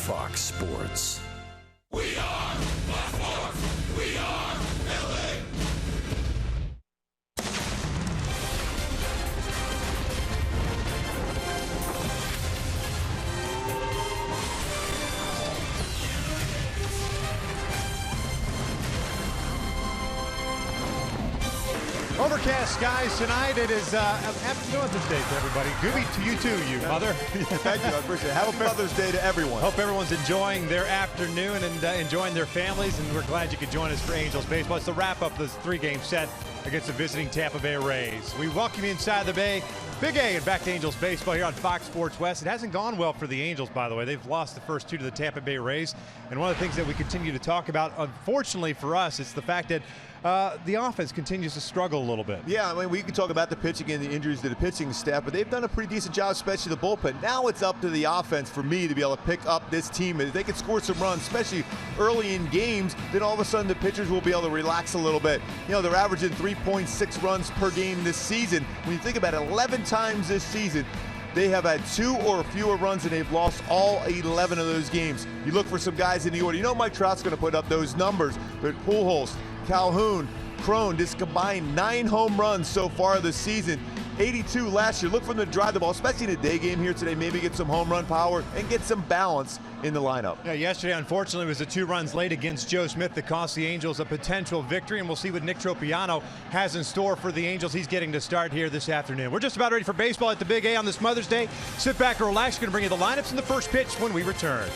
Fox Sports. We are Fox Sports. We are LA. Overcast skies tonight. It is Happy Mother's Day to everybody. Gooby, to you too, you mother. Thank you, I appreciate it. Happy Mother's Day to everyone. Hope everyone's enjoying their afternoon and enjoying their families, and we're glad you could join us for Angels baseball. It's the wrap-up of this three-game set against the visiting Tampa Bay Rays. We welcome you inside the Bay. Big A and back to Angels baseball here on Fox Sports West. It hasn't gone well for the Angels, by the way. They've lost the first two to the Tampa Bay Rays. And one of the things that we continue to talk about, unfortunately for us, is the fact that the offense continues to struggle a little bit. Yeah, I mean, we can talk about the pitching and the injuries to the pitching staff, but they've done a pretty decent job, especially the bullpen. Now it's up to the offense for me to be able to pick up this team. If they can score some runs, especially early in games, then all of a sudden the pitchers will be able to relax a little bit. You know, they're averaging 3.6 runs per game this season. When you think about it, 11 times this season, they have had 2 or fewer runs, and they've lost all 11 of those games. You look for some guys in the order. You know Mike Trout's going to put up those numbers, but Pujols, Calhoun, Crone, just combined 9 home runs so far this season. 82 last year. Look for them to drive the ball, especially in a day game here today. Maybe get some home run power and get some balance in the lineup. Yeah, yesterday, unfortunately, was the 2 runs late against Joe Smith that cost the Angels a potential victory, and we'll see what Nick Tropiano has in store for the Angels. He's getting to start here this afternoon. We're just about ready for baseball at the Big A on this Mother's Day. Sit back and relax. We're going to bring you the lineups and the first pitch when we return.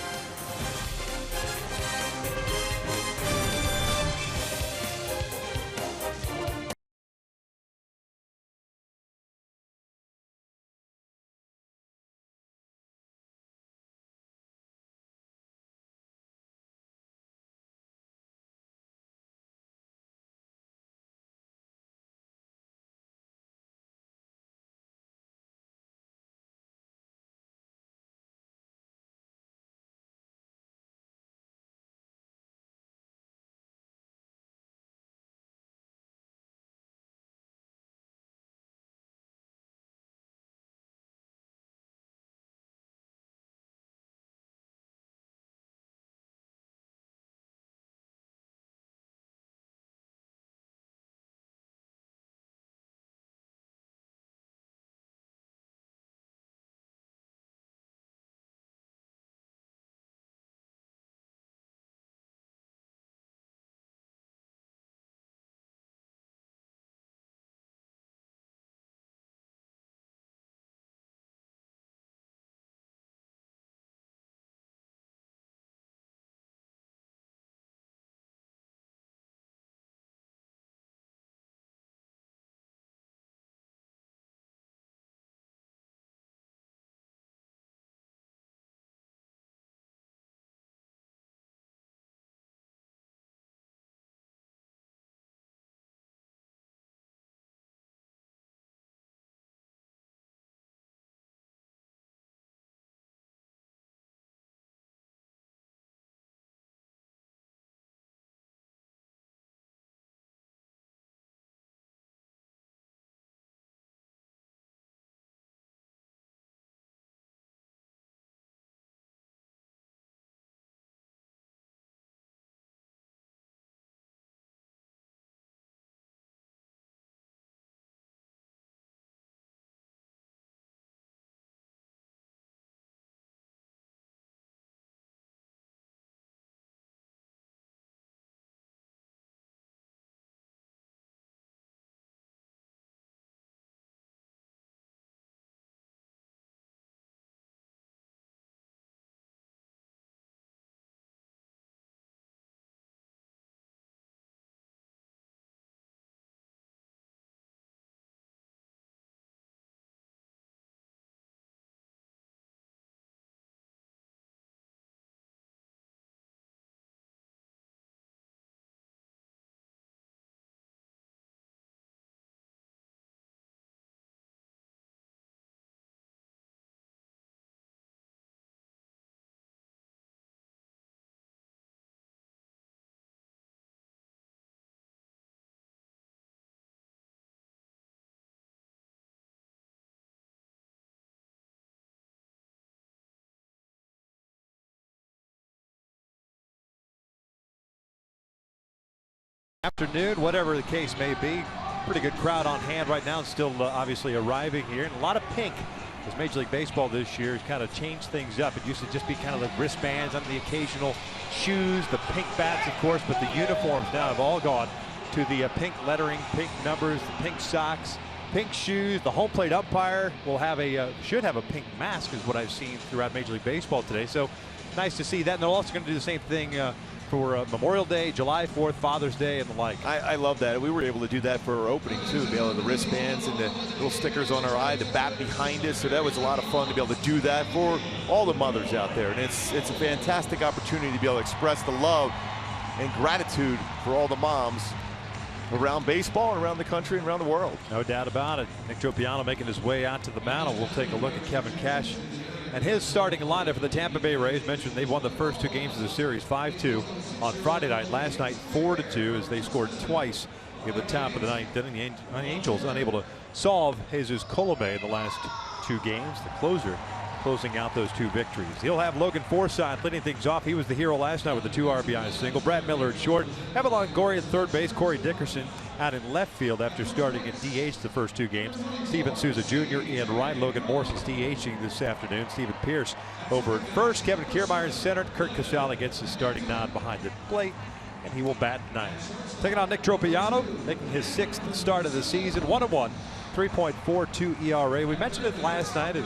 Afternoon, whatever the case may be. Pretty good crowd on hand right now. It's still obviously arriving here. And a lot of pink. As Major League Baseball this year has kind of changed things up. It used to just be kind of the wristbands on the occasional shoes, the pink bats, of course, but the uniforms now have all gone to the pink lettering, pink numbers, the pink socks, pink shoes. The home plate umpire will have should have a pink mask, is what I've seen throughout Major League Baseball today. So nice to see that. And they're also going to do the same thing for Memorial Day, July 4th, Father's Day, and the like. I love that. We were able to do that for our opening too. Be able to the wristbands and the little stickers on our eye, the bat behind us. So that was a lot of fun to be able to do that for all the mothers out there. And it's a fantastic opportunity to be able to express the love and gratitude for all the moms around baseball and around the country and around the world. No doubt about it. Nick Tropiano making his way out to the mound. We'll take a look at Kevin Cash and his starting lineup for the Tampa Bay Rays. Mentioned they've won the first 2 games of the series 5-2 on Friday night. Last night 4-2 as they scored twice in the top of the ninth. Then the Angels unable to solve Jesus Colomé in the last 2 games. The closer closing out those 2 victories. He'll have Logan Forsythe leading things off. He was the hero last night with the 2 RBI single. Brad Miller at short. Evan Longoria at third base. Corey Dickerson out in left field after starting at DH the first 2 games. Steven Souza Jr. in right. Logan Morris is DHing this afternoon. Stephen Pierce over at first. Kevin Kiermaier in center. Kurt Casale gets his starting nod behind the plate, and he will bat ninth. Taking on Nick Tropiano, making his 6th start of the season. 1-1. 3.42 ERA. We mentioned it last night. It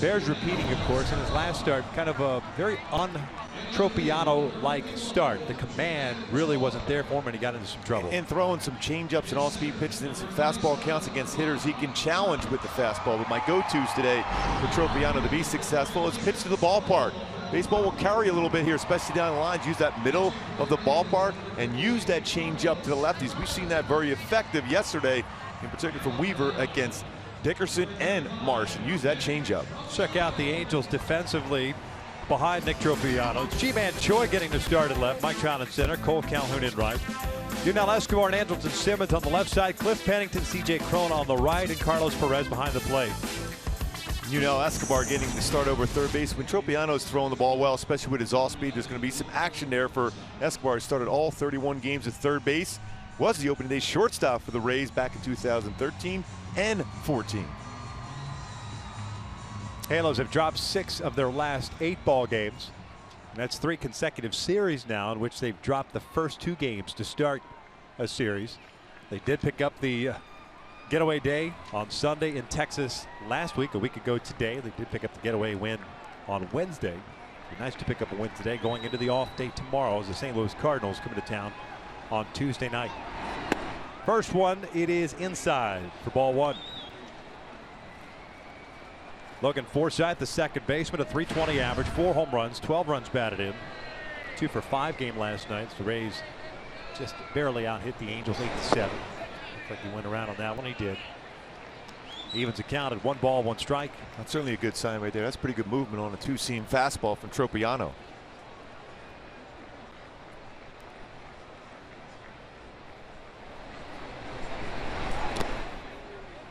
bears repeating, of course, in his last start. Kind of a very un-Tropiano-like start. The command really wasn't there for him, and he got into some trouble. And throwing some changeups and all-speed pitches and some fastball counts against hitters he can challenge with the fastball. But my go-tos today for Tropiano to be successful is pitch to the ballpark. Baseball will carry a little bit here, especially down the lines. Use that middle of the ballpark and use that changeup to the lefties. We've seen that very effective yesterday, in particular from Weaver against Dickerson and Morrison. Use that changeup. Check out the Angels defensively behind Nick Tropiano. It's G-Man Choi getting the start at left. Mike Trout in center. Cole Calhoun in right. YUNEL Escobar and Andrelton Simmons on the left side. Cliff Pennington, C.J. Cron on the right, and Carlos Perez behind the plate. YUNEL Escobar getting the start over third base. When Tropiano's throwing the ball well, especially with his off-speed, there's going to be some action there for Escobar. He started all 31 games at third base. Was the opening day shortstop for the Rays back in 2013 and 14. Halos have dropped 6 of their last 8 ball games. And that's 3 consecutive series now in which they've dropped the first 2 games to start a series. They did pick up the getaway day on Sunday in Texas last week. A week ago today, they did pick up the getaway win on Wednesday. It'd be nice to pick up a win today going into the off day tomorrow as the St. Louis Cardinals come to town on Tuesday night. First one, it is inside for ball 1. Logan Forsythe, the second baseman, a .320 average, 4 home runs, 12 runs batted in. 2 for 5 game last night. The Rays just barely out hit the Angels 8-7. Looked like he went around on that one. He did. Evens account at 1 ball, 1 strike. That's certainly a good sign right there. That's pretty good movement on a 2-seam fastball from Tropiano.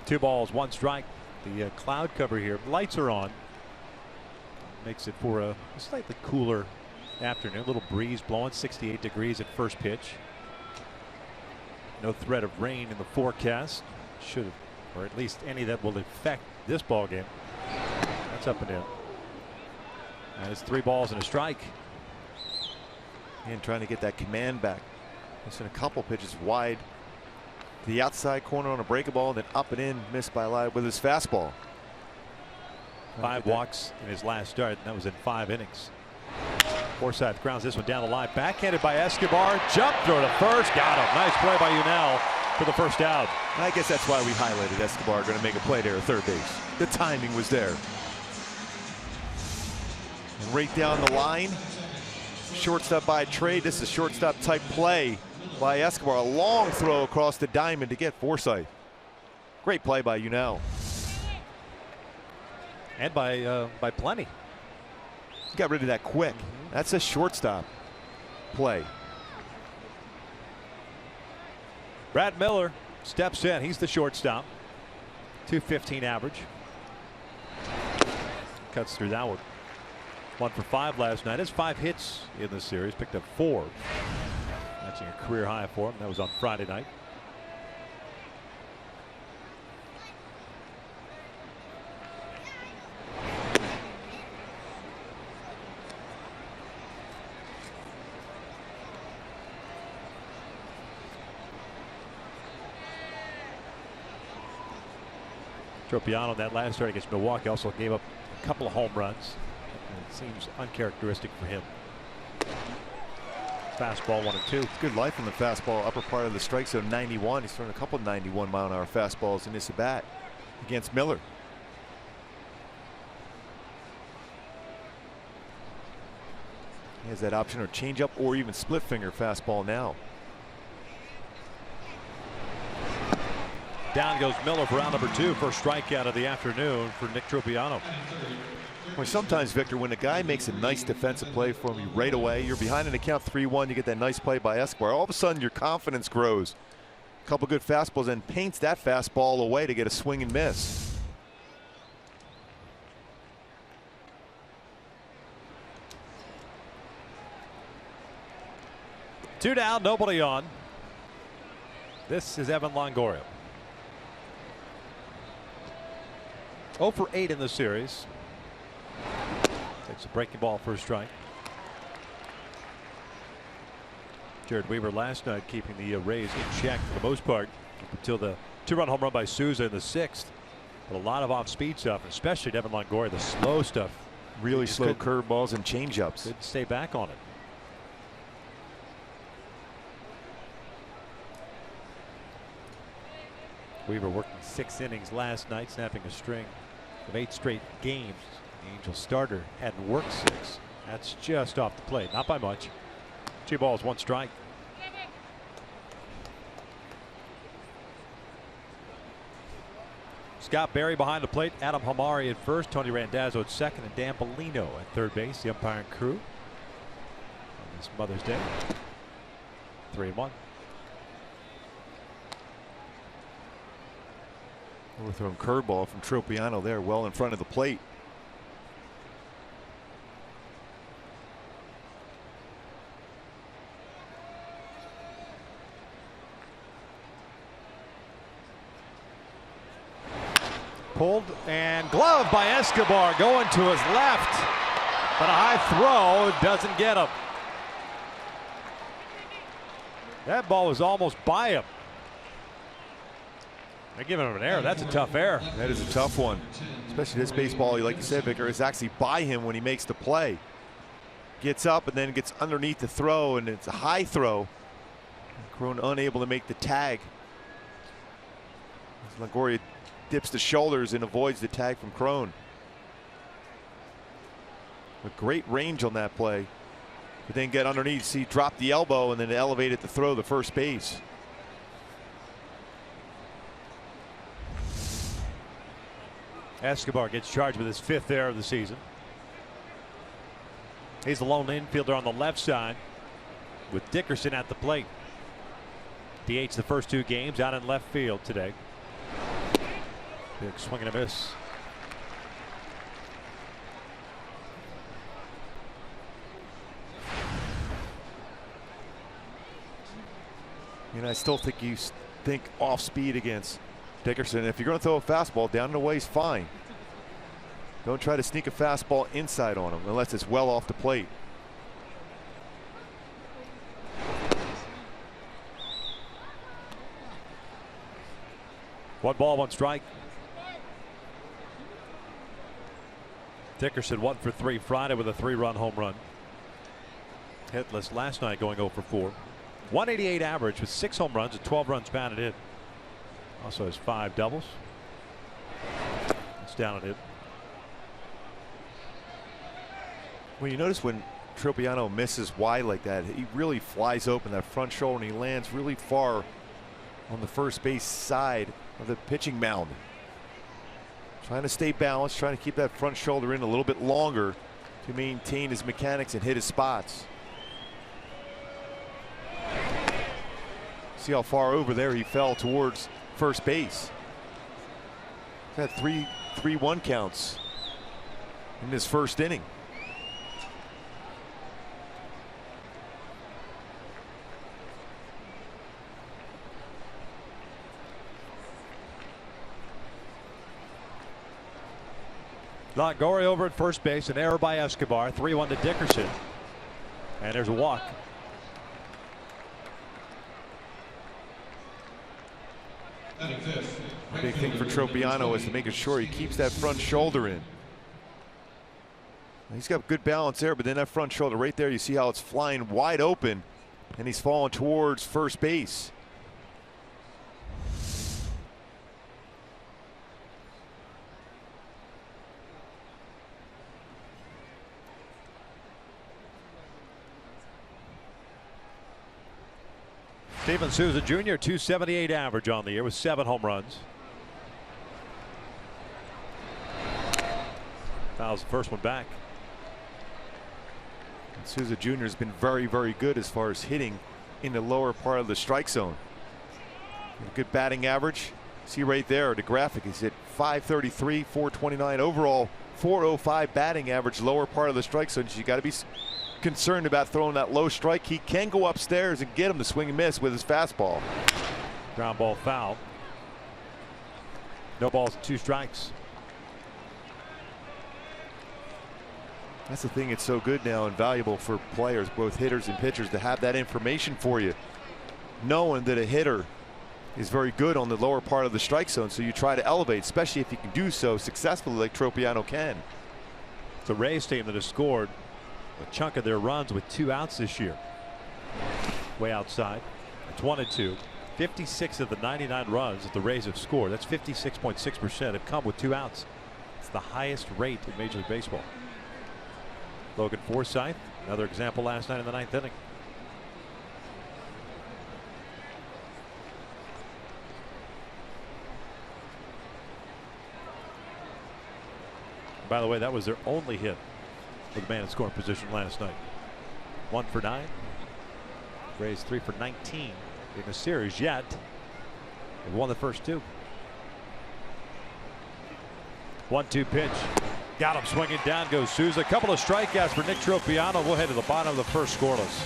Two balls, 1 strike. The cloud cover here. Lights are on. Makes it for a slightly cooler afternoon. A little breeze blowing, 68 degrees at first pitch. No threat of rain in the forecast. Should have, or at least any that will affect this ball game. That's up and in. And it's 3 balls and a strike. And trying to get that command back. Missing a couple pitches wide. The outside corner on a breaking ball, then up and in, missed by a lot with his fastball. 5 walks in his last start, and that was in 5 innings. Forsythe grounds this one down the line. Backhanded by Escobar. Jump throw to first. Got him. Nice play by YUNEL for the first out. And I guess that's why we highlighted Escobar going to make a play there at third base. The timing was there. And right down the line, shortstop by trade. This is a shortstop type play by Escobar. A long throw across the diamond to get Forsythe. Great play by YUNEL. And by plenty. He got rid of that quick. That's a shortstop play. Brad Miller steps in. He's the shortstop. .215 average. Cuts through that one. 1 for 5 last night. Has 5 hits in the series. Picked up 4. That's Reaching a career high for him. That was on Friday night. Tropiano, that last start against Milwaukee, also gave up a couple of home runs. It seems uncharacteristic for him. Fastball 1-2. Good life on the fastball, upper part of the strike zone, 91. He's thrown a couple 91-mile-an-hour fastballs in this at bat against Miller. He has that option of changeup or even split finger fastball now. Down goes Miller for round number 2. First strikeout of the afternoon for Nick Tropiano. Well, sometimes, Victor, when a guy makes a nice defensive play from you right away, you're behind in the count 3-1, you get that nice play by Escobar. All of a sudden, your confidence grows. A couple good fastballs and paints that fastball away to get a swing and miss. Two down, nobody on. This is Evan Longoria. 0 for 8 in the series. Takes a breaking ball for a strike. Jared Weaver last night keeping the Rays in check for the most part until the 2-run home run by Souza in the 6th. But a lot of off-speed stuff, especially Evan Longoria, the slow stuff. Really slow curveballs and changeups. Couldn't stay back on it. Weaver working 6 innings last night, snapping a string of 8 straight games. The Angels starter hadn't worked 6. That's just off the plate, not by much. 2 balls, 1 strike. Scott Berry behind the plate, Adam Hamari at first, Tony Randazzo at second, and Dan Bellino at third base. The umpiring crew on this Mother's Day. 3-1. Overthrown curveball from Tropiano there, well in front of the plate. Pulled and gloved by Escobar, going to his left, but a high throw doesn't get him. That ball was almost by him. They're giving him an error. That's a tough error. That is a tough one, especially this baseball, like you said, Victor, is actually by him when he makes the play. Gets up and then gets underneath the throw, and it's a high throw. Crone unable to make the tag. Longoria dips the shoulders and avoids the tag from Crone. With great range on that play, but then get underneath, see, drop the elbow and then elevate it to throw the first base. Escobar gets charged with his 5th error of the season. He's the lone infielder on the left side with Dickerson at the plate. DH the first 2 games out in left field today. Big swing and a miss. And I still think you think off speed against Dickerson. If you're going to throw a fastball down and away, is fine. Don't try to sneak a fastball inside on him unless it's well off the plate. One ball, 1 strike. Dickerson 1 for 3 Friday with a 3-run home run. Hitless last night, going 0 for 4. 188 average with 6 home runs and 12 runs batted in. Also has 5 doubles. It's down and in. Well, you notice when Tropiano misses wide like that, he really flies open that front shoulder and he lands really far on the first base side of the pitching mound. Trying to stay balanced, trying to keep that front shoulder in a little bit longer to maintain his mechanics and hit his spots. See how far over there he fell towards first base. He's had 3-1 counts in his first inning. Longoria over at first base. An error by Escobar. 3-1 to Dickerson. And there's a walk. The big thing for Tropiano is to making sure he keeps that front shoulder in. He's got good balance there, but then that front shoulder right there, you see how it's flying wide open, and he's falling towards first base. Steven Souza Jr. 278 average on the year with 7 home runs. Fouls the first one back. And Souza Jr. has been very, very good as far as hitting in the lower part of the strike zone. A good batting average. See right there, the graphic, he's hit .533, .429 overall, .405 batting average, lower part of the strike zone. So you got to be concerned about throwing that low strike. He can go upstairs and get him to swing and miss with his fastball. Ground ball foul. No balls, 2 strikes. That's the thing, it's so good now and valuable for players, both hitters and pitchers, to have that information for you, knowing that a hitter is very good on the lower part of the strike zone, so you try to elevate, especially if you can do so successfully like Tropiano can. It's a Rays team that has scored a chunk of their runs with 2 outs this year. Way outside. It's 1-2. 56 of the 99 runs that the Rays have scored, that's 56.6%, have come with 2 outs. It's the highest rate in Major League Baseball. Logan Forsythe, another example last night in the 9th inning. By the way, that was their only hit with a man in scoring position last night. 1 for 9. Rays 3 for 19 in the series yet. They've won the first 2. 1-2 pitch. Got him swinging down goes Souza. A couple of strikeouts for Nick Tropiano. We'll head to the bottom of the first scoreless.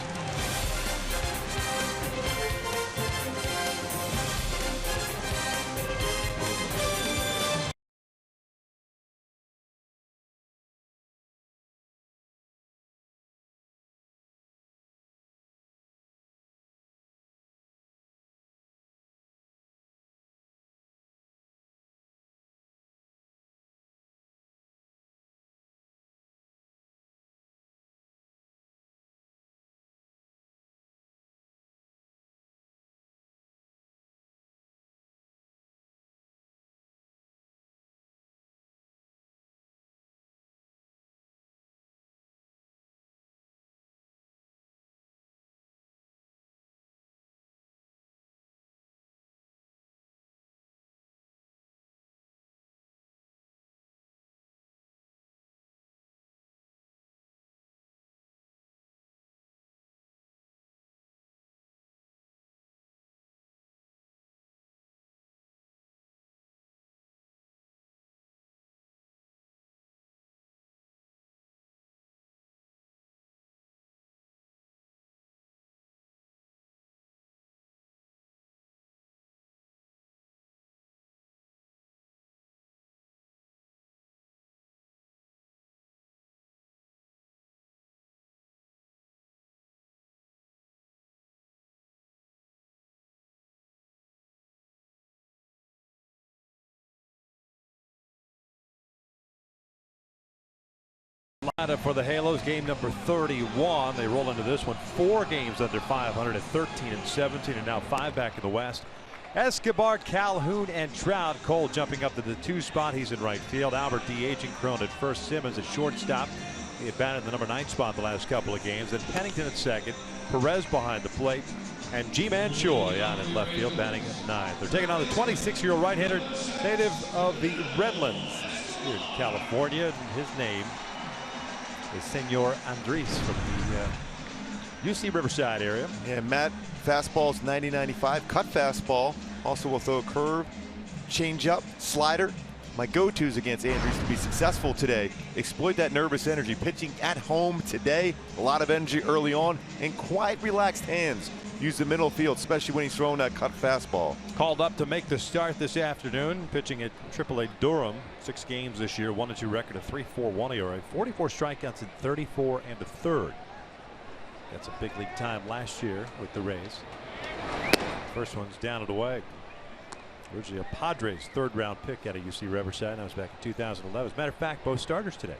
Lineup for the Halos, game number 31. They roll into this one 4 games under 500 at 13-17, and now 5 back in the West. Escobar, Calhoun, and Trout. Cole jumping up to the 2 spot. He's in right field. Albert DHing, Crone at first. Simmons at shortstop. He had batted the number 9 spot the last couple of games. Then Pennington at second. Perez behind the plate. And G-Man Choi out in left field, batting at 9. They're taking on the 26-year-old right-hander, native of the Redlands here in California. And his name is Senor Andres from the UC Riverside area. Yeah, Matt, fastball's 90-95, cut fastball. Also will throw a curve, changeup, slider. My go-tos against Andres to be successful today. Exploit that nervous energy. Pitching at home today. A lot of energy early on and quite relaxed hands. use the middle field, especially when he's throwing that cut fastball. Called up to make the start this afternoon, pitching at AAA Durham. 6 games this year, 1-2 record, a 3.41 ERA, 44 strikeouts in 34 1/3. That's a big league time last year with the Rays. First one's down and away. Originally a Padres 3rd round pick out of UC Riverside. That was back in 2011. As a matter of fact, both starters today.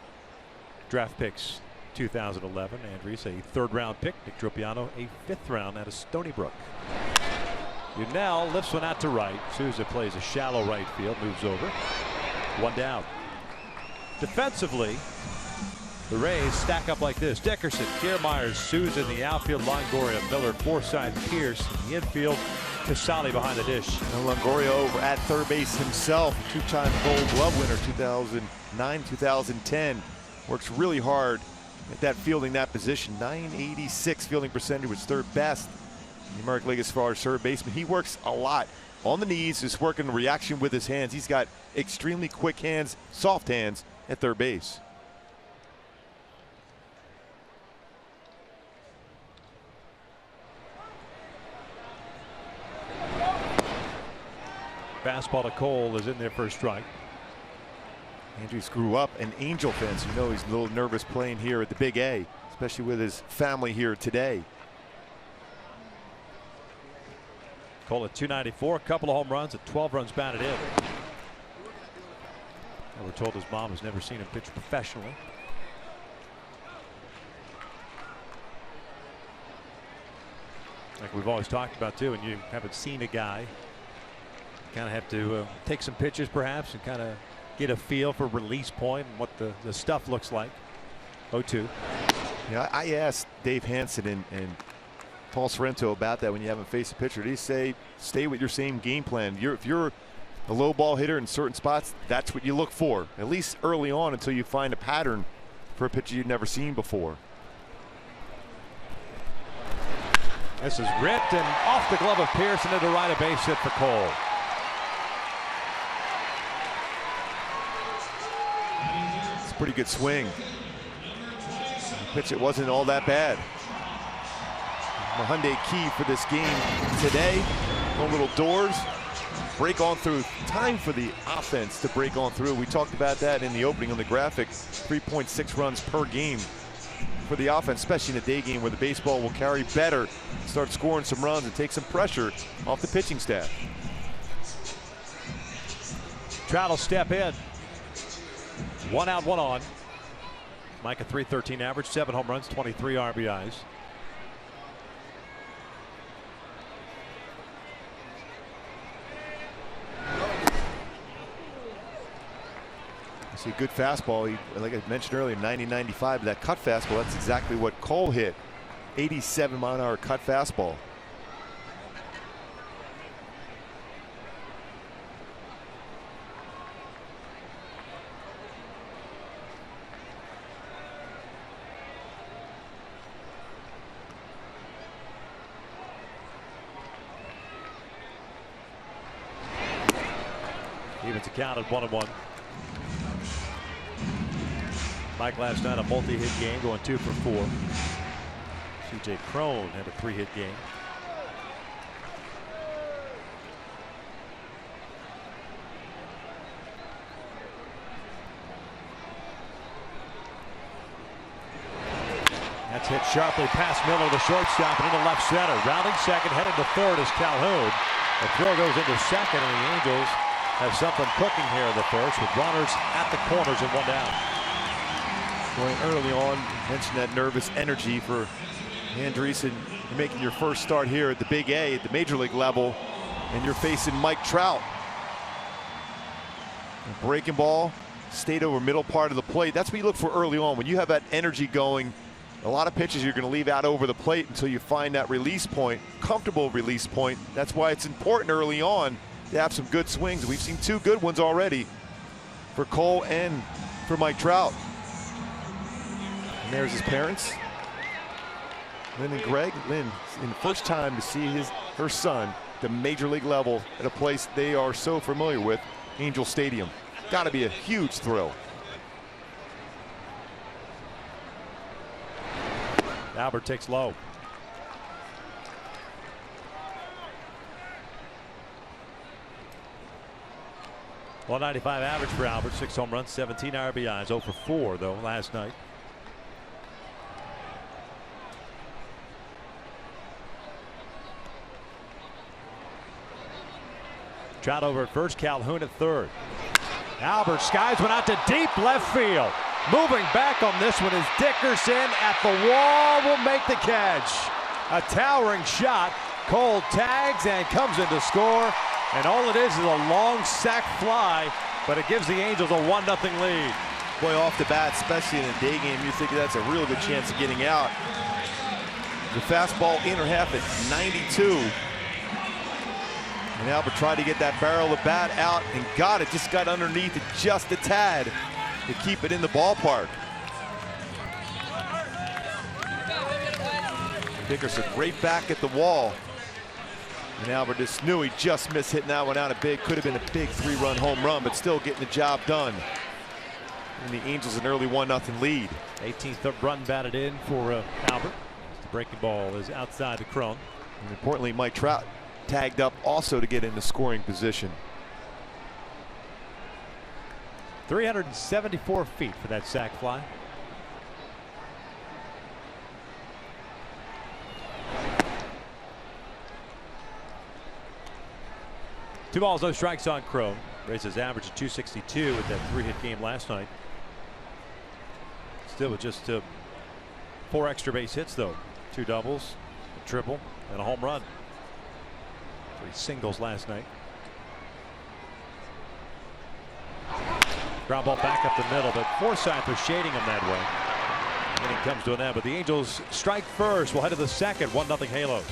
Draft picks 2011. Andres, a 3rd round pick. Nick Tropiano, a 5th round out of Stony Brook. YUNEL lifts one out to right. SOUZA plays a shallow right field, moves over. 1 down. Defensively, the Rays stack up like this: Dickerson, Kiermaier, SOUZA in the outfield, Longoria, Miller, Forsythe, Pierce in the infield, Casali behind the dish. And Longoria over at third base himself, 2-time Gold Glove winner, 2009, 2010. Works really hard at that fielding that position. 986 fielding percentage, was 3rd best in the American League as far as third baseman. He works a lot on the knees, just working the reaction with his hands. He's got extremely quick hands, soft hands at third base. Fastball to Cole is in there for a strike. Andrews grew up an Angel fan, so you know he's a little nervous playing here at the Big A, especially with his family here today. Cole at 294, a couple of home runs, at 12 runs batted in. And we're told his mom has never seen him pitch professionally. Like we've always talked about too, and you haven't seen a guy, kind of have to take some pitches perhaps and kind of get a feel for release point and what the stuff looks like. 0-2. Yeah, I asked Dave Hansen and Paul Sorrento about that when you haven't faced a pitcher. They say stay with your same game plan. If you're a low ball hitter in certain spots, that's what you look for, at least early on, until you find a pattern for a pitcher you've never seen before. This is ripped and off the glove of Pierce into the right, a base hit for Cole. It's a pretty good swing. The pitch, it wasn't all that bad. The Hyundai key for this game today. No little doors. Break on through. Time for the offense to break on through. We talked about that in the opening on the graphic. 3.6 runs per game for the offense, especially in a day game where the baseball will carry better, start scoring some runs and take some pressure off the pitching staff. Trout will step in. 1 out, 1 on. Mike a .313 average, 7 home runs, 23 RBIs. See a good fastball. He, like I mentioned earlier, 90-95. That cut fastball, that's exactly what Cole hit. 87-mile-an-hour cut fastball. Evens account at 1-1. Mike last night a multi-hit game, going 2 for 4. CJ Cron had a 3-hit game. That's hit sharply past Miller, the shortstop, and into left center. Rounding second, headed to third is Calhoun. The throw goes into second, and the Angels have something cooking here in the first with runners at the corners and 1 down. Going early on, mentioned that nervous energy for Andreessen. You're making your first start here at the Big A, at the major league level, and you're facing Mike Trout. A breaking ball, stayed over middle part of the plate. That's what you look for early on. When you have that energy going, a lot of pitches you're going to leave out over the plate until you find that release point, comfortable release point. That's why it's important early on to have some good swings. We've seen 2 good ones already for Cole and for Mike Trout. And there's his parents, Lynn and Greg. Lynn, in the first time to see her son at the major league level at a place they are so familiar with, Angel Stadium. Got to be a huge thrill. Albert takes low. 195 average for Albert, 6 home runs, 17 RBIs, 0 for 4 though last night. Trout over at first, Calhoun at third. Albert skies one out to deep left field. Moving back on this one is Dickerson at the wall, will make the catch. A towering shot. Cole tags and comes in to score. And all it is a long sac fly, but it gives the Angels a 1-0 lead. Boy, off the bat, especially in a day game, you think that's a real good chance of getting out. The fastball inner half at 92. And Albert tried to get that barrel of bat out and got it. Just got underneath it just a tad to keep it in the ballpark. Dickerson right back at the wall. And Albert just knew he just missed hitting that one out a big. Could have been a big 3-run home run, but still getting the job done. And the Angels an early 1-0 lead. 18th run batted in for Albert. The breaking ball is outside the Crone. And importantly, Mike Trout tagged up also to get into scoring position. 374 feet for that sac fly. Two balls, no strikes on Crone. Raised his average to 262 with that 3-hit game last night. Still with just 4 extra base hits though. 2 doubles, a triple, and a home run. 3 singles last night. Ground ball back up the middle, but Forsythe was shading him that way. And it comes to an end, but the Angels strike first. We'll head to the second. 1-0 Halos.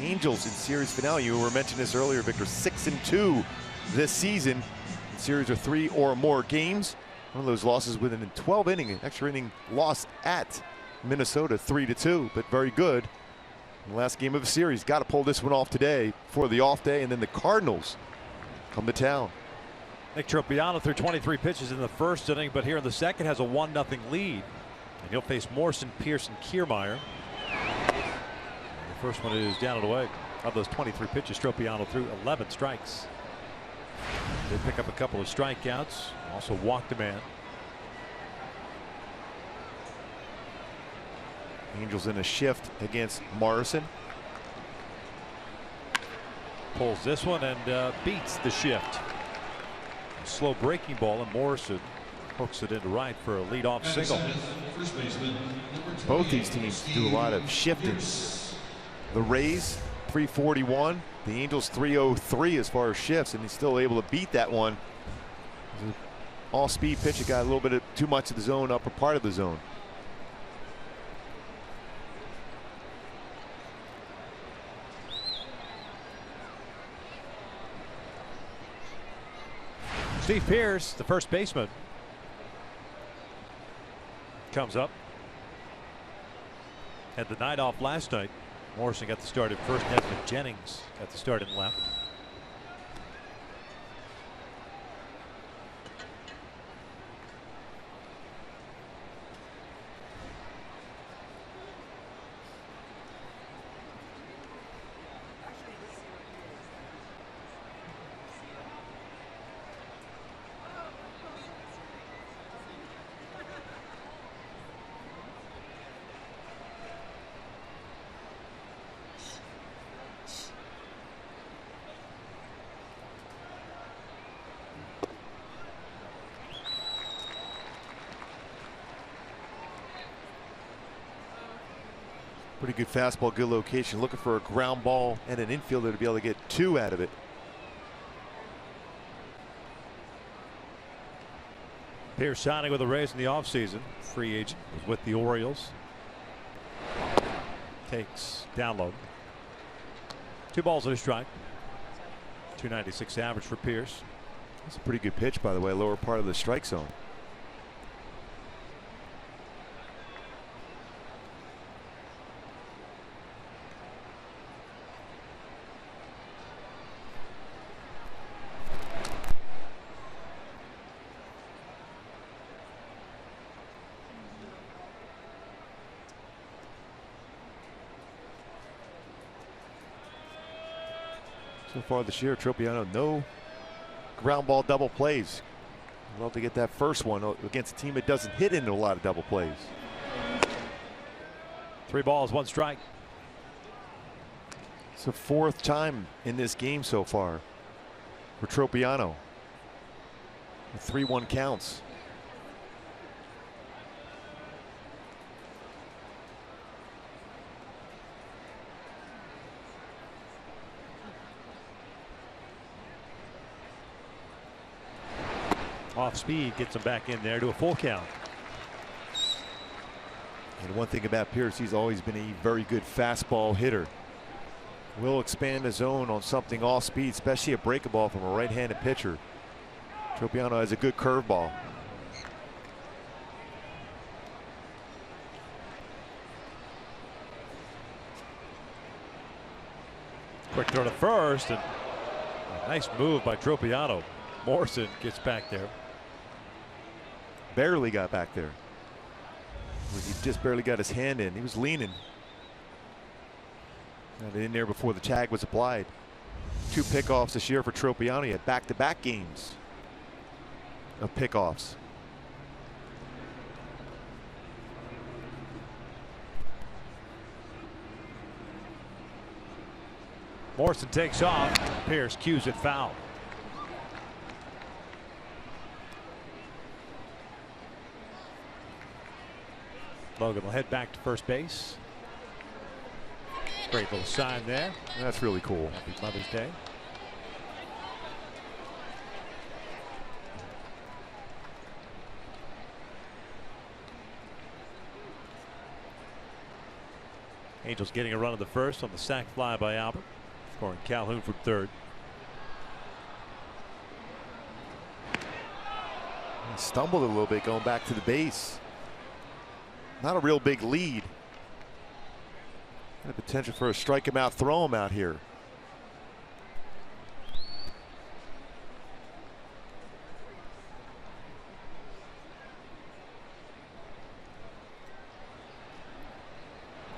Angels in series finale. You were mentioning this earlier, Victor. 6-2 this season. The series are 3 or more games. One of those losses within a 12-inning, extra inning loss at Minnesota, 3-2, but very good. The last game of the series. Got to pull this one off today for the off day, and then the Cardinals come to town. Nick Tropiano threw 23 pitches in the first inning, but here in the second has a 1-0 lead. And he'll face Morrison, Pierce, and Kiermaier. The first one is down and away. Of those 23 pitches, Tropiano threw 11 strikes. Did pick up a couple of strikeouts, also walked a man. Angels in a shift against Morrison. Pulls this one and beats the shift. A slow breaking ball, and Morrison hooks it into right for a leadoff single. Both these teams do a lot of shifting. The Rays 341, the Angels 303 as far as shifts, and he's still able to beat that one. all-speed pitch. It got a little bit too much of the zone, upper part of the zone. Steve Pearce, the first baseman, comes up. Had the night off last night. Morrison got the start at first. Edmund Jennings got the start in left. Pretty good fastball, good location. Looking for a ground ball and an infielder to be able to get 2 out of it. Pearce signing with the Rays in the offseason. Free agent, was with the Orioles. Takes down low. 2 balls and a strike. 296 average for Pearce. That's a pretty good pitch, by the way, lower part of the strike zone. So far this year, Tropiano, no ground ball double plays. I'd love to get that first one against a team that doesn't hit into a lot of double plays. 3 balls, 1 strike. It's the 4th time in this game so far for Tropiano. 3-1 counts. Off speed gets him back in there to a full count. And one thing about Pearce, he's always been a very good fastball hitter. Will expand the zone on something off speed, especially a breaking ball from a right-handed pitcher. Tropiano has a good curveball. Quick throw to first, and a nice move by Tropiano. Morrison gets back there. Barely got back there. He just barely got his hand in. He was leaning. Got in there before the tag was applied. 2 pickoffs this year for Tropiano. He had back-to-back games of pickoffs. Morrison takes off. Pearce cues it foul. Logan will head back to first base. Great little sign there. That's really cool. Happy Mother's Day. Angels getting a run of the first on the sac fly by Albert. Scoring Calhoun from third. He stumbled a little bit going back to the base. Not a real big lead. The potential for a strike him out, throw him out here.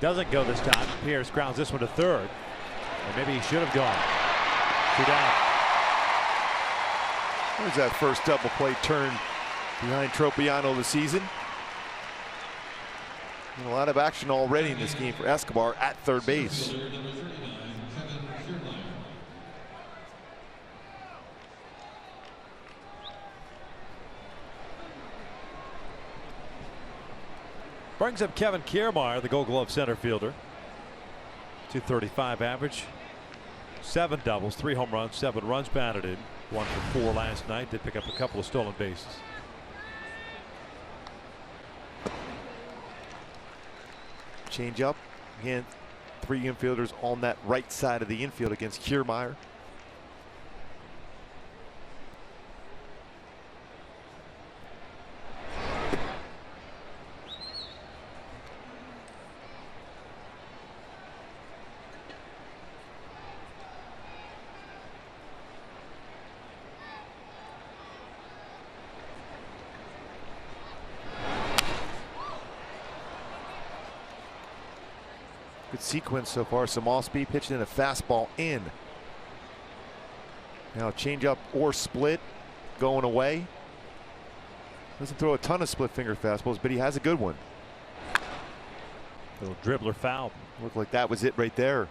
Doesn't go this time. Pearce grounds this one to third. Or maybe he should have gone. 2 down. There's that first double play turn behind Tropiano this season. And a lot of action already in this game for Escobar at third base. Brings up Kevin Kiermaier, the Gold Glove center fielder. 235 average. 7 doubles, 3 home runs, 7 runs batted in. 1 for 4 last night. Did pick up a couple of stolen bases. Change up. Again, 3 infielders on that right side of the infield against Kiermaier. Good sequence so far. Some off-speed pitching and a fastball in. Now change-up or split going away. Doesn't throw a ton of split finger fastballs, but he has a good one. Little dribbler foul. Looked like that was it right there.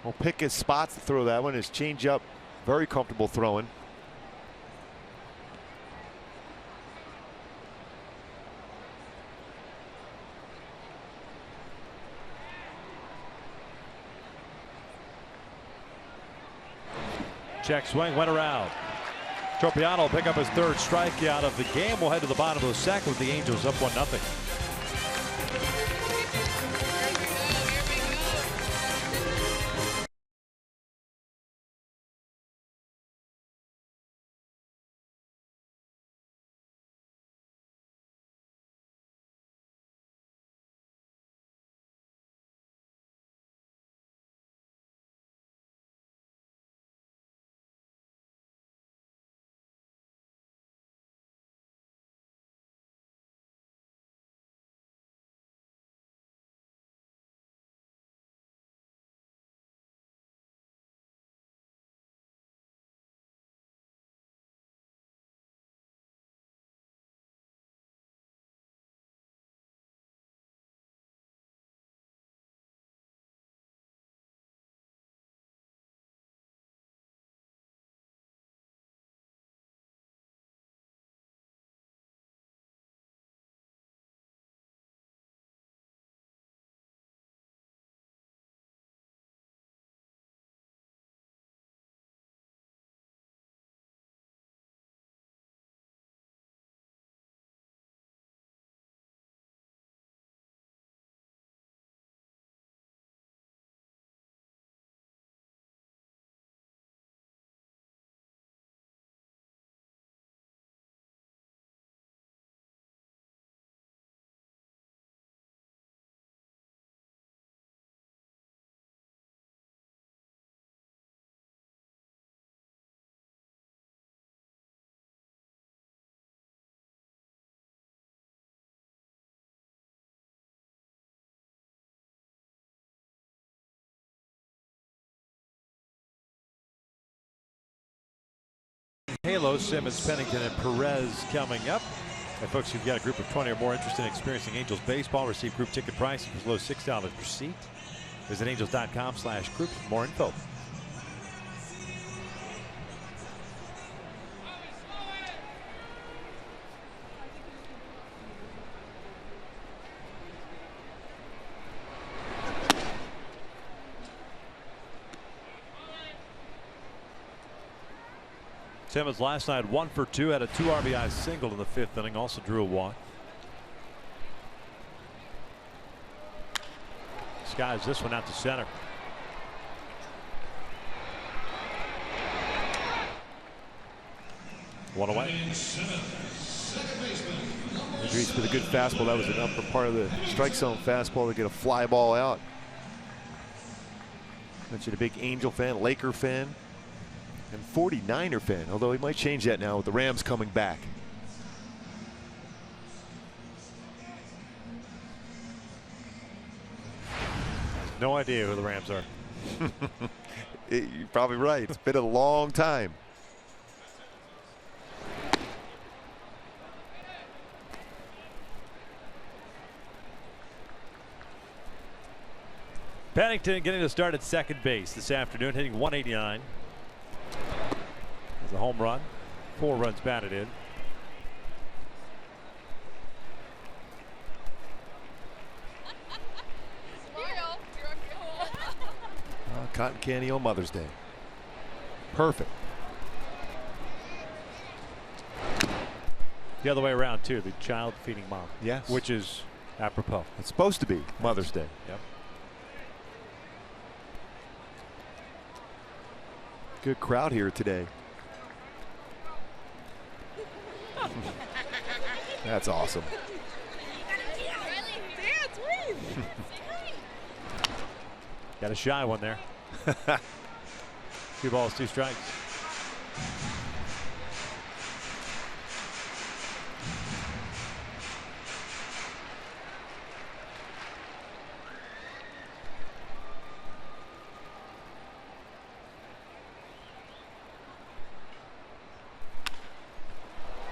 He'll pick his spots to throw that one. His change-up, very comfortable throwing. Check swing, went around. Tropiano will pick up his 3rd strikeout of the game. We'll head to the bottom of the 2nd with the Angels up 1-0. Halo, Simmons, Pennington, and Perez coming up. And folks, you've got a group of 20 or more interested in experiencing Angels baseball. Receive group ticket prices as low as $6 per seat. Visit angels.com/group for more info. Simmons last night 1 for 2, had a 2 RBI single in the 5th inning, also drew a walk. Skies this one out to center. One away. Agrees with a good fastball. That was an upper part of the strike zone fastball to get a fly ball out. Mentioned a big Angel fan, Laker fan, and 49er fan, although he might change that now with the Rams coming back. No idea who the Rams are. You're probably right. It's been a long time. Pennington getting to start at second base this afternoon, hitting 189. It's a home run, 4 runs batted in. Cotton candy on Mother's Day. Perfect. The other way around too, the child feeding mom. Yes. Which is Apropos. It's supposed to be Mother's Day. Yep. Good crowd here today. That's awesome. Got a shy one there. 2 balls, 2 strikes.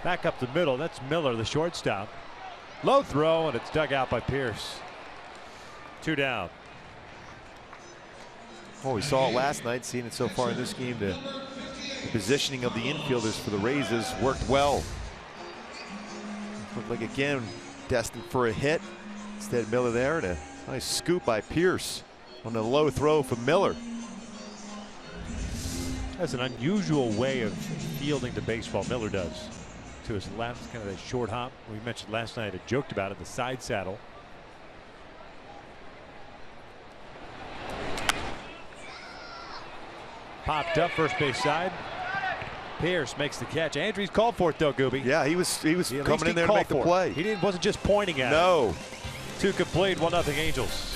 Back up the middle. That's Miller, the shortstop. Low throw, and it's dug out by Pierce. 2 down. Oh, we saw it last night, seen it so far in this game. The positioning of the infielders for the Rays has worked well. Looked like, again, destined for a hit. Instead, Miller there, and a nice scoop by Pierce on a low throw from Miller. That's an unusual way of fielding the baseball, Miller does. To his left, kind of that short hop. We mentioned last night, I joked about it, the side saddle. Popped up first base side. Pierce makes the catch. Andrews called for it though, Gooby. Yeah, he was coming in there to make the play. He wasn't just pointing at it. No. 2 complete, 1-0 Angels.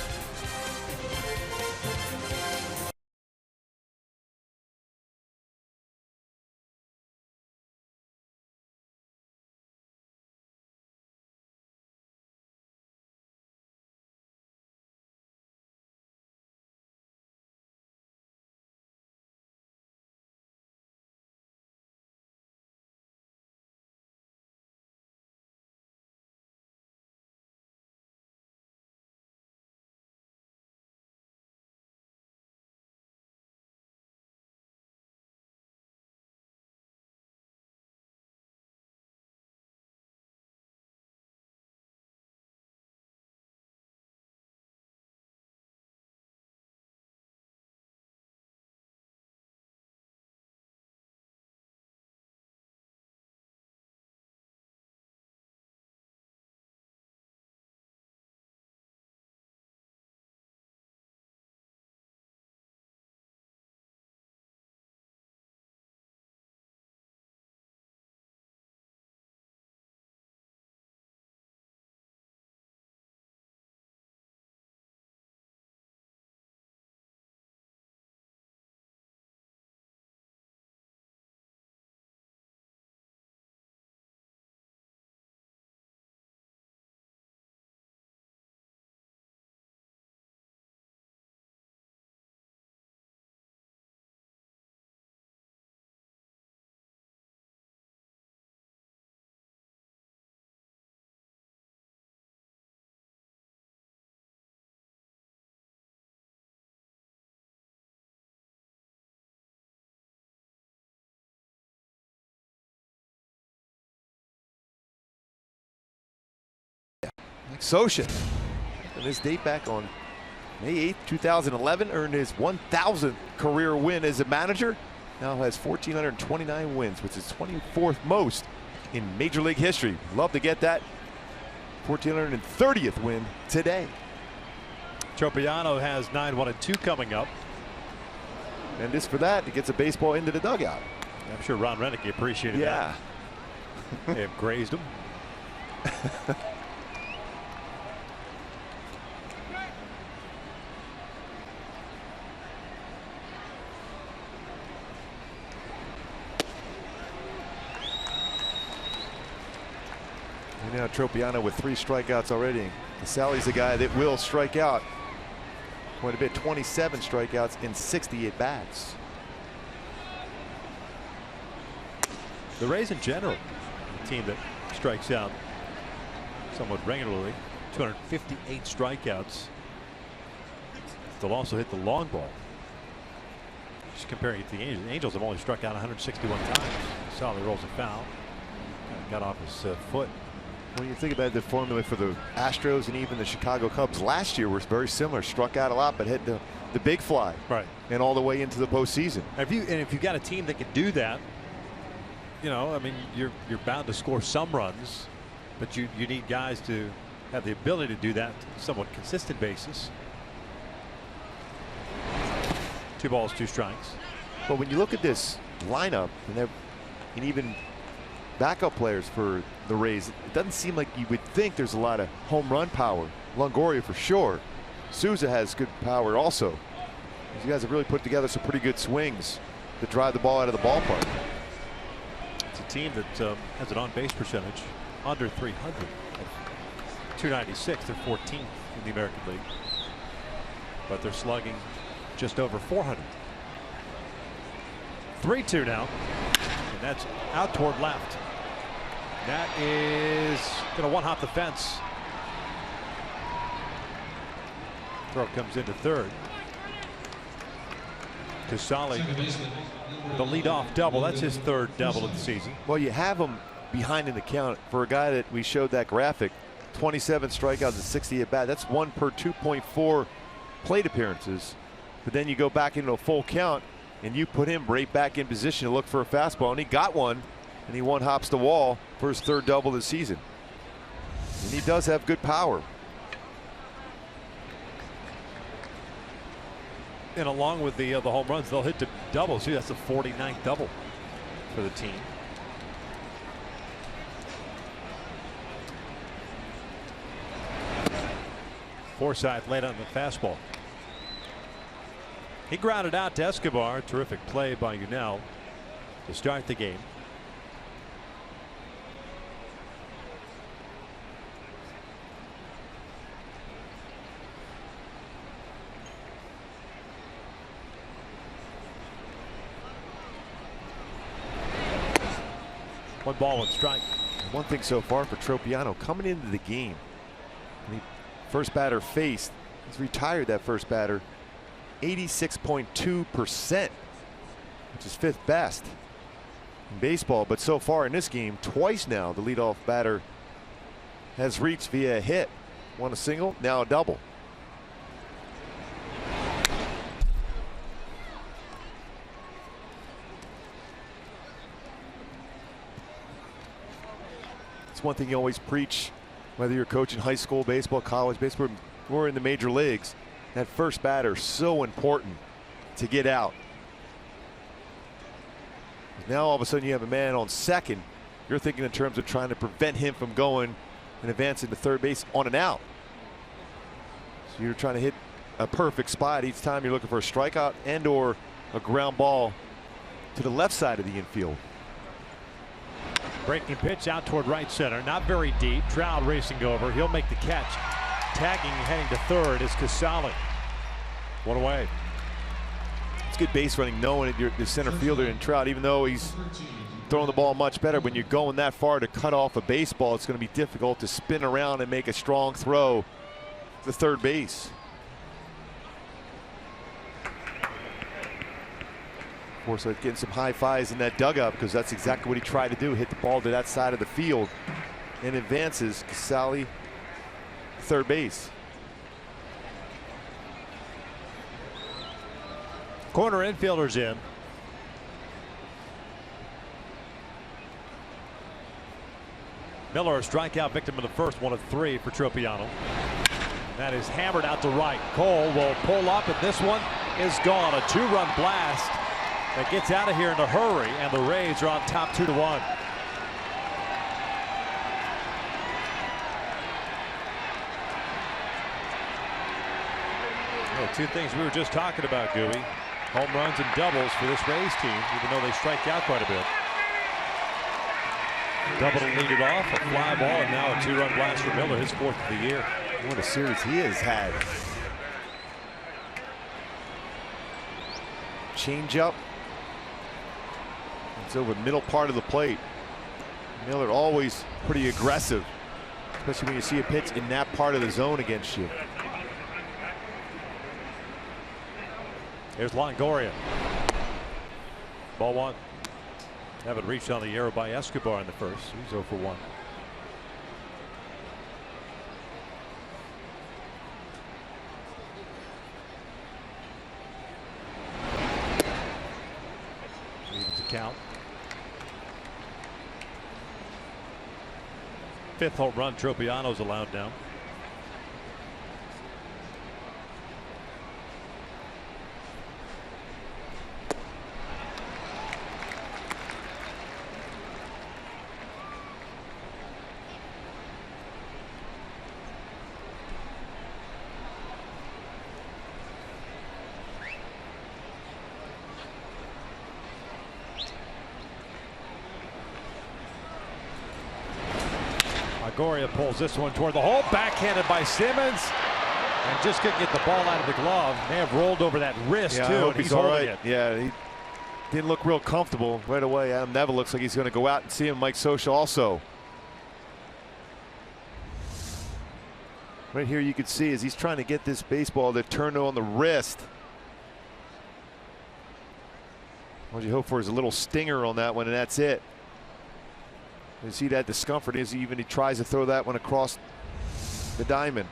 SOUZA, and his date back on May 8th, 2011, earned his 1,000th career win as a manager. Now has 1,429 wins, which is 24th most in Major League history. Love to get that 1,430th win today. Tropiano has 9-1-2 coming up. And just for that, he gets a baseball into the dugout. I'm sure Ron Renick appreciated that. They have grazed him. And now Tropiano with 3 strikeouts already. Sally's a guy that will strike out. Quite a bit, 27 strikeouts in 68 bats. The Rays in general, a team that strikes out somewhat regularly, 258 strikeouts. They'll also hit the long ball. Just comparing it to the Angels. The Angels have only struck out 161 times. Sally rolls a foul. Kind of got off his foot. When you think about the formula for the Astros and even the Chicago Cubs last year was very similar. Struck out a lot, but hit the big fly. Right. And all the way into the postseason. If you've got a team that can do that, you know, I mean, you're bound to score some runs, but you need guys to have the ability to do that on a somewhat consistent basis. 2 balls, 2 strikes. But when you look at this lineup and even backup players for the Rays, it doesn't seem like you would think there's a lot of home run power. Longoria for sure. Souza has good power also. These guys have really put together some pretty good swings to drive the ball out of the ballpark. It's a team that has an on-base percentage under 300. 296. They're 14th in the American League. But they're slugging just over 400. 3-2 now. And that's out toward left. That is going to one-hop the fence. Throw comes into third. Casali, the leadoff double. That's his 3rd double of the season. Well, you have him behind in the count for a guy that we showed that graphic. 27 strikeouts and 60 at bat. That's 1 per 2.4 plate appearances. But then you go back into a full count and you put him right back in position to look for a fastball, and he got one, and he one-hops the wall for his 3rd double of the season. And he does have good power. And along with the home runs, they'll hit the doubles. See, that's the 49th double for the team. Forsythe laid on the fastball. He grounded out to Escobar. Terrific play by YUNEL to start the game. One ball, 1 strike. One thing so far for Tropiano coming into the game, when he first batter faced, he's retired that first batter 86.2%, which is 5th best in baseball. But so far in this game, twice now the leadoff batter has reached via a hit. One a single, now a double. One thing you always preach, whether you're coaching high school baseball, college baseball, or in the major leagues, that first batter is so important to get out. Now all of a sudden you have a man on second. You're thinking in terms of trying to prevent him from going and advancing to third base on an out. So you're trying to hit a perfect spot each time you're looking for a strikeout and or a ground ball to the left side of the infield. Breaking pitch out toward right center. Not very deep. Trout racing over. He'll make the catch. Tagging heading to third is Casali. 1 away. It's good base running knowing that you're the center fielder in Trout, even though he's throwing the ball much better. When you're going that far to cut off a baseball, it's going to be difficult to spin around and make a strong throw to third base. Forsythe getting some high fives in that dugout because that's exactly what he tried to do, hit the ball to that side of the field, and advances Casali third base. Corner infielders in. Miller, a strikeout victim in the first, 1 of 3 for Tropiano. That is hammered out to right. Cole will pull up, and this one is gone. A 2-run blast that gets out of here in a hurry, and the Rays are on top 2-1. Well, 2 things we were just talking about, Gooey. Home runs and doubles for this Rays team, even though they strike out quite a bit. Double to lead it off, a fly ball, and now a 2-run blast for Miller, his 4th of the year. What a series he has had. Change up. It's over the middle part of the plate. Miller always pretty aggressive, especially when you see a pitch in that part of the zone against you. Here's Longoria. Ball 1. Haven't reached on the arrow by Escobar in the first. He's 0 for 1. Evens the count. 5th home run Tropiano's allowed now. Longoria pulls this one toward the hole, backhanded by Simmons, and just couldn't get the ball out of the glove. May have rolled over that wrist too. I hope He's all holding right. it. Yeah, he didn't look real comfortable right away. Adam Neville looks like he's going to go out and see him. Mike Scioscia also. Right here you can see as he's trying to get this baseball to turn on the wrist. What you hope for is a little stinger on that one, and that's it. You see that discomfort as he tries to throw that one across the diamond.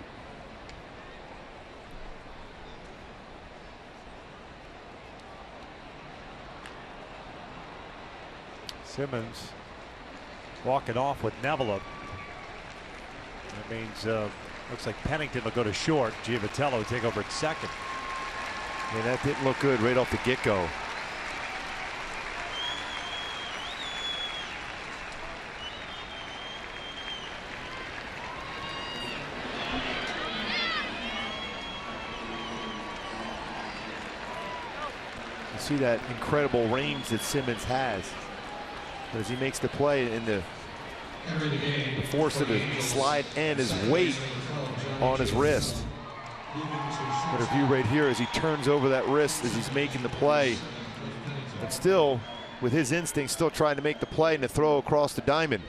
Simmons walking off with Neville up. That means looks like Pennington will go to short. Giovitello will take over at second. Yeah, that didn't look good right off the get-go. See that incredible range that Simmons has. But as he makes the play in the force of the slide and his weight on his wrist. Better view right here as he turns over that wrist as he's making the play. And still, with his instinct, still trying to make the play and to throw across the diamond.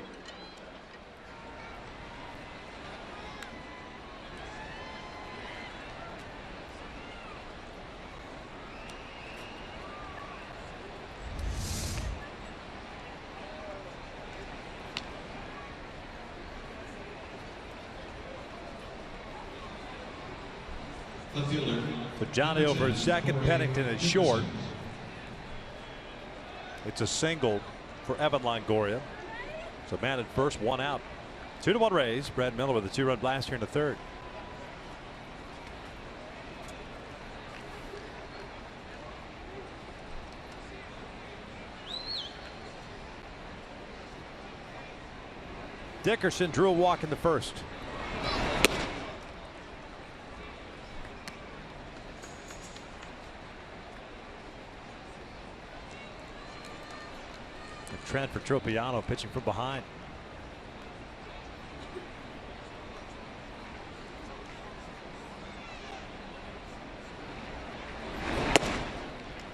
So Johnny over at second, Pennington is short. It's a single for Evan Longoria. So man at first, one out. 2-1 Rays. Brad Miller with a 2-run blast here in the third. Dickerson drew a walk in the first. Trent for Tropiano pitching from behind.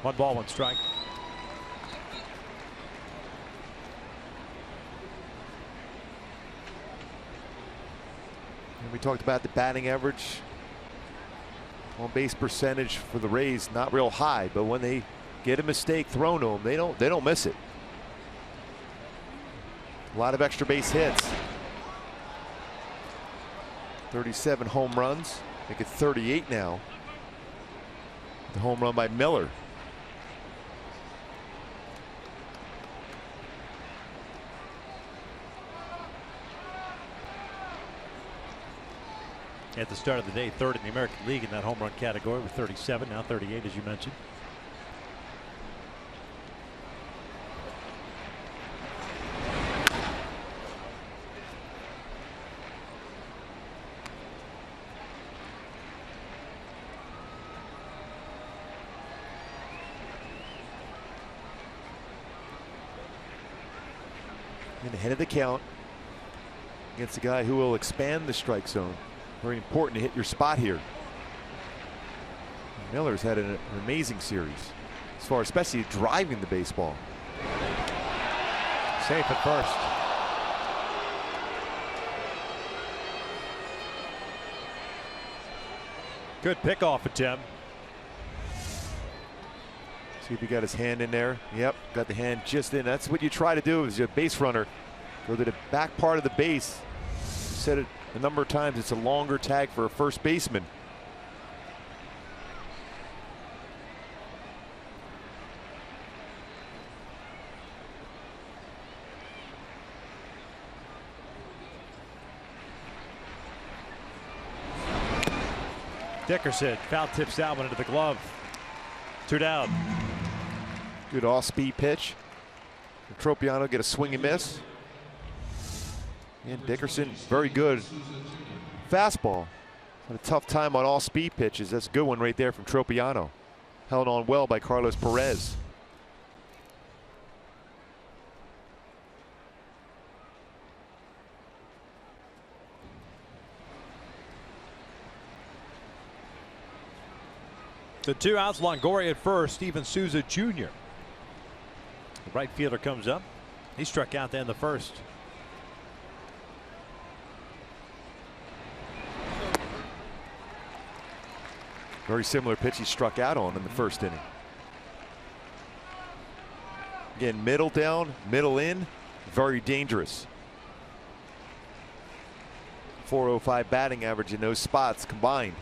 One ball, one strike. And we talked about the batting average. On base percentage for the Rays not real high, but when they get a mistake thrown to them, they don't miss it. A lot of extra base hits. 37 home runs. Make it 38 now. The home run by Miller. At the start of the day, third in the American League in that home run category with 37, now 38 as you mentioned. And ahead of the count against a guy who will expand the strike zone. Very important to hit your spot here. Miller's had an amazing series as far as especially driving the baseball. Safe at first. Good pickoff attempt. See if he got his hand in there. Yep, got the hand just in. That's what you try to do as a base runner. Go to the back part of the base. Said it a number of times, it's a longer tag for a first baseman. Dickerson foul tips that one into the glove. 2 down. Good off-speed pitch. Tropiano get a swing and miss. And Dickerson, very good fastball. Had a tough time on all speed pitches. That's a good one right there from Tropiano. Held on well by Carlos Perez. The 2 outs, Longoria at first, Steven Souza Jr. The right fielder comes up. He struck out there in the first. Very similar pitch he struck out on in the first inning. Again, middle down, middle in, very dangerous. 405 batting average in those spots combined.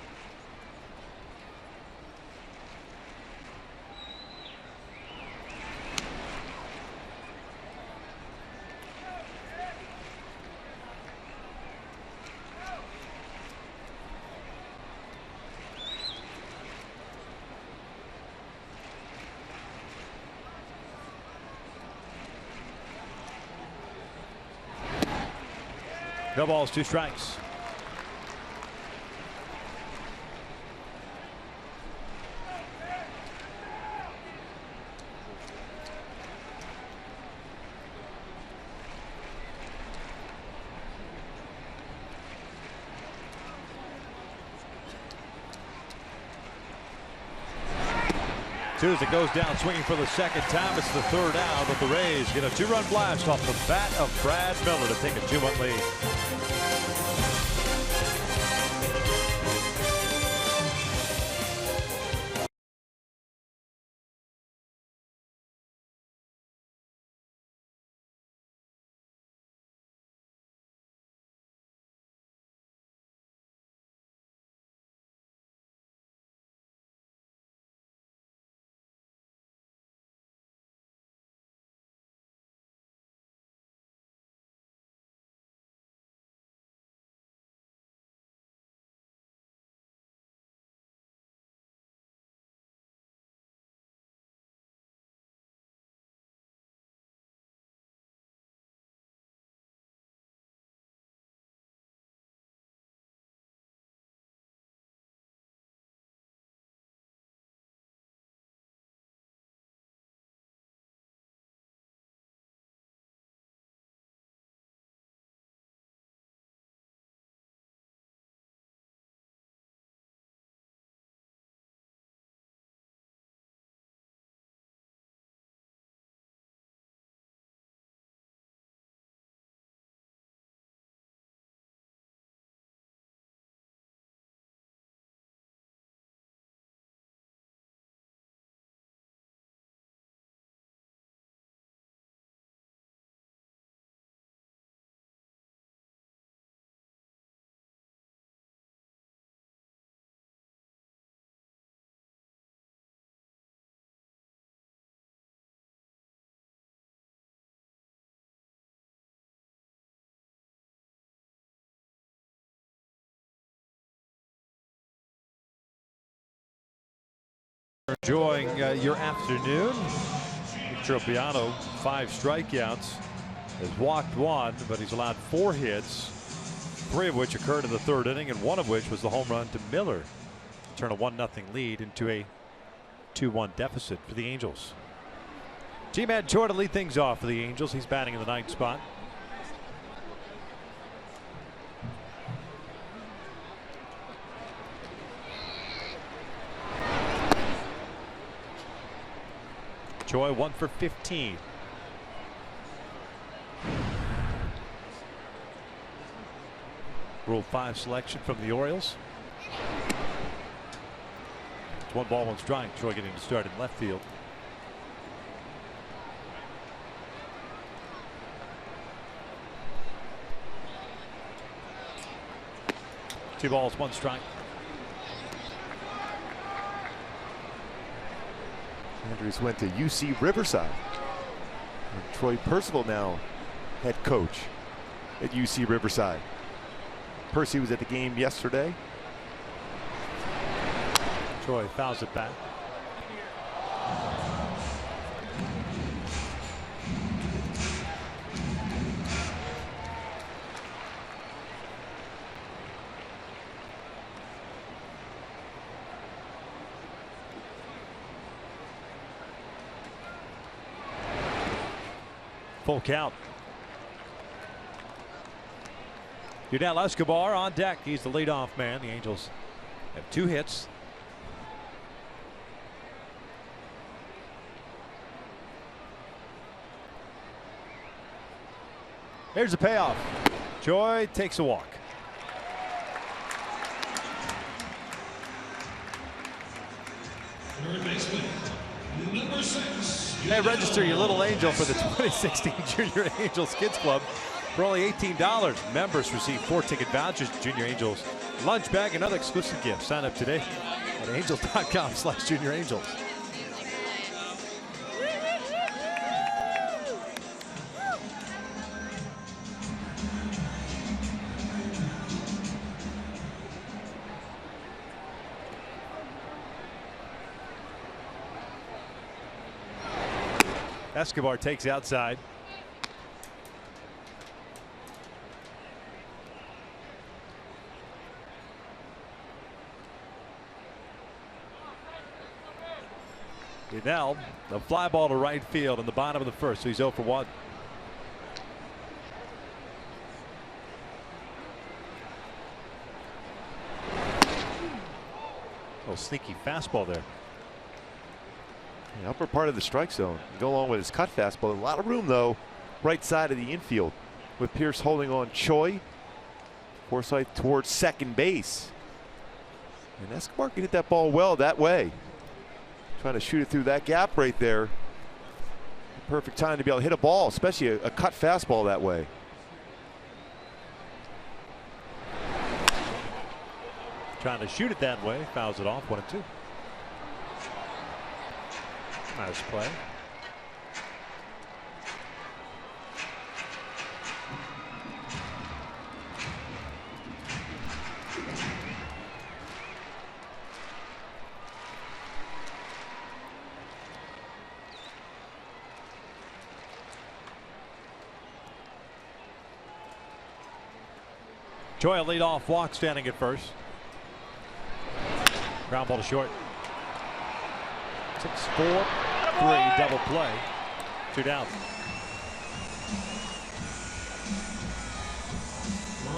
No balls, 2 strikes. Souza goes down swinging for the second time. It's the 3rd out, but the Rays get a 2-run blast off the bat of Brad Miller to take a 2-1 lead. Enjoying your afternoon. Tropiano, 5 strikeouts, has walked 1, but he's allowed 4 hits, 3 of which occurred in the 3rd inning, and 1 of which was the home run to Miller to turn a 1-0 lead into a 2-1 deficit for the Angels. G-Man Choi to lead things off for the Angels. He's batting in the 9th spot. Choi 1 for 15. Rule 5 selection from the Orioles. It's 1 ball, 1 strike. Choi getting to start in left field. Two balls, 1 strike. Andrews went to UC Riverside. And Troy Percival now head coach at UC Riverside. Percy was at the game yesterday. Troy fouls it back. Full count. YUNEL ESCOBAR on deck. He's the leadoff man. The Angels have 2 hits. Here's the payoff. Choi takes a walk. Third baseman, number 6. Hey, register your little angel for the 2016 Junior Angels Kids Club for only $18. Members receive 4-ticket vouchers, Junior Angels lunch bag, and other exclusive gifts. Sign up today at angels.com/juniorangels. Escobar takes outside. YUNEL, the fly ball to right field in the bottom of the first, so he's 0 for 1. Oh, sneaky fastball there. The upper part of the strike zone. Go along with his cut fastball. A lot of room, though, right side of the infield, with Pierce holding on Choi. Forsythe towards second base. And Escobar can hit that ball well that way. Trying to shoot it through that gap right there. Perfect time to be able to hit a ball, especially a cut fastball that way. Trying to shoot it that way. Fouls it off. 1-2. Nice play. Choi, a leadoff walk, standing at first. Ground ball to short. 6-4-3 double play. 2 down.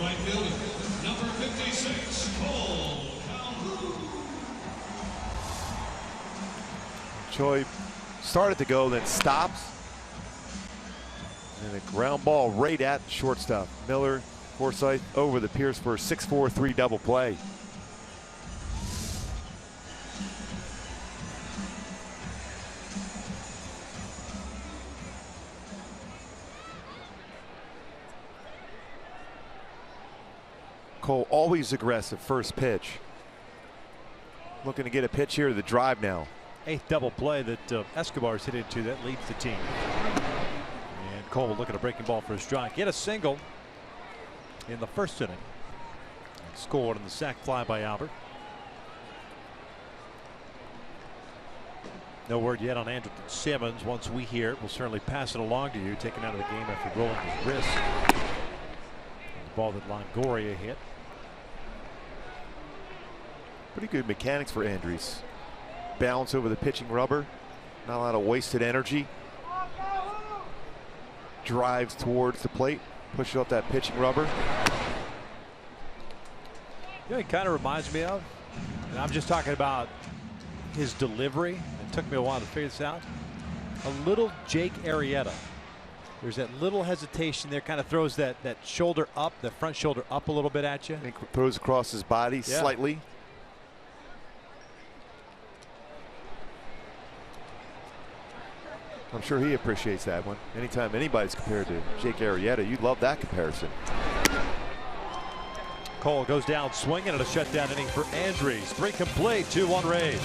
Right fielder, number 56, Cole Calhoun. Choi started to go, then stops. And a ground ball right at the shortstop. Miller, Forsythe over the Pierce for a 6-4-3 double play. Cole always aggressive first pitch. Looking to get a pitch here to the drive now. 8th double play that Escobar's hit into that leads the team. And Cole looking at a breaking ball for a strike. Get a single in the first inning. And scored on the sac fly by Albert. No word yet on Andrelton Simmons. Once we hear it, we'll certainly pass it along to you. Taken out of the game after rolling his wrist. The ball that Longoria hit. Pretty good mechanics for Andres. Balance over the pitching rubber. Not a lot of wasted energy. Drives towards the plate. Pushes up that pitching rubber. You know, he kind of reminds me of, and I'm just talking about his delivery. It took me a while to figure this out. A little Jake Arrieta. There's that little hesitation there, kind of throws that shoulder up, the front shoulder up a little bit at you. I think throws across his body slightly. I'm sure he appreciates that one. Anytime anybody's compared to Jake Arrieta, you'd love that comparison. Cole goes down swinging at a shutdown inning for Andres. 3 complete, 2-1 Rays.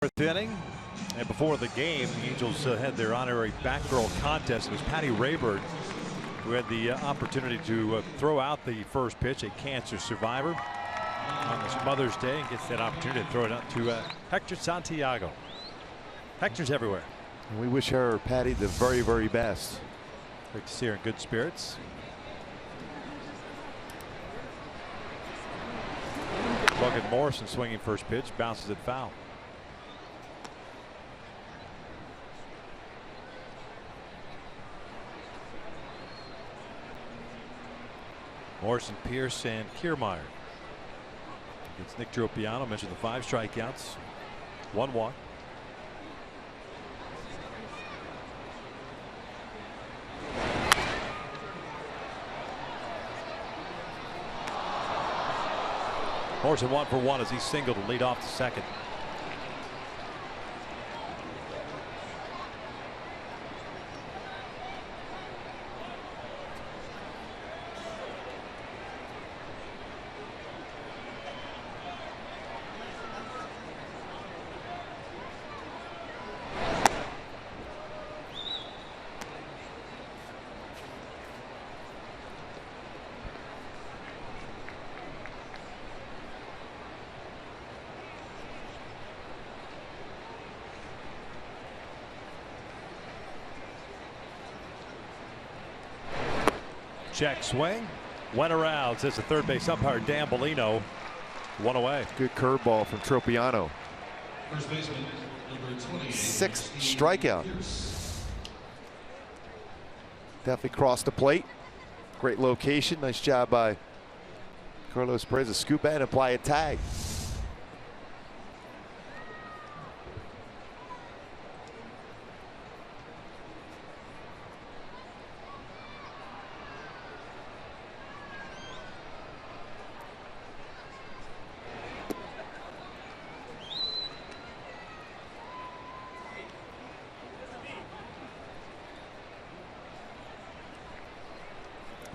Fourth inning, and before the game, the Angels had their honorary Batgirl contest. It was Patty Rayburn who had the opportunity to throw out the first pitch, a cancer survivor, on this Mother's Day, and gets that opportunity to throw it out to Hector Santiago. Hector's everywhere. And we wish her, Patty, the very, very best. Great to see her in good spirits. Logan Morrison swinging first pitch, bounces it foul. Morrison, Pierce, and Kiermaier. It's Nick Tropiano. Mentioned the 5 strikeouts, 1 walk. Morrison 1 for 1 as he singled to lead off the second. Check swing, went around, says the third base umpire Dan Bellino. 1 away. Good curveball from Tropiano. First baseman, number 28. 6th strikeout. Definitely crossed the plate. Great location. Nice job by Carlos Perez to scoop in and apply a tag.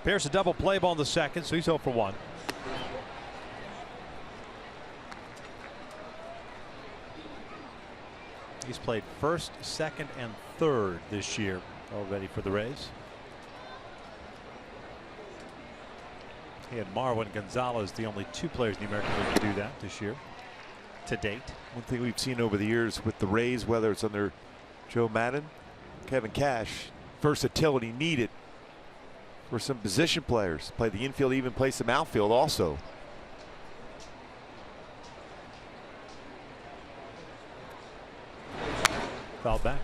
Pierce a double play ball in the second, so he's 0 for 1. He's played first, second, and third this year already for the Rays. He had Marwin Gonzalez, the only 2 players in the American League to do that this year to date. One thing we've seen over the years with the Rays, whether it's under Joe Madden, Kevin Cash, versatility needed for some position players. Play the infield, even play some outfield also. Foul back.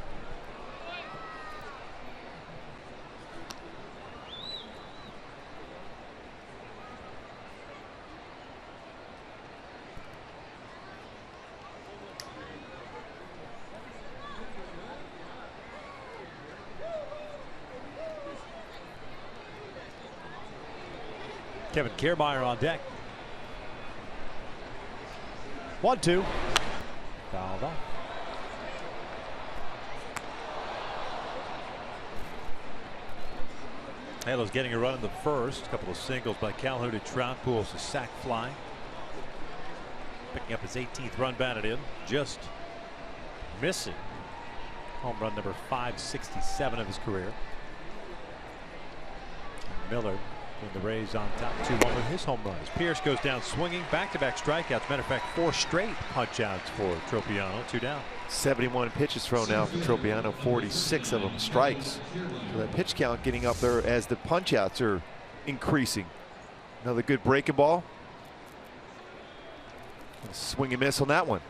Kevin Kiermaier on deck. 1-2. Fouled off. Halo's getting a run in the first. A couple of singles by Calhoun to Trout. Pools a sac fly. Picking up his 18th run batted in. Just missing home run number 567 of his career. And Miller in the Rays on top 2-1 with his home runs. Pierce goes down swinging. Back-to-back strikeouts. Matter of fact, 4 straight punch-outs for Tropiano. 2 down. 71 pitches thrown out for Tropiano, 46 of them strikes. So that pitch count getting up there as the punch-outs are increasing. Another good breaking ball. Swing and miss on that one.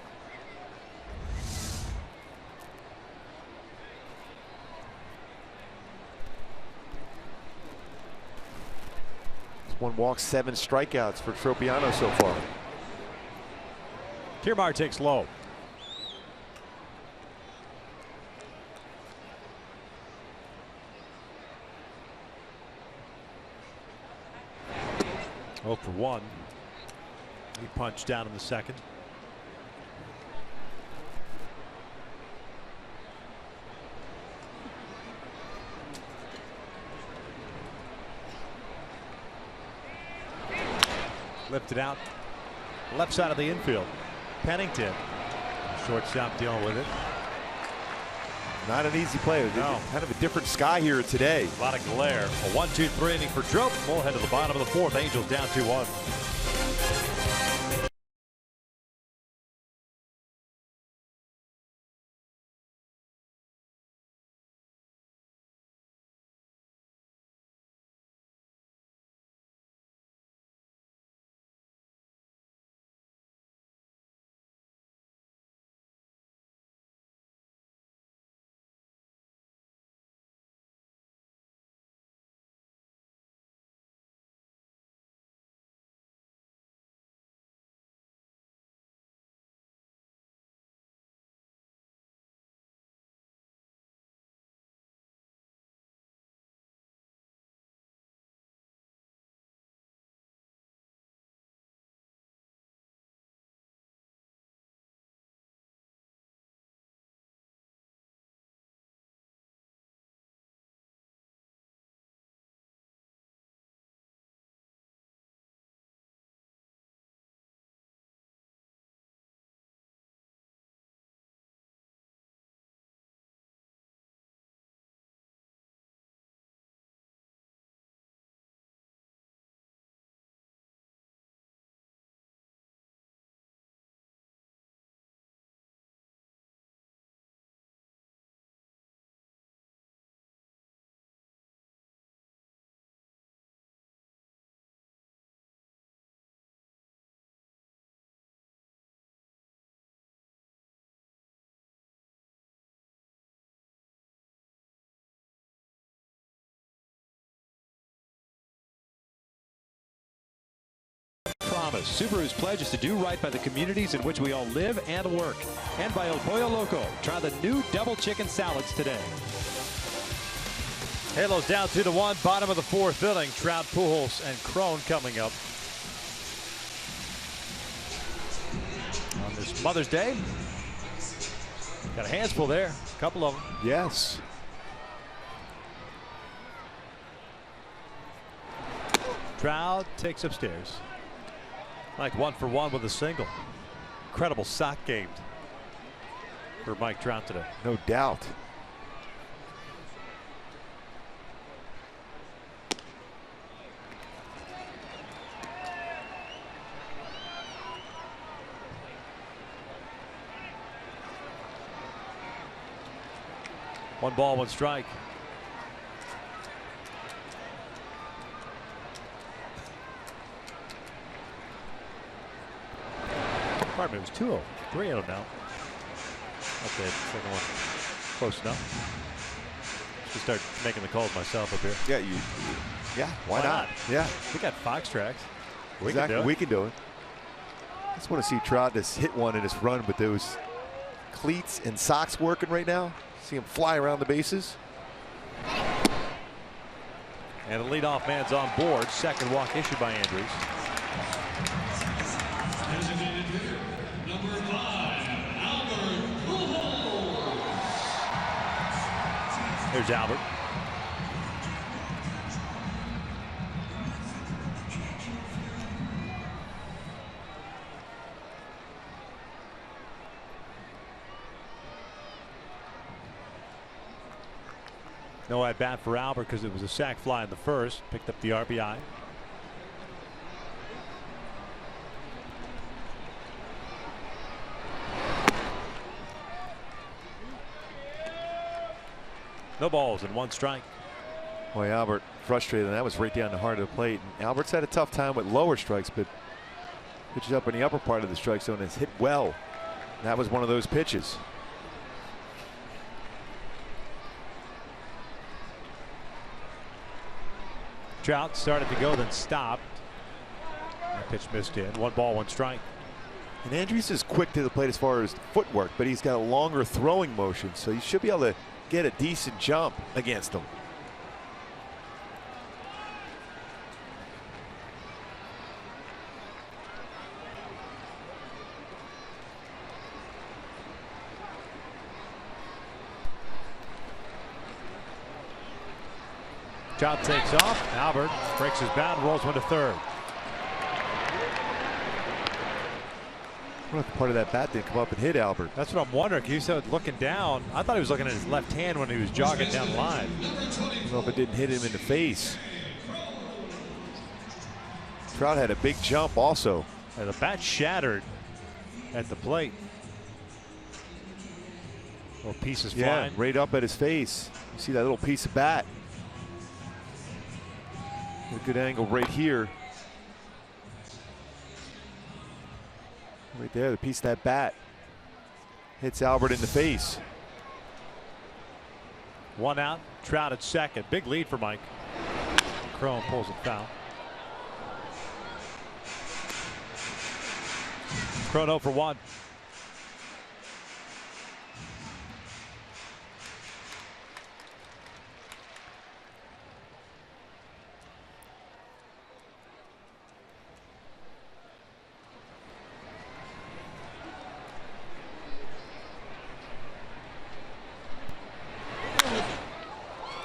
It's 1 walk, 7 strikeouts for Tropiano so far. Kiermaier takes low. Oh for 1. He punched down in the second. Lifted out left side of the infield. Pennington Shortstop dealing with it. Not an easy play. No. Kind of a different sky here today. A lot of glare. A 1-2-3 inning for Trope. We'll head to the bottom of the fourth. Angels down 2-1. Subaru's pledge is to do right by the communities in which we all live and work. And by El Pollo Loco. Try the new double chicken salads today. Halos down 2-1, bottom of the fourth inning. Trout, Pujols, and Crone coming up on this Mother's Day. Got a handful there, a couple of them. Yes. Trout takes upstairs. Mike 1-for-1 with a single. Incredible sock game for Mike Trout today. No doubt. One ball, one strike. Pardon me, it was 2-0. 3-0 now. Okay, second one close enough. Just start making the calls myself up here. Yeah, why not? Yeah. We got Fox tracks. Exactly. We can do it. I just want to see Trout just hit one in his run with those cleats and socks working right now. See him fly around the bases. And the leadoff man's on board. Second walk issued by Andrews. Here's Albert. No at bat for Albert because it was a sac fly in the first. Picked up the RBI. No balls and one strike. Boy, Albert frustrated, and that was right down the heart of the plate. And Albert's had a tough time with lower strikes, but pitches up in the upper part of the strike zone has hit well. That was one of those pitches. Trout started to go, then stopped. That pitch missed in. One ball, one strike. And Andrews is quick to the plate as far as footwork, but he's got a longer throwing motion, so you should be able to get a decent jump against him. Trout takes off. Albert breaks his bound, rolls one to third. What if part of that bat didn't come up and hit Albert? That's what I'm wondering. He said looking down. I thought he was looking at his left hand when he was jogging down the line. I don't know if it didn't hit him in the face. Trout had a big jump also. And the bat shattered at the plate. Little pieces flying. Right up at his face. You see that little piece of bat. A good angle right here. Right there, the piece of that bat hits Albert in the face. 1 out, Trout at second. Big lead for Mike. Cron pulls it foul. Cron 0 for 1.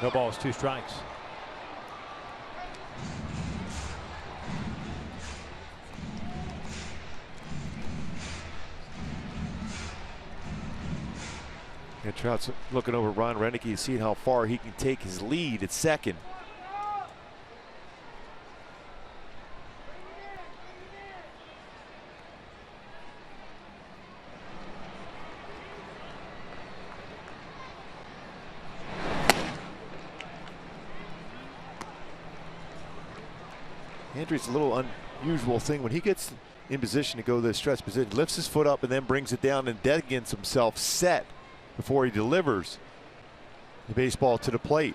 No balls, 2 strikes. Yeah, Trout's looking over Ron Renicky, seeing how far he can take his lead at second. Andrew's a little unusual thing when he gets in position to go to the stretch position, lifts his foot up and then brings it down and dead against himself set before he delivers the baseball to the plate.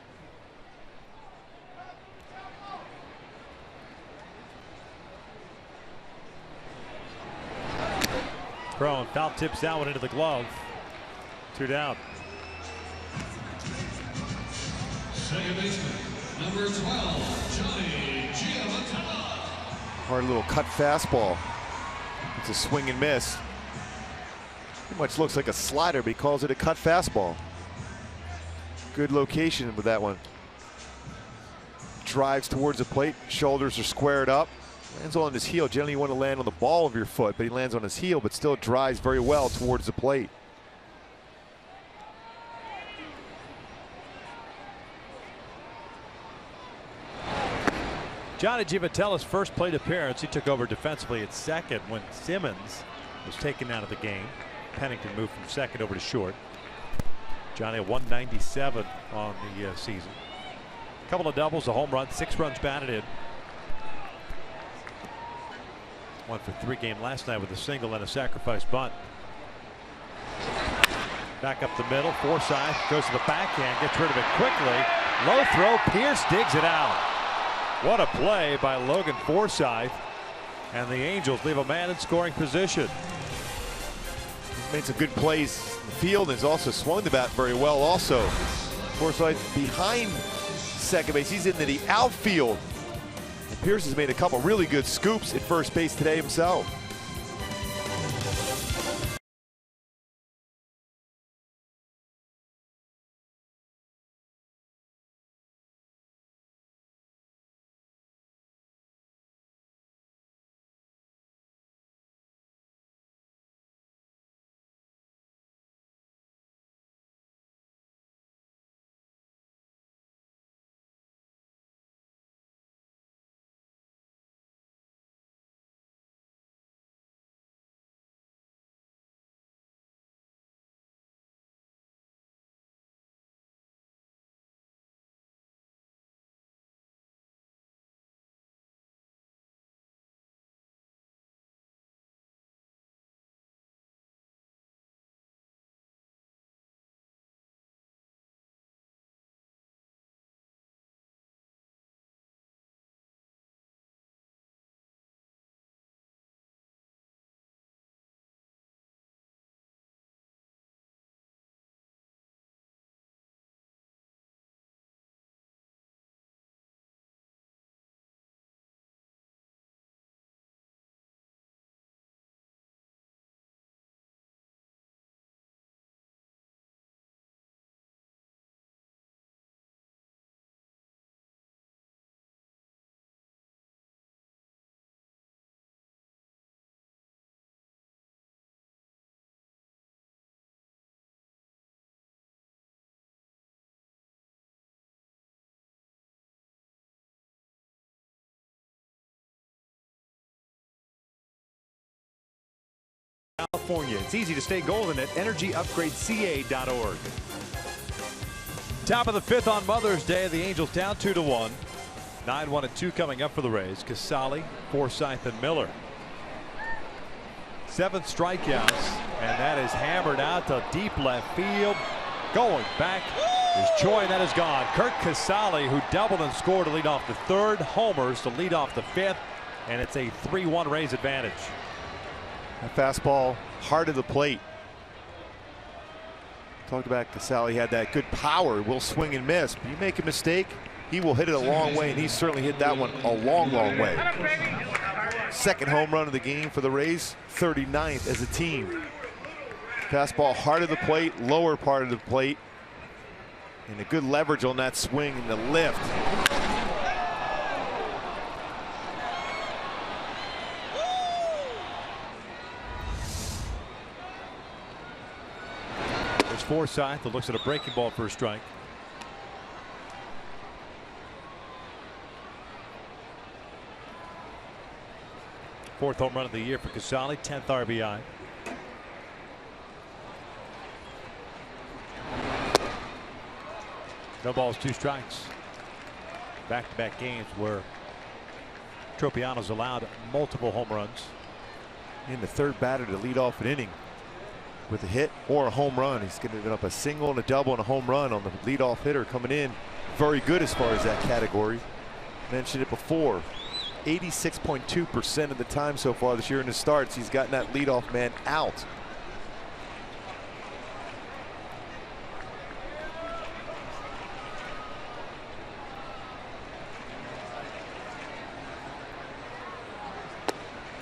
Cron foul tips that one into the glove. 2 down. Second baseman, number 12, Johnny Giammattella. Hard little cut fastball. It's a swing and miss. Pretty much looks like a slider, but he calls it a cut fastball. Good location with that one. Drives towards the plate, shoulders are squared up. Lands on his heel. Generally you want to land on the ball of your foot, but he lands on his heel, but still drives very well towards the plate. Johnny Giammattella's first plate appearance. He took over defensively at second when Simmons was taken out of the game. Pennington moved from second over to short. Johnny at 197 on the season. A couple of doubles, a home run, 6 runs batted in. 1 for 3 game last night with a single and a sacrifice bunt. Back up the middle, Forsythe goes to the backhand, gets rid of it quickly. Low throw, Pierce digs it out. What a play by Logan Forsythe. And the Angels leave a man in scoring position. He's made some good plays in the field and has also swung the bat very well also. Forsythe behind second base. He's into the outfield. And Pierce has made a couple really good scoops at first base today himself. California. It's easy to stay golden at energyupgradeca.org. Top of the fifth on Mother's Day. The Angels down 2-1. 9-1-2 coming up for the Rays. Casali, Forsythe, and Miller. 7 strikeouts, and that is hammered out to deep left field. Going back is Choi, and that is gone. Curt Casali, who doubled and scored to lead off the third, homers to lead off the fifth, and it's a 3-1 Rays advantage. A fastball, hard of the plate. Talked about Casali, had that good power, will swing and miss. But you make a mistake, he will hit it a long way, and he certainly hit that one a long, long way. Second home run of the game for the Rays, 39th as a team. Fastball hard of the plate, lower part of the plate, and a good leverage on that swing and the lift. There's Forsythe that looks at a breaking ball for a strike. Fourth home run of the year for Casali, 10th RBI. No balls, 2 strikes. Back-to-back games where Tropiano's allowed multiple home runs. And the third batter to lead off an inning with a hit or a home run. He's giving up a single and a double and a home run on the leadoff hitter coming in. Very good as far as that category. Mentioned it before. 86.2% of the time so far this year in his starts, he's gotten that leadoff man out.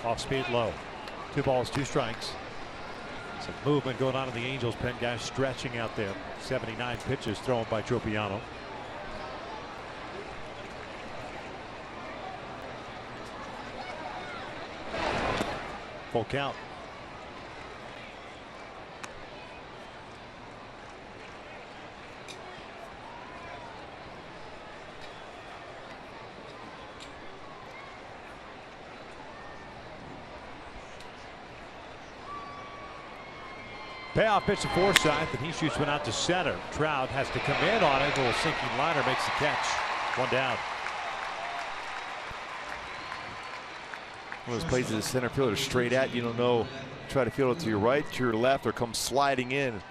Off speed low. 2 balls, 2 strikes. Some movement going on in the Angels pen. Guys stretching out there. 79 pitches thrown by Tropiano. Full count. Payoff pitch to Forsythe, and he shoots one out to center. Trout has to come in on it. A little sinking liner makes the catch. 1 down. One of those plays as a center fielder straight at, you don't know, try to field it to your right, to your left, or come sliding in.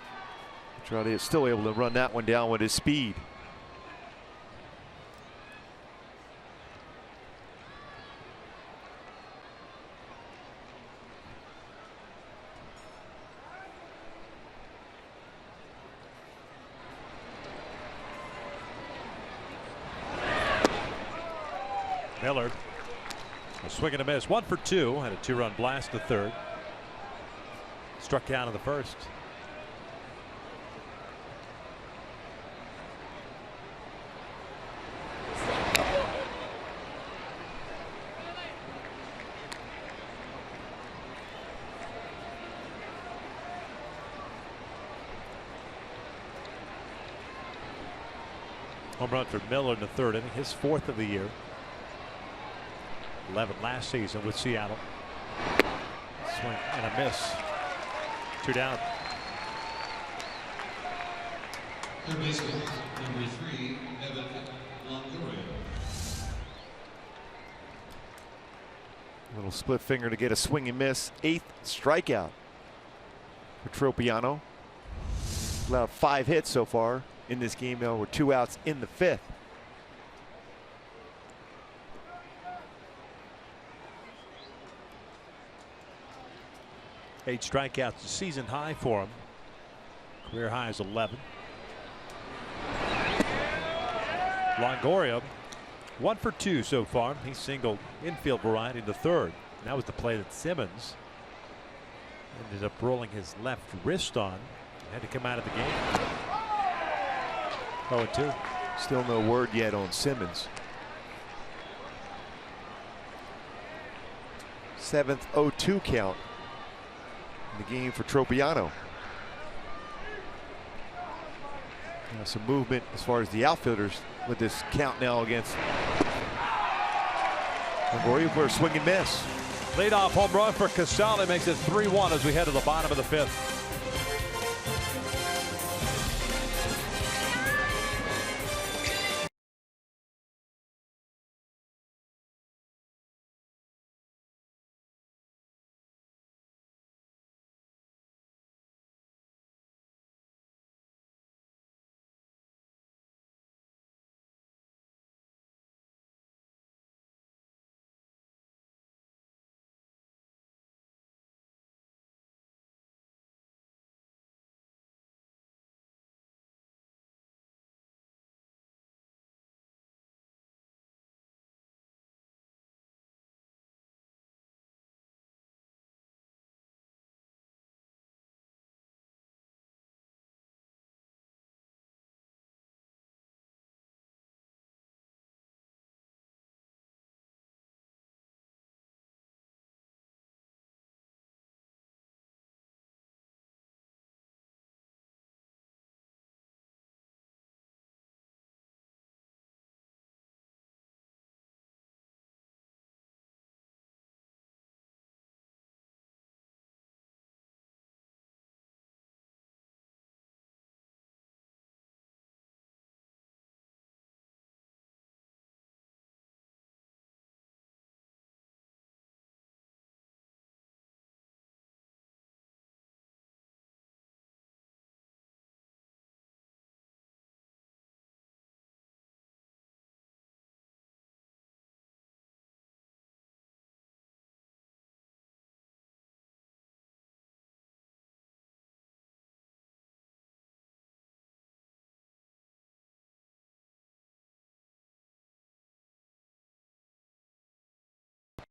Trout is still able to run that one down with his speed. Miller, a swing and a miss. 1 for 2. Had a 2-run blast to third. Struck out in the first. Home run for Miller in the third inning, his 4th of the year. 11 last season with Seattle. Swing and a miss. 2 down. Third baseman, number 3, Longoria. Little split finger to get a swing and miss. 8th strikeout for Tropiano. Allowed 5 hits so far in this game now with 2 outs in the 5th. Eight strikeouts, a season high for him. Career high is 11. Longoria, 1 for 2 so far. He singled infield variety in the third. And that was the play that Simmons ended up rolling his left wrist on. Had to come out of the game. 0-2. Still no word yet on Simmons. 7th 0-2 count in the game for Tropiano. Some movement as far as the outfielders with this count now against Longoria for a swing and miss. Leadoff home run for Casale makes it 3-1 as we head to the bottom of the 5th.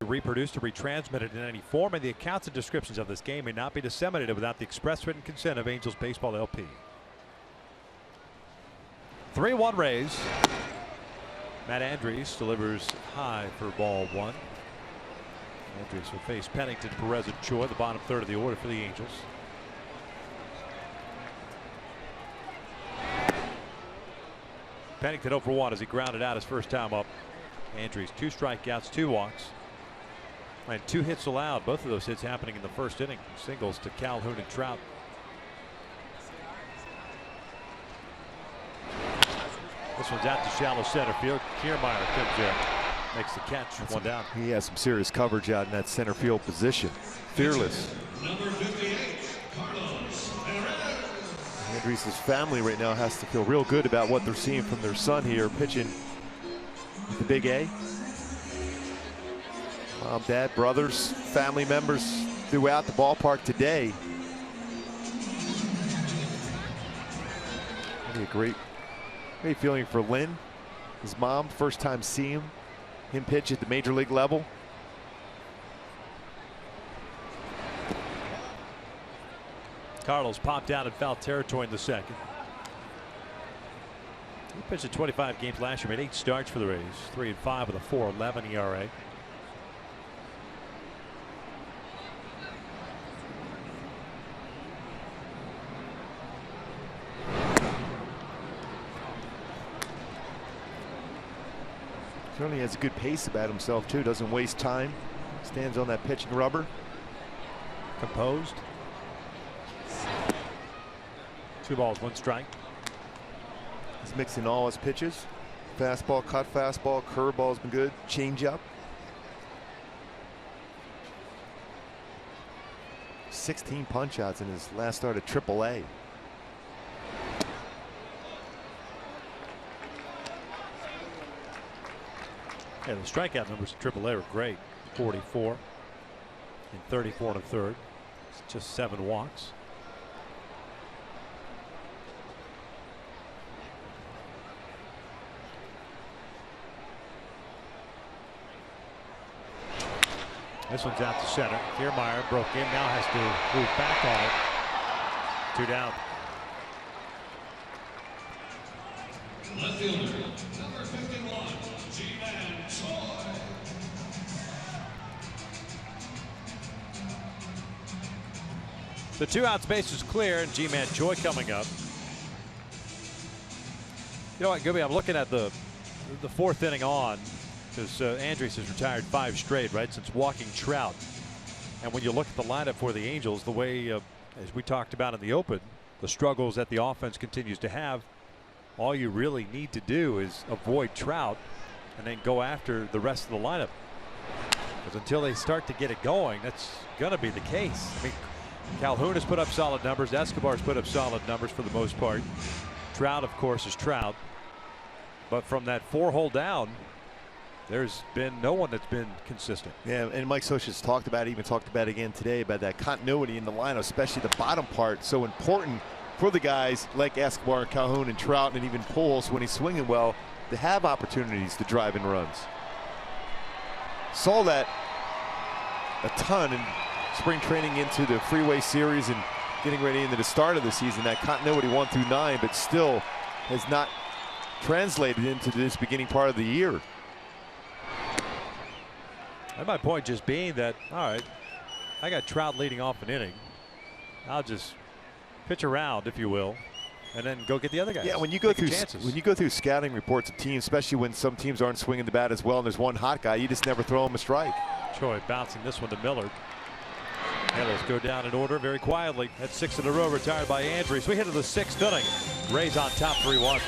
Reproduced or retransmitted in any form, and the accounts and descriptions of this game may not be disseminated without the express written consent of Angels Baseball LP. 3-1 Rays. Matt Andrews delivers high for ball 1. Andrews will face Pennington, Perez, and Choi, the bottom third of the order for the Angels. Pennington 0 for 1 as he grounded out his first time up. Andrews 2 strikeouts, 2 walks. And 2 hits allowed, both of those hits happening in the first inning. Singles to Calhoun and Trout. This one's out to shallow center field. Kiermaier comes in, makes the catch, 1 down. He has some serious coverage out in that center field position. Fearless. Number 58, Cardinals. Andrews' family right now has to feel real good about what they're seeing from their son here pitching with the Big A. Mom, dad, brothers, family members throughout the ballpark today. Maybe a great feeling for Lynn. His mom, first time seeing him pitch at the major league level. Carlos popped out in foul territory in the second. He pitched in 25 games last year, made 8 starts for the Rays, 3-5 with a 4.11 ERA. Certainly has a good pace about himself too. Doesn't waste time. Stands on that pitching rubber. Composed. 2 balls, 1 strike. He's mixing all his pitches. Fastball, cut fastball, curveball's been good. Changeup. 16 punch outs in his last start at AAA. Yeah, the strikeout numbers at AAA are great. 44 and 34 1/3. It's just 7 walks. This one's out to center. Kiermaier broke in, now has to move back on it. 2 down. Left fielder, number 51, G-Man Choi. The 2 outs base is clear, and G-Man Choi coming up. You know what, Gooby, I'm looking at the 4th inning on. because Andres has retired 5 straight, right, since walking Trout. And when you look at the lineup for the Angels, the way, as we talked about in the open, the struggles that the offense continues to have, all you really need to do is avoid Trout and then go after the rest of the lineup. Because until they start to get it going, that's going to be the case. I mean, Calhoun has put up solid numbers. Escobar has put up solid numbers for the most part. Trout, of course, is Trout. But from that 4-hole down, there's been no one that's been consistent. Yeah, and Mike Scioscia's talked about it, even talked about it again today, about that continuity in the lineup, especially the bottom part, so important for the guys like Escobar and Calhoun and Trout and even Pujols when he's swinging well to have opportunities to drive in runs. Saw that a ton in spring training into the Freeway Series and getting ready into the start of the season. That continuity 1 through 9, but still has not translated into this beginning part of the year. And my point just being that, all right, I got Trout leading off an inning. I'll just pitch around, if you will, and then go get the other guys. Yeah, when you go through scouting reports of teams, especially when some teams aren't swinging the bat as well and there's one hot guy, you just never throw him a strike. Choi bouncing this one to Millard. Halos go down in order very quietly. That's 6 in a row retired by Andres. We hit to the 6th inning. Rays on top 3-1.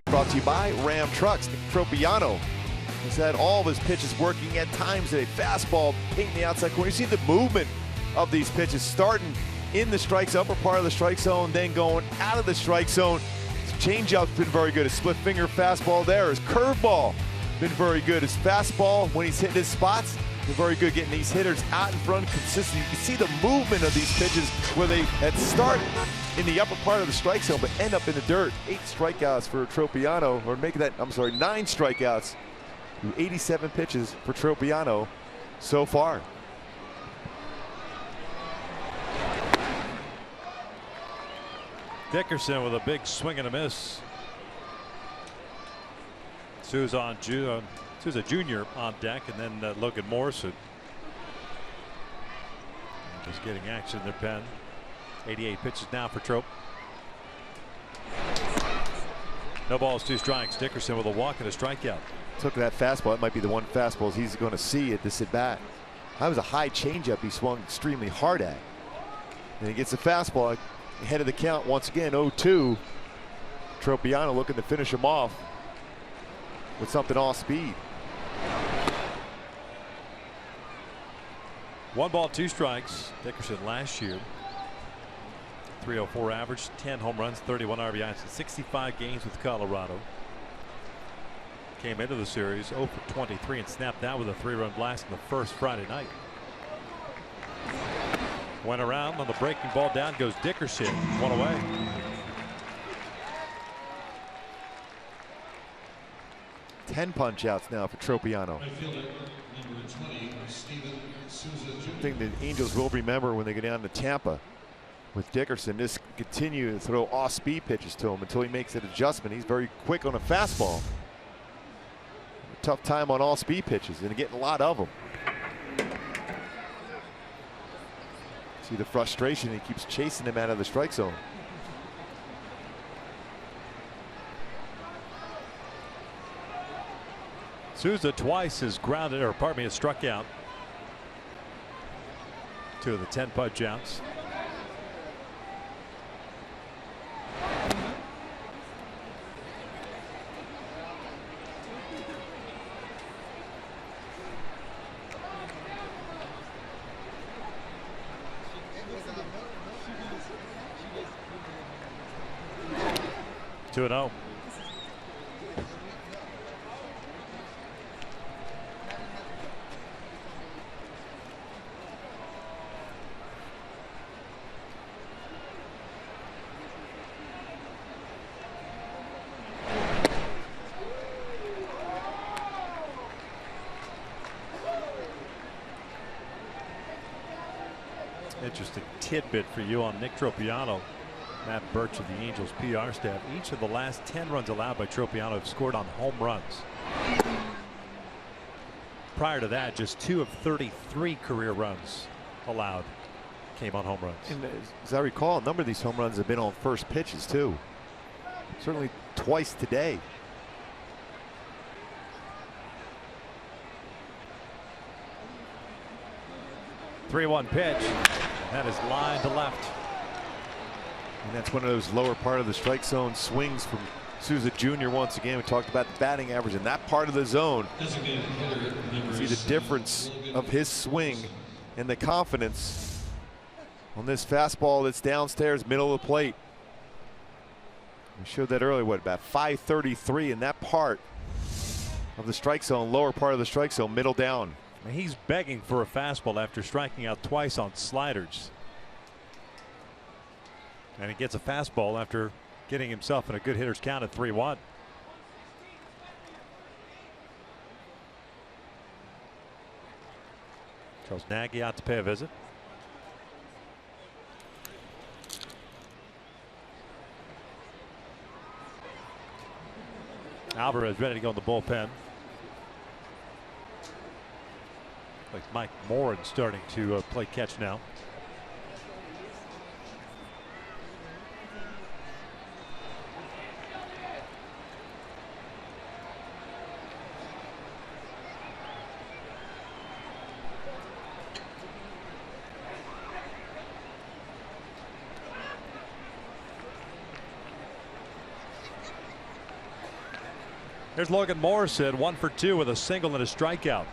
Brought to you by Ram Trucks. Nick Tropiano has had all of his pitches working at times. A fastball painting the outside corner. You see the movement of these pitches starting in the strike zone, upper part of the strike zone, then going out of the strike zone. His changeup's been very good. His split finger fastball there. His curveball been very good. His fastball, when he's hitting his spots, been very good getting these hitters out in front consistently. You can see the movement of these pitches where they at start in the upper part of the strike zone but end up in the dirt. 8 strikeouts for Tropiano, or making that, 9 strikeouts through 87 pitches for Tropiano so far. Dickerson with a big swing and a miss. SOUZA Jr. on deck, and then Logan Morrison just getting action in their pen. 88 pitches now for Trop. No balls, 2 strikes. Dickerson with a walk and a strikeout. Took that fastball. It might be the one fastball he's going to see at this at bat. That was a high changeup he swung extremely hard at. And he gets the fastball ahead of the count once again. 0-2. Tropiano looking to finish him off with something off speed. 1 ball, 2 strikes. Dickerson last year, 304 average, 10 home runs, 31 RBIs in 65 games with Colorado. Came into the series 0 for 23 and snapped out with a 3-run blast in the first Friday night. Went around on the breaking ball, down goes Dickerson, 1 away. Ten punch outs now for Tropiano. I think the Angels will remember when they go down to Tampa with Dickerson, just continue to throw off-speed pitches to him until he makes an adjustment. He's very quick on a fastball. Tough time on all-speed pitches, and getting a lot of them. See the frustration. He keeps chasing him out of the strike zone. Souza twice has grounded, or pardon me, has struck out. 2 of the 10 punch outs. Two and 0. Interesting tidbit for you on Nick Tropiano. Matt Birch of the Angels PR staff. Each of the last 10 runs allowed by Tropiano have scored on home runs. Prior to that, just 2 of 33 career runs allowed came on home runs. And as I recall, a number of these home runs have been on first pitches too. Certainly twice today. Three-one pitch. That is line to left. And that's one of those lower part of the strike zone swings from Souza Jr. Once again, we talked about the batting average in that part of the zone. See the difference of his swing and the confidence on this fastball that's downstairs, middle of the plate. We showed that earlier, what, about 533 in that part of the strike zone, lower part of the strike zone, middle down. He's begging for a fastball after striking out twice on sliders. And he gets a fastball after getting himself in a good hitter's count at 3-1. Charles Nagy out to pay a visit. Alvarez ready to go in the bullpen. Like Mike Morin starting to play catch now. Here's Logan Morrison, 1 for 2 with a single and a strikeout.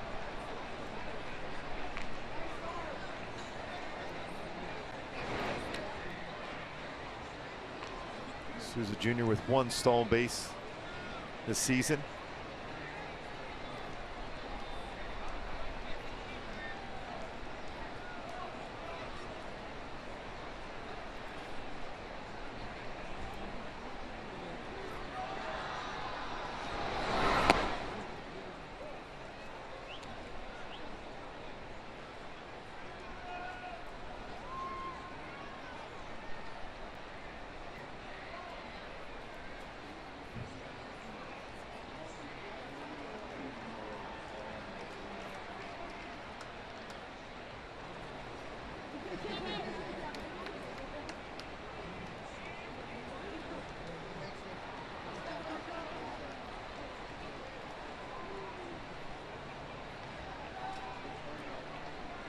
Souza Jr. with 1 stolen base this season.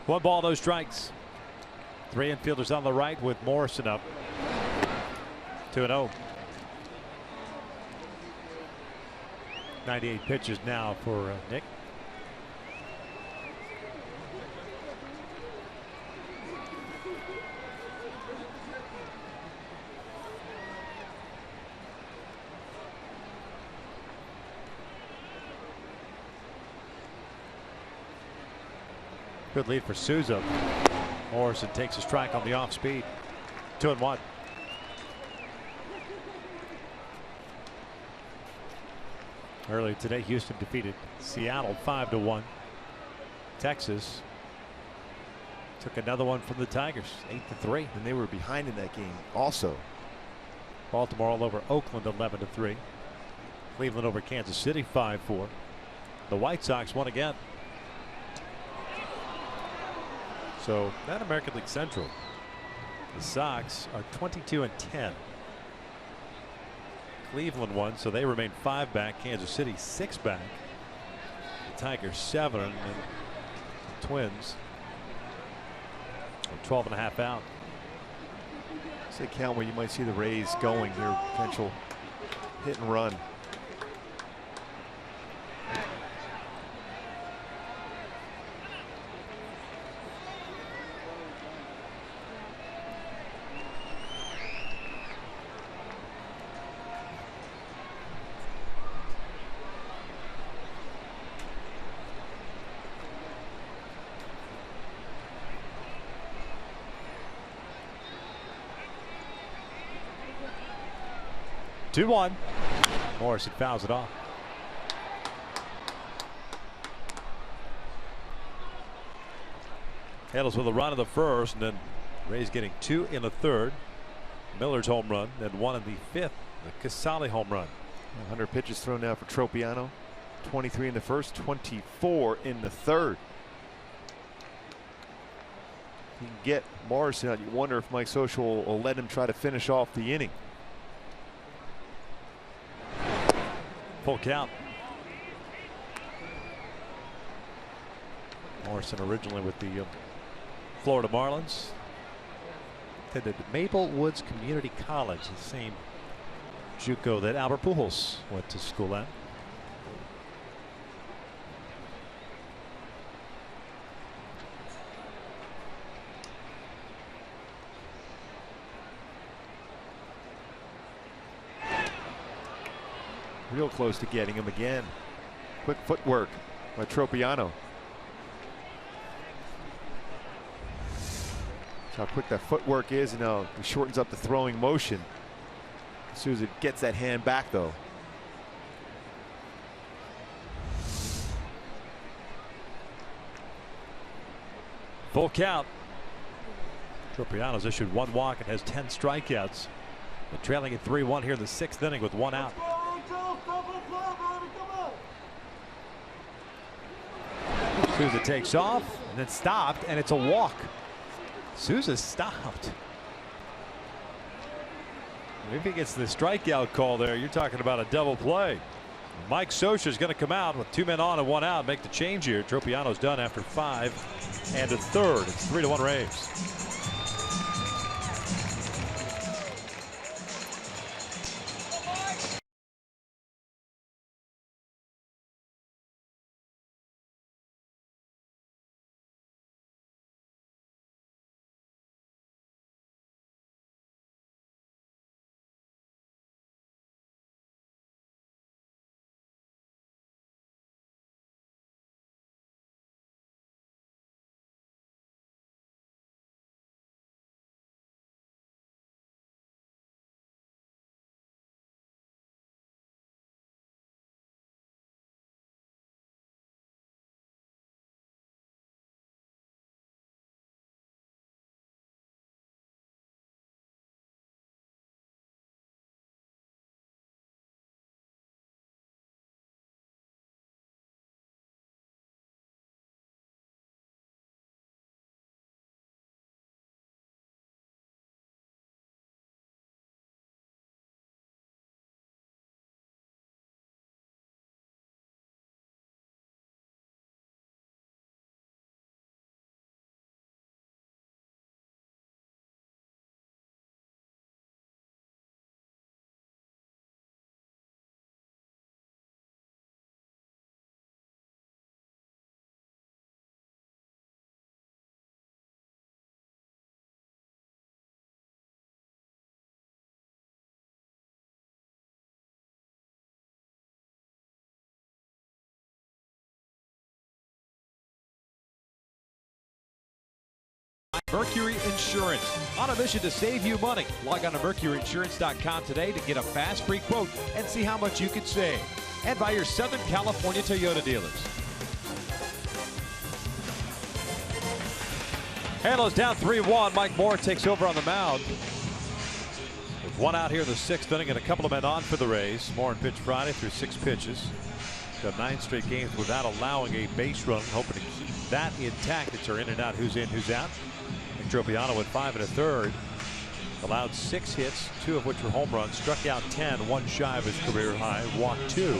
One ball, no strikes. 3 infielders on the right with Morrison up. 2-0. 98 pitches now for Nick. Good lead for Souza. Morrison takes a strike on the off speed. 2-1. Earlier today, Houston defeated Seattle 5-1. Texas took another one from the Tigers, 8-3. And they were behind in that game also. Baltimore all over Oakland, 11-3. Cleveland over Kansas City, 5-4. The White Sox won again. So that American League Central, the Sox are 22-10. Cleveland won, so they remain 5 back. Kansas City 6 back. The Tigers 7, and the Twins are 12.5 out. Say count where you might see the Rays going here. Potential hit and run. Two-one. Morrison fouls it off. Handles with a run in the first, and then Rays getting 2 in the third. Miller's home run, then 1 in the fifth. The Casale home run. 100 pitches thrown now for Tropiano. 23 in the first, 24 in the third. You can get Morrison out. You wonder if Mike Social will let him try to finish off the inning. Full count. Morrison originally with the Florida Marlins. Attended Maple Woods Community College, the same JUCO that Albert Pujols went to school at. Real close to getting him again. Quick footwork by Tropiano. That's how quick that footwork is, and now he shortens up the throwing motion. SOUZA gets that hand back though. Full count. Tropiano's issued 1 walk and has 10 strikeouts. But trailing at 3-1 here in the 6th inning with 1 out. SOUZA takes off and then stopped, and it's a walk. SOUZA stopped. If he gets the strikeout call there, you're talking about a double play. Mike Scioscia is going to come out with 2 men on and 1 out, make the change here. Tropiano's done after 5 and a third. It's 3-1 Rays. Mercury Insurance, on a mission to save you money. Log on to mercuryinsurance.com today to get a fast free quote and see how much you could save. And by your Southern California Toyota dealers. Halos down 3-1. Mike Moore takes over on the mound. With one out here in the 6th inning and a couple of men on for the Rays. Moore pitched Friday through 6 pitches. Got 9 straight games without allowing a base run. Hoping to keep that intact. It's our in and out, who's in, who's out. Tropiano went 5 1/3. Allowed 6 hits, 2 of which were home runs. Struck out 10, 1 shy of his career high. Walked 2.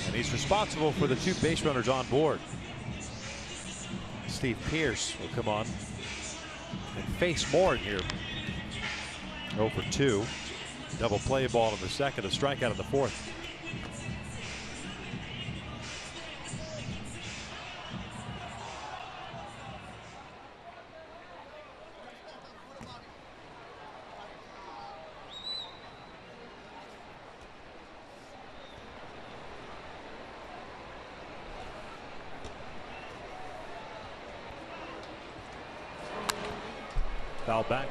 And he's responsible for the 2 base runners on board. Steve Pearce will come on and face Moore in here. 0 for 2. Double play ball in the 2nd, a strikeout in the 4th. Foul back.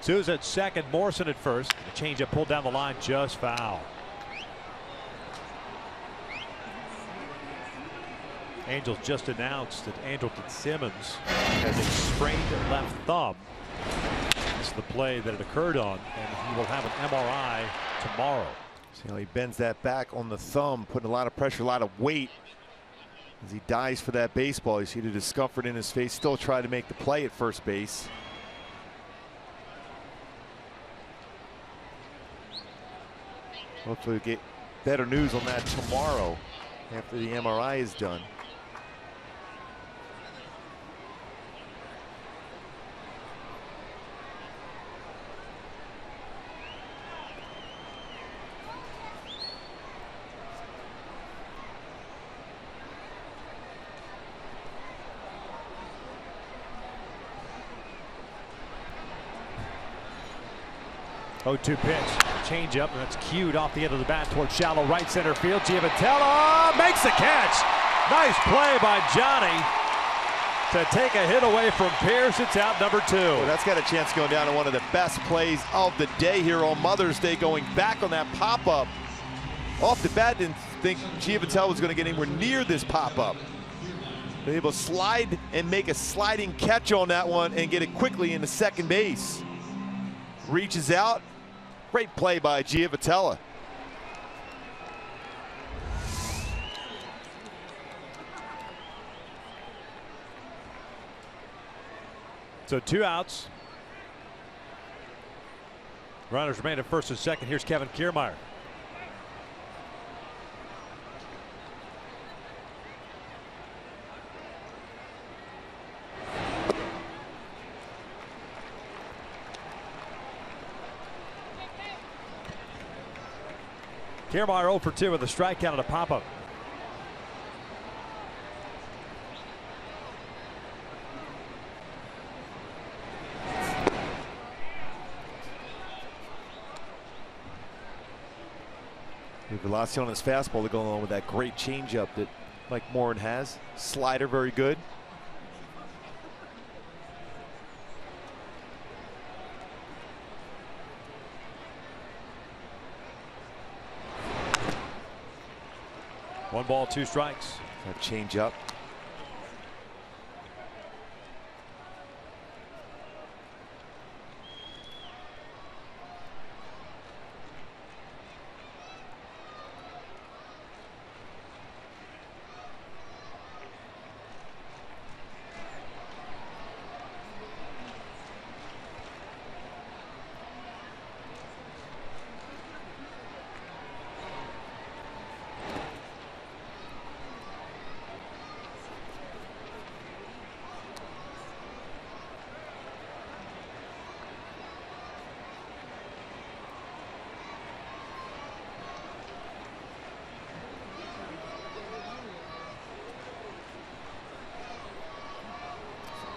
Souza at second, Morrison at first. The changeup pulled down the line, just foul. Angels just announced that Andrelton Simmons has a sprained left thumb. This is the play that it occurred on, and he will have an MRI tomorrow. See how he bends that back on the thumb, putting a lot of pressure, a lot of weight as he dives for that baseball. You see the discomfort in his face, still trying to make the play at first base. Hopefully we'll get better news on that tomorrow after the MRI is done. Oh, 2 pitch, change up, and that's cued off the end of the bat towards shallow right center field. Giavotella makes the catch. Nice play by Johnny to take a hit away from Pierce. It's out number 2. Well, that's got a chance going down to one of the best plays of the day here on Mother's Day, going back on that pop-up. Off the bat, didn't think Giavotella was going to get anywhere near this pop-up. They're able to slide and make a sliding catch on that one and get it quickly into second base. Reaches out. Great play by Giavotella. So 2 outs. Runners remain at first and second. Here's Kevin Kiermaier. Kiermaier 0 for 2 with a strikeout and a pop-up. The velocity on his fastball to go along with that great changeup that Mike Moore has. Slider very good. One ball, 2 strikes. That change up.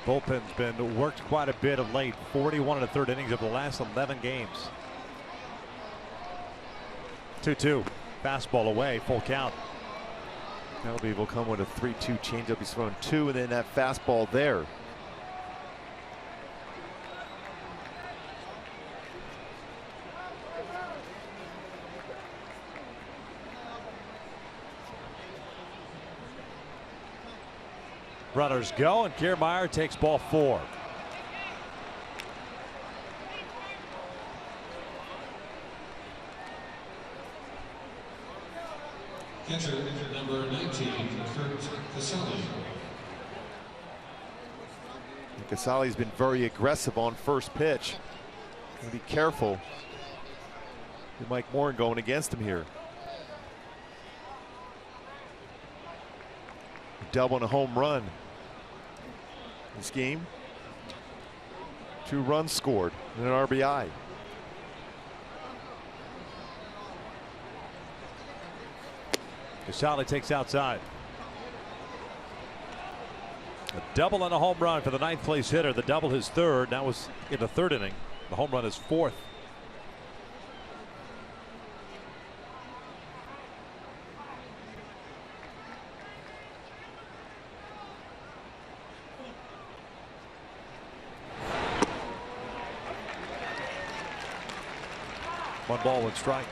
Bullpen's been worked quite a bit of late. 41 1/3 innings of the last 11 games. 2-2. Fastball away, full count. Penalty will come with a 3-2 changeup. He's thrown 2, and then that fastball there. Runners go, and Kiermaier takes ball 4. Catcher, number 19, Kurt Casali. Casali's been very aggressive on first pitch. Gotta be careful. Mike Morin going against him here. A double and a home run. This game, 2 runs scored and an RBI. Casali takes outside. A double and a home run for the 9th place hitter. The double his 3rd. That was in the 3rd inning. The home run is 4th. One ball, 1 strike.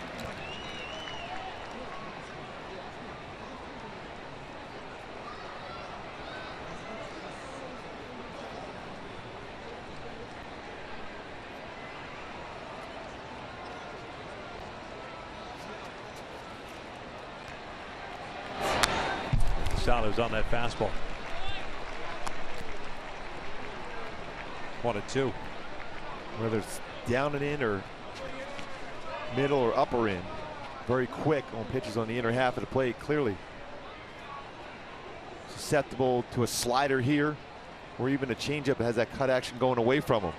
Salah's on that fastball. 1-2. Whether it's down and in or middle or upper end, very quick on pitches on the inner half of the plate. Clearly susceptible to a slider here, or even a changeup that has that cut action going away from him.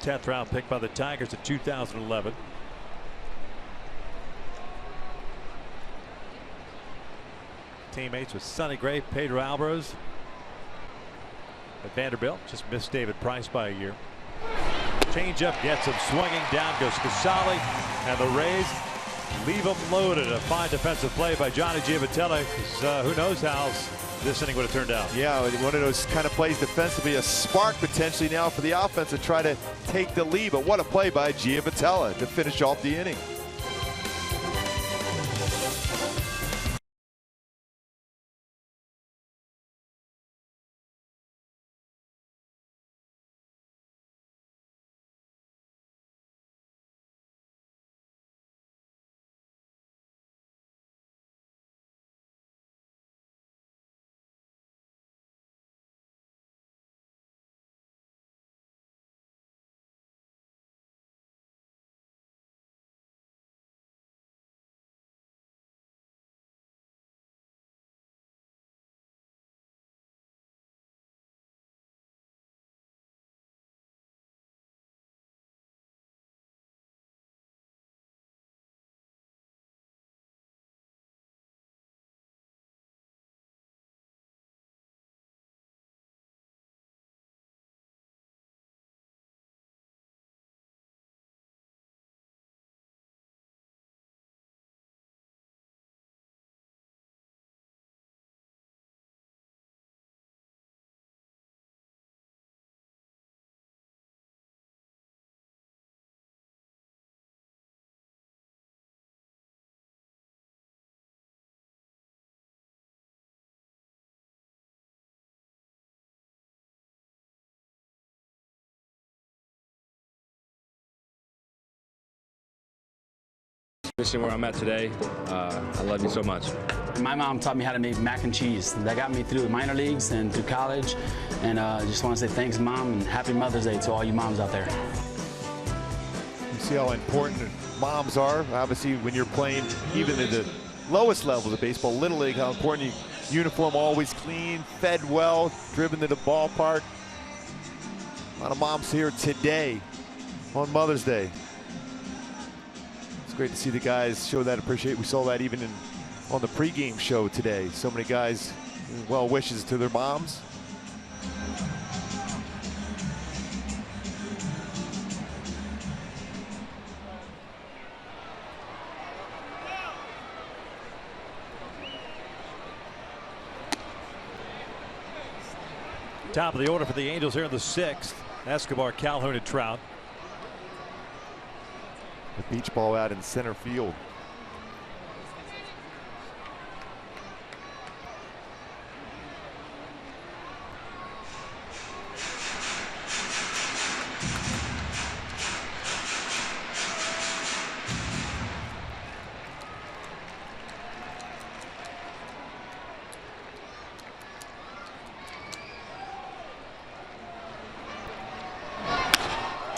Tenth round pick by the Tigers in 2011. Teammates with Sonny Gray, Pedro Alvarez. At Vanderbilt, just missed David Price by a year. Changeup gets him swinging. Down goes Casali, and the Rays leave him loaded. A fine defensive play by Johnny Giavitelli. Who knows how this inning would have turned out. Yeah, one of those kind of plays defensively, a spark potentially now for the offense to try to take the lead. But what a play by Giavitelli to finish off the inning. Position where I'm at today, I love you so much. My mom taught me how to make mac and cheese. That got me through the minor leagues and through college. And I just want to say thanks, Mom, and happy Mother's Day to all you moms out there. You see how important moms are. Obviously, when you're playing even at the lowest levels of baseball, Little League, how important uniform always clean, fed well, driven to the ballpark. A lot of moms here today on Mother's Day. It's great to see the guys show that appreciation. We saw that even on the pregame show today. So many guys, well wishes to their moms. Top of the order for the Angels here in the 6th. Escobar, Calhoun, and Trout. The beach ball out in center field.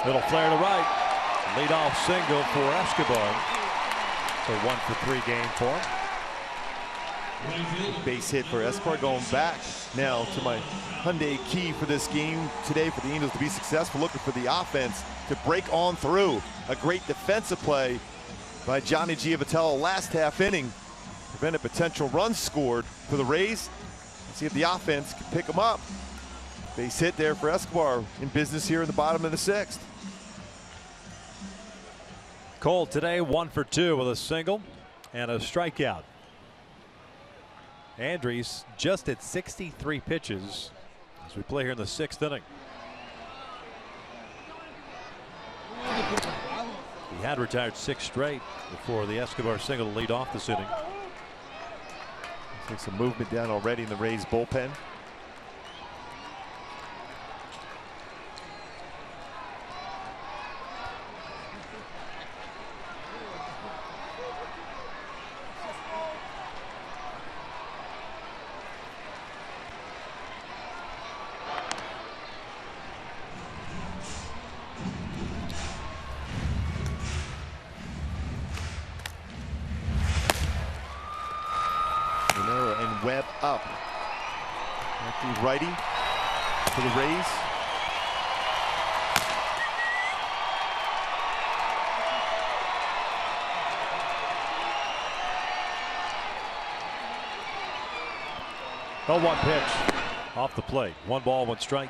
Little flare to right. Leadoff single for Escobar. So 1 for 3 game for him. Base hit for Escobar. Going back now to my Hyundai key for this game today for the Angels to be successful. Looking for the offense to break on through. A great defensive play by Johnny Giavitello last half inning. Prevented potential runs scored for the Rays. Let's see if the offense can pick them up. Base hit there for Escobar in business here in the bottom of the 6th. Cole today 1 for 2 with a single and a strikeout. Andres just at 63 pitches as we play here in the 6th inning. He had retired 6 straight before the Escobar single to lead off this inning. Take some movement down already in the Rays bullpen. Webb up. The righty for the Rays. Oh, 1 pitch off the plate. 1 ball, 1 strike.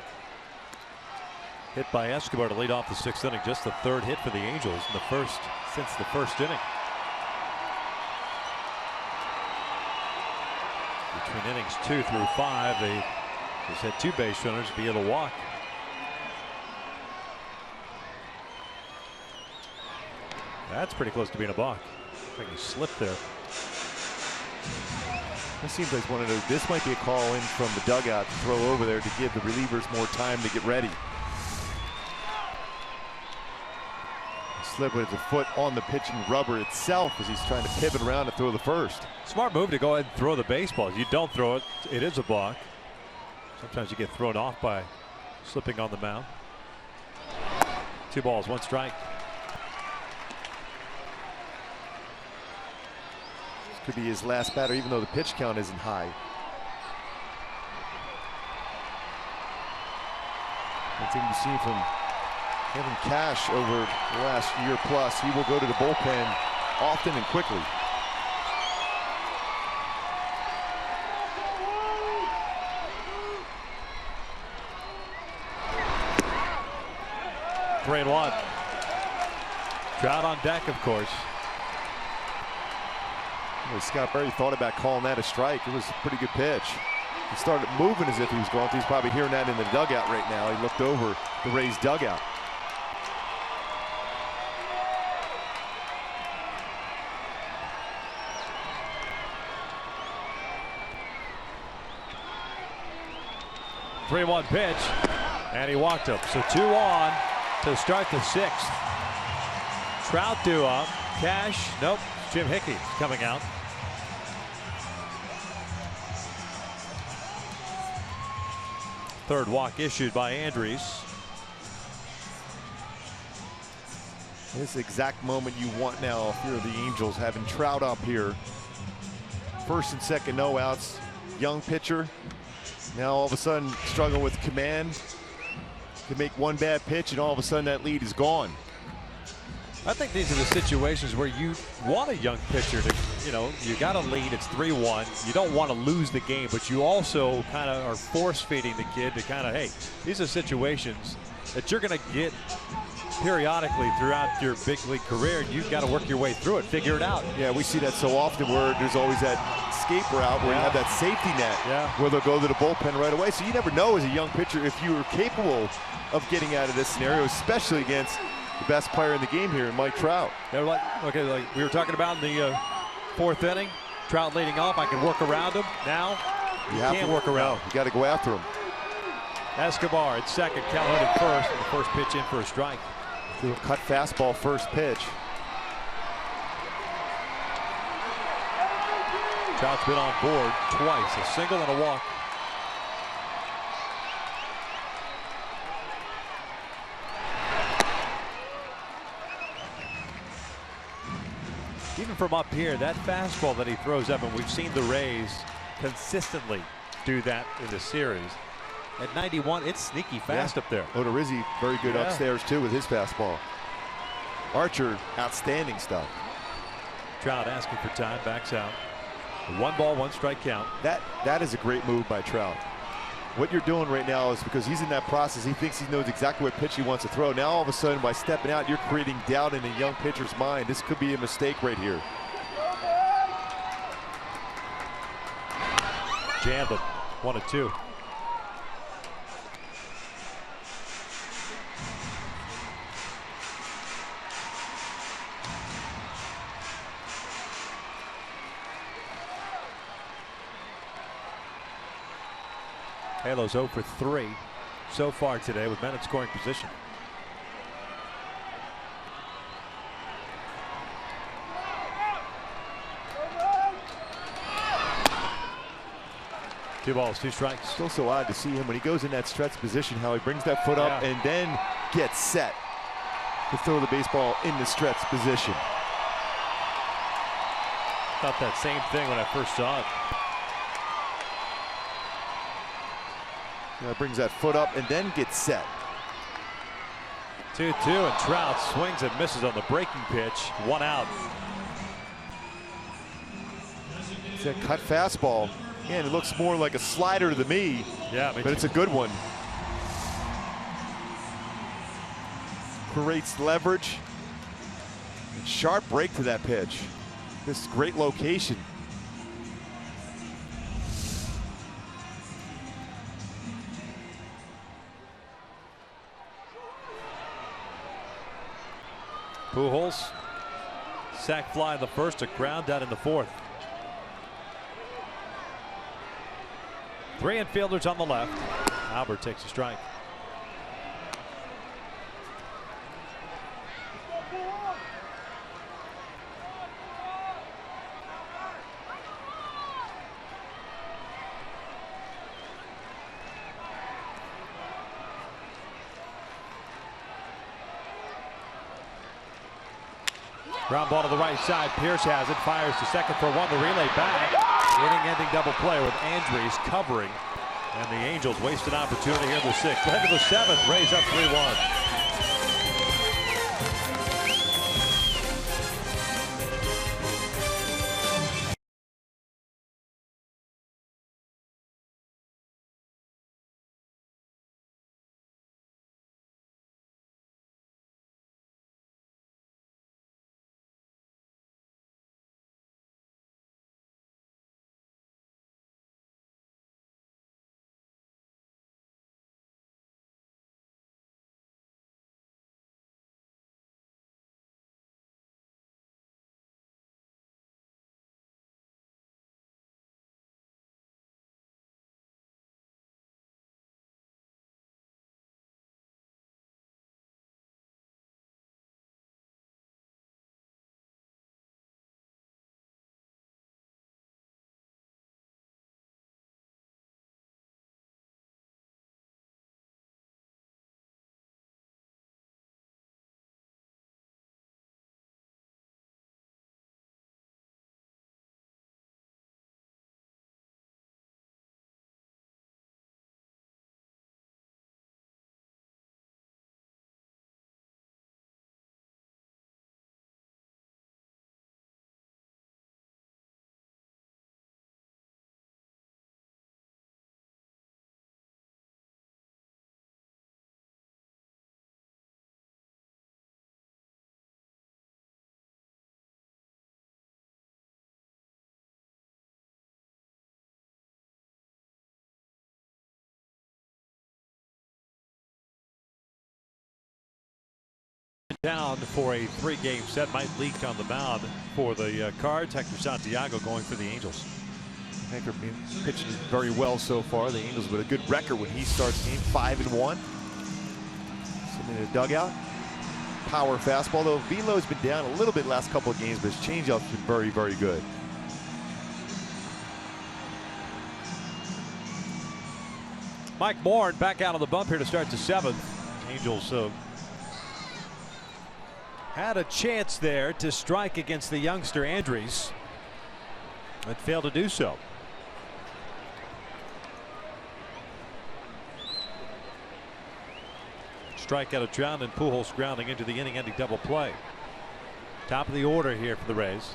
Hit by Escobar to lead off the 6th inning. Just the 3rd hit for the Angels in the first since the 1st inning. Between innings 2 through 5, they just had 2 base runners via the walk. That's pretty close to being a balk. I think he slipped there. This seems like one of those. This might be a call in from the dugout to throw over there to give the relievers more time to get ready. Slip with his foot on the pitching rubber itself as he's trying to pivot around to throw the first. Smart move to go ahead and throw the baseball. If you don't throw it, it is a balk. Sometimes you get thrown off by slipping on the mound. 2 balls, 1 strike. This could be his last batter, even though the pitch count isn't high. One thing you've seen from Kevin Cash over the last year plus, he will go to the bullpen often and quickly. Three and 1. Trout on deck, of course. Well, Scott Berry thought about calling that a strike. It was a pretty good pitch. He started moving as if he was going to. He's probably hearing that in the dugout right now. He looked over the Rays dugout. Three 3-1 pitch, and he walked him. So 2 on to start the 6th. Trout due up. Cash, nope. Jim Hickey coming out. Third walk issued by Andres. This exact moment you want now if you're the Angels, having Trout up here. First and second no outs. Young pitcher. Now all of a sudden struggling with command. Can make one bad pitch and all of a sudden that lead is gone. I think these are the situations where you want a young pitcher to, you got a lead, it's 3-1. You don't want to lose the game, but you also kind of are force feeding the kid to kind of, hey, these are situations that you're going to get periodically throughout your big league career, you've got to work your way through it, figure it out. Yeah, we see that so often where there's always that escape route where you have that safety net where they'll go to the bullpen right away. So you never know as a young pitcher if you are capable of getting out of this scenario, especially against the best player in the game here, Mike Trout. They're like we were talking about in the fourth inning, Trout leading off. I can work around him. Now you can't work around. You got to go after him. Escobar at second, Calhoun at first, and the first pitch in for a strike. Do a cut fastball first pitch. Trout's been on board twice, a single and a walk. Even from up here, that fastball that he throws up, and we've seen the Rays consistently do that in the series. At 91, it's sneaky fast up there. Odorizzi, very good upstairs too with his fastball. Archer, outstanding stuff. Trout asking for time, backs out. 1 ball, 1 strike count. That is a great move by Trout. What you're doing right now is because he's in that process, he thinks he knows exactly what pitch he wants to throw. Now all of a sudden by stepping out, you're creating doubt in a young pitcher's mind. This could be a mistake right here. Jammed him, 1-2. Halos 0 for 3 so far today with men in scoring position. Two balls, 2 strikes. Still so odd to see him when he goes in that stretch position, how he brings that foot up and then gets set to throw the baseball in the stretch position. Thought that same thing when I first saw it. Brings that foot up and then gets set. 2-2, and Trout swings and misses on the breaking pitch. 1 out. It's that cut fastball. And it looks more like a slider to me. Yeah, but it's a good one. Creates leverage. And sharp break to that pitch. This great location. Pujols, sac fly in the first, a ground out in the fourth. 3 infielders on the left. Albert takes a strike. Ground ball to the right side. Pierce has it. Fires to second for 1. The relay back. Inning-ending double play with Andres covering. And the Angels waste an opportunity here in the 6th. Head to the 7th. Rays up 3-1. down for a 3-game set. Might leak on the mound for the Cards. Hector Santiago going for the Angels. Hector been pitching very well so far. The Angels with a good record when he starts game 5-1. Sitting in the dugout. Power fastball, though velo's been down a little bit last couple of games, but his changeup's been very, very good. Mike Moore back out on the bump here to start the 7th. Angels had a chance there to strike against the youngster Andres, but failed to do so. Strikeout of Trout and Pujols grounding into the inning-ending double play. Top of the order here for the Rays.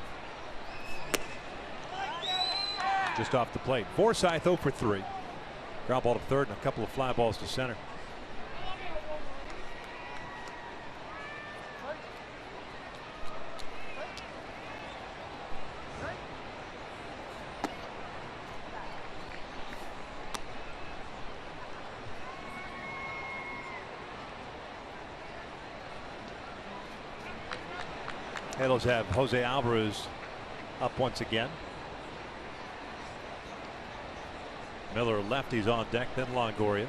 Just off the plate. Forsythe 0 for 3. Ground ball to third and a couple of fly balls to center. Halos have Jose Alvarez up once again. Miller lefties on deck, then Longoria.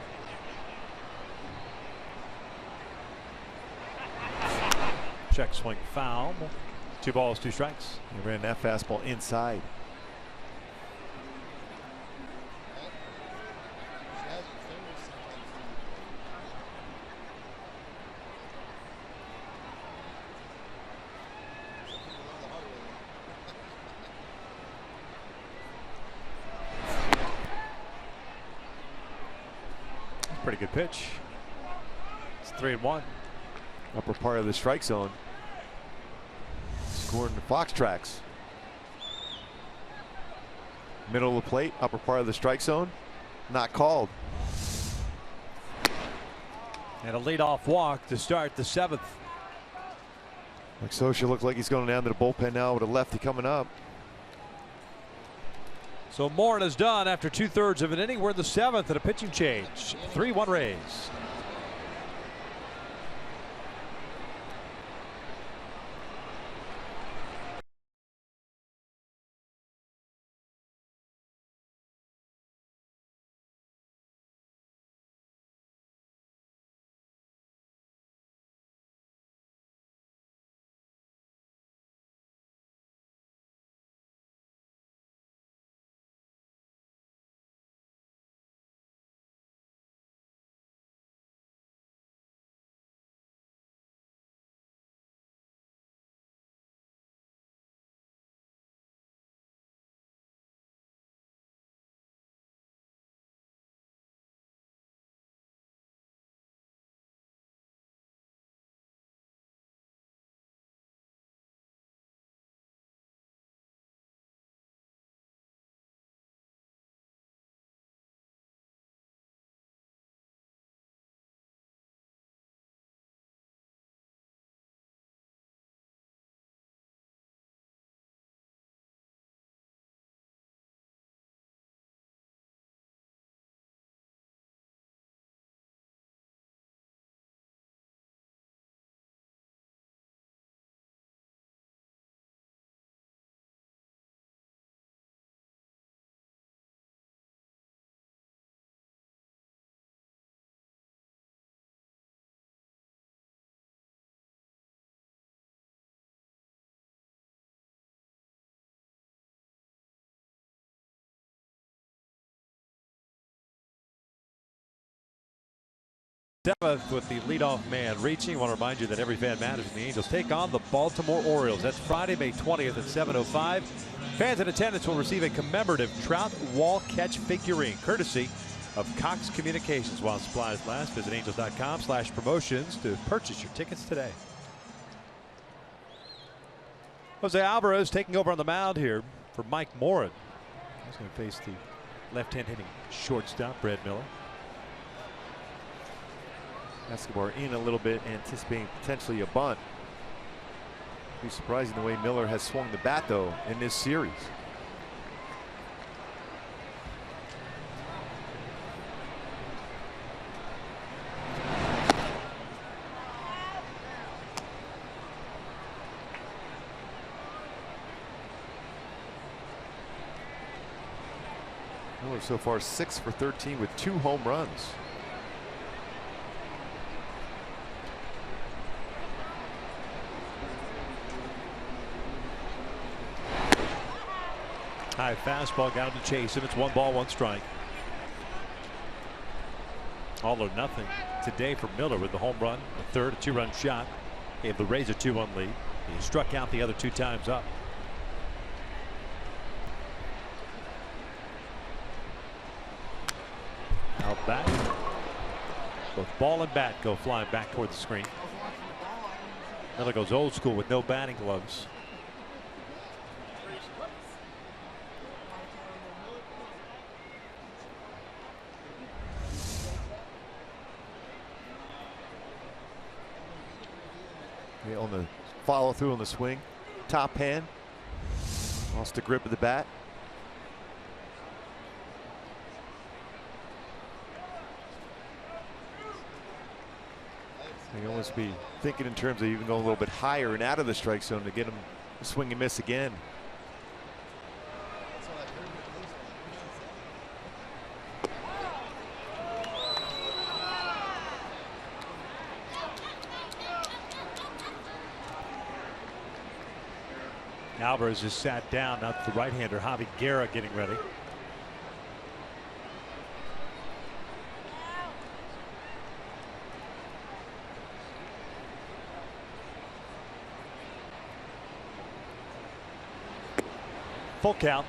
Check swing foul. 2 balls, 2 strikes. He ran that fastball inside. Pretty good pitch. It's 3-1. Upper part of the strike zone. Scoring the fox tracks. Middle of the plate, upper part of the strike zone. Not called. And a leadoff walk to start the 7th. Like Socha looks like he's going down to the bullpen now with a lefty coming up. So Morin is done after 2/3 of an inning. We're in the 7th at a pitching change. 3-1 Rays. Seventh with the leadoff man reaching. I want to remind you that every fan matters, and the Angels take on the Baltimore Orioles. That's Friday, May 20th at 7:05. Fans in attendance will receive a commemorative Trout wall catch figurine, courtesy of Cox Communications. While supplies last, visit angels.com/promotions to purchase your tickets today. Jose Alvarez taking over on the mound here for Mike Morin. He's going to face the left-hand hitting shortstop, Brad Miller. Escobar in a little bit, anticipating potentially a bunt. Pretty surprising the way Miller has swung the bat, though, in this series. Miller so far 6 for 13 with 2 home runs. High fastball, got him to chase him. It's 1 ball, 1 strike. All or nothing today for Miller with the home run, a third, a 2-run shot. Gave the Rays a 2-1 lead. He struck out the other 2 times up. Out back. Both ball and bat go flying back toward the screen. Miller goes old school with no batting gloves. On the follow through on the swing, top hand, lost the grip of the bat. They almost be thinking in terms of even going a little bit higher and out of the strike zone to get him to swing and miss again. Alvarez just sat down. Now the right-hander Javi Guerra getting ready. Full count.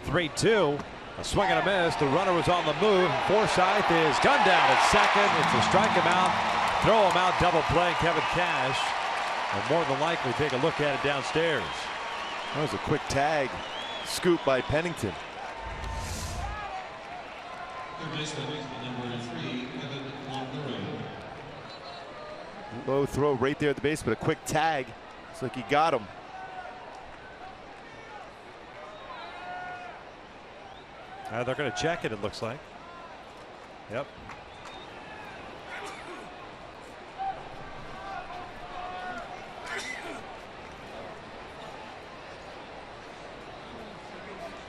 Three-two. A swing and a miss. The runner was on the move. Forsythe is gunned down at second. It's a strike him out, throw him out, double play. Kevin Cash will more than likely take a look at it downstairs. That was a quick tag scoop by Pennington. Low throw right there at the base, but a quick tag. It's like he got him. They're going to check it, it looks like. Yep.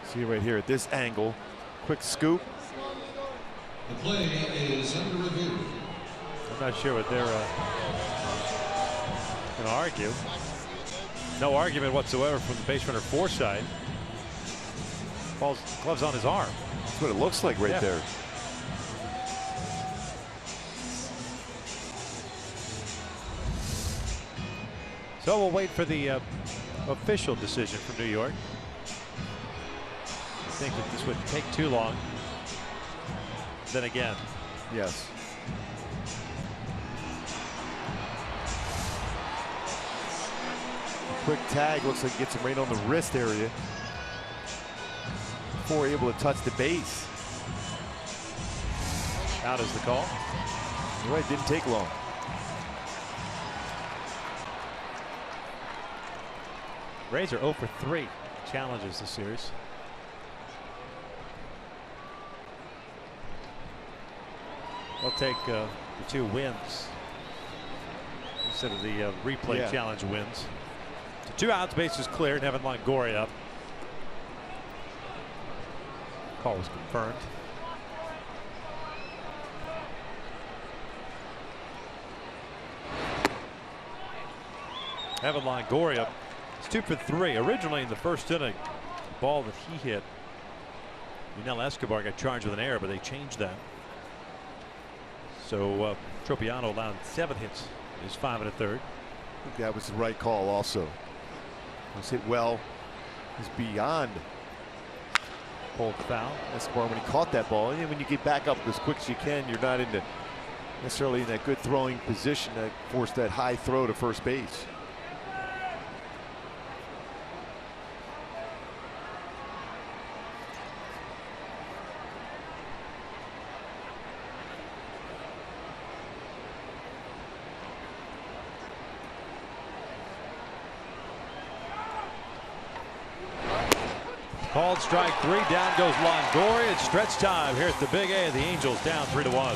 See right here at this angle, quick scoop. The play is under review. I'm not sure what they're going to argue. No argument whatsoever from the base runner Forsythe. Ball's gloves on his arm. That's what it looks like right there. So we'll wait for the official decision from New York. I think that this wouldn't take too long. Then again. Yes. A quick tag looks like it gets him right on the wrist area before able to touch the base. Out is the call. You're right, didn't take long. Rays are 0 for 3 challenges this series. They'll take the 2 wins instead of the replay challenge wins. So 2 outs, bases cleared. Evan Longoria up. Call was confirmed. Evan Longoria is 2 for 3. Originally in the first inning, the ball that he hit, YUNEL ESCOBAR got charged with an error, but they changed that. So Tropiano allowed 7 hits. Is 5 1/3. I think that was the right call also. It was hit well. It's beyond. Pulled foul. Escobar, when he caught that ball, and when you get back up as quick as you can, you're not into necessarily in that good throwing position that forced that high throw to first base. Called strike 3. Down goes Longoria. It's stretch time here at the Big A. The Angels down 3-1.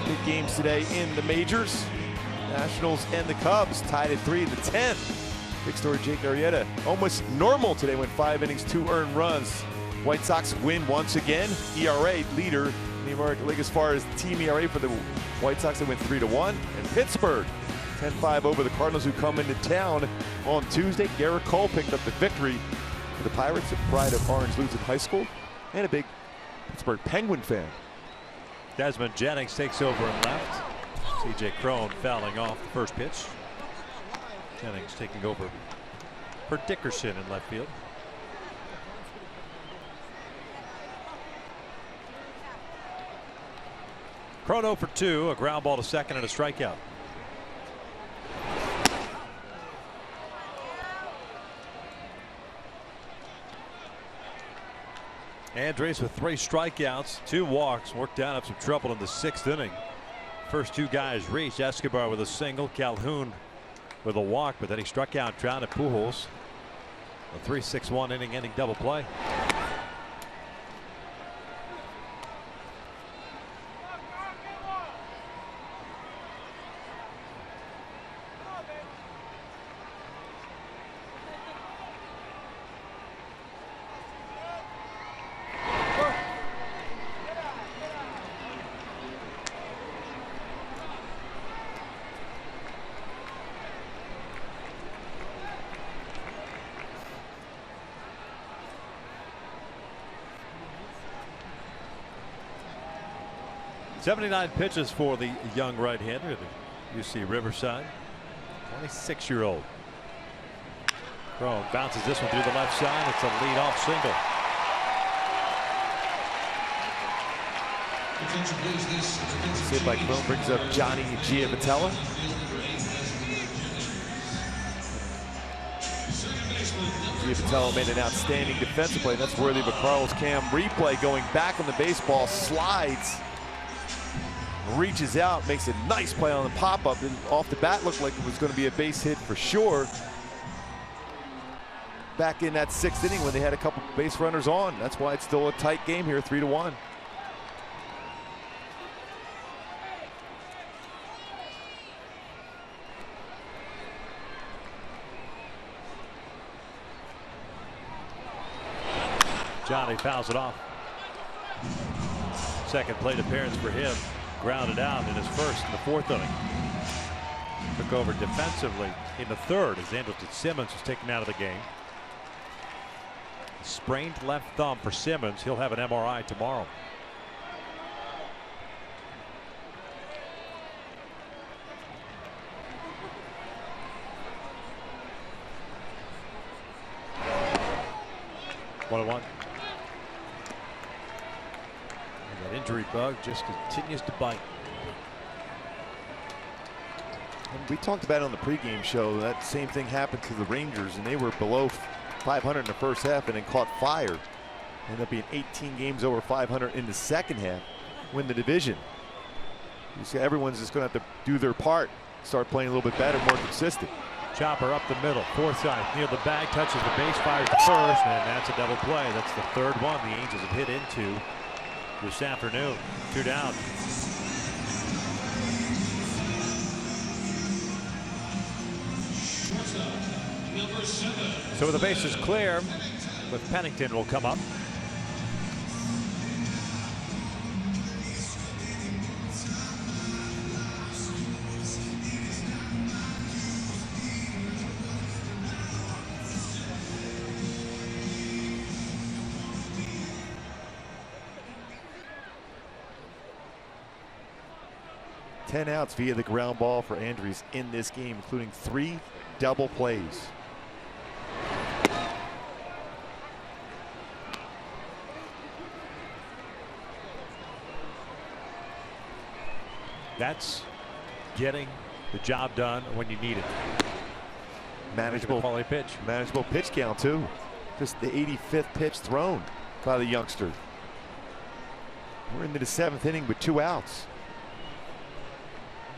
Big games today in the majors. Nationals and the Cubs tied at 3-10. Big story, Jake Arrieta. Almost normal today, went 5 innings, 2 earned runs. White Sox win once again. ERA leader in the American League as far as team ERA for the White Sox. They went 3-1. And Pittsburgh 10-5 over the Cardinals, who come into town on Tuesday. Garrett Cole picked up the victory for the Pirates, a pride of Orange Lutheran High School, and a big Pittsburgh Penguin fan. Desmond Jennings takes over and left. C.J. Cron fouling off the first pitch. Jennings taking over for Dickerson in left field. Cron 0 for 2, a ground ball to second and a strikeout. Andres with 3 strikeouts, 2 walks, worked down up some trouble in the 6th inning. First 2 guys reached. Escobar with a single, Calhoun with a walk, but then he struck out Trout at PUJOLS. A 3-6-1 inning-ending double play. .79 pitches for the young right-hander at UC Riverside. 26-year-old. Chrome bounces this one through the left side. It's a leadoff single. Saved by Chrome brings up Johnny Giavotella. Giavotella made an outstanding defensive play. That's worthy of a Carlos Cam replay. Going back on the baseball, slides, reaches out, makes a nice play on the pop-up, and off the bat looked like it was going to be a base hit for sure. Back in that 6th inning when they had a couple base runners on. That's why it's still a tight game here, 3-1. Johnny fouls it off. Second plate appearance for him. Grounded out in his first in the 4th inning. Took over defensively in the 3rd as Andrelton Simmons was taken out of the game. Sprained left thumb for Simmons. He'll have an MRI tomorrow. One. That injury bug just continues to bite. And we talked about it on the pregame show. That same thing happened to the Rangers, and they were below 500 in the first half and then caught fire. Ended up being 18 games over 500 in the second half. Win the division. You see, everyone's just going to have to do their part. Start playing a little bit better, more consistent. Chopper up the middle, 4th side, near the bag, touches the base, fires the first, and that's a double play. That's the 3rd one the Angels have hit into this afternoon. 2 down. So with the bases clear, with Pennington will come up. Ten outs via the ground ball for Andrews in this game, including 3 double plays. That's getting the job done when you need it. Manageable quality pitch. Manageable pitch count too. Just the 85th pitch thrown by the youngster. We're into the 7th inning with 2 outs.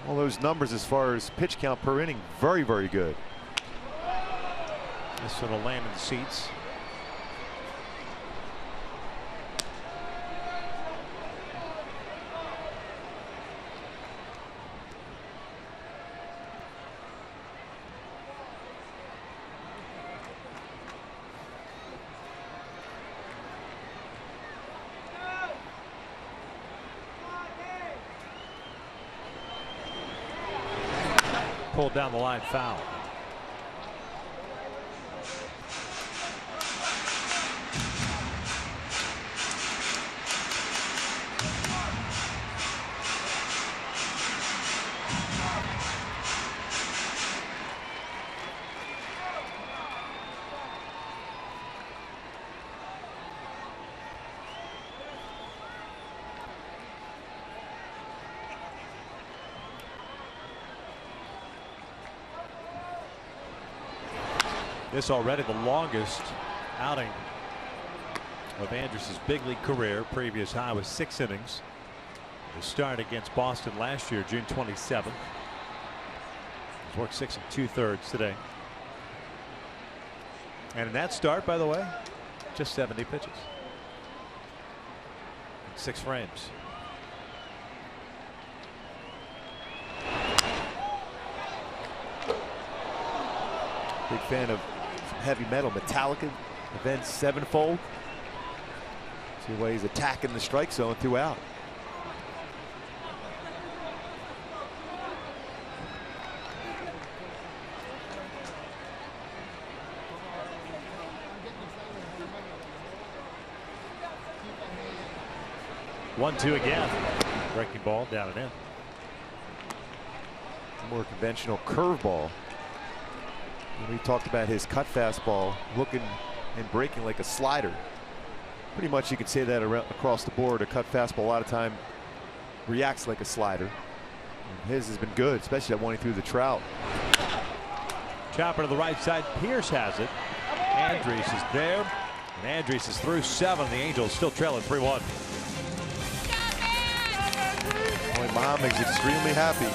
All those numbers as far as pitch count per inning, very, very good. This one will land in the seats. Pulled down the line, foul. This already the longest outing of Andrus' big league career. Previous high was 6 innings. He started against Boston last year, June 27th. He's worked 6 2/3 today. And in that start, by the way, just 70 pitches. 6 frames. Big fan of heavy metal. Metallica, Avenged Sevenfold. See the way he's attacking the strike zone throughout. One-two again. Breaking ball down and in. More conventional curveball. And we talked about his cut fastball looking and breaking like a slider. Pretty much you could say that across the board. A cut fastball a lot of time reacts like a slider. And his has been good, especially that one he threw the Trout. Chopper to the right side. Pierce has it. Andres is there. And Andres is through 7. The Angels still trailing 3-1. Boy, Mom is extremely happy.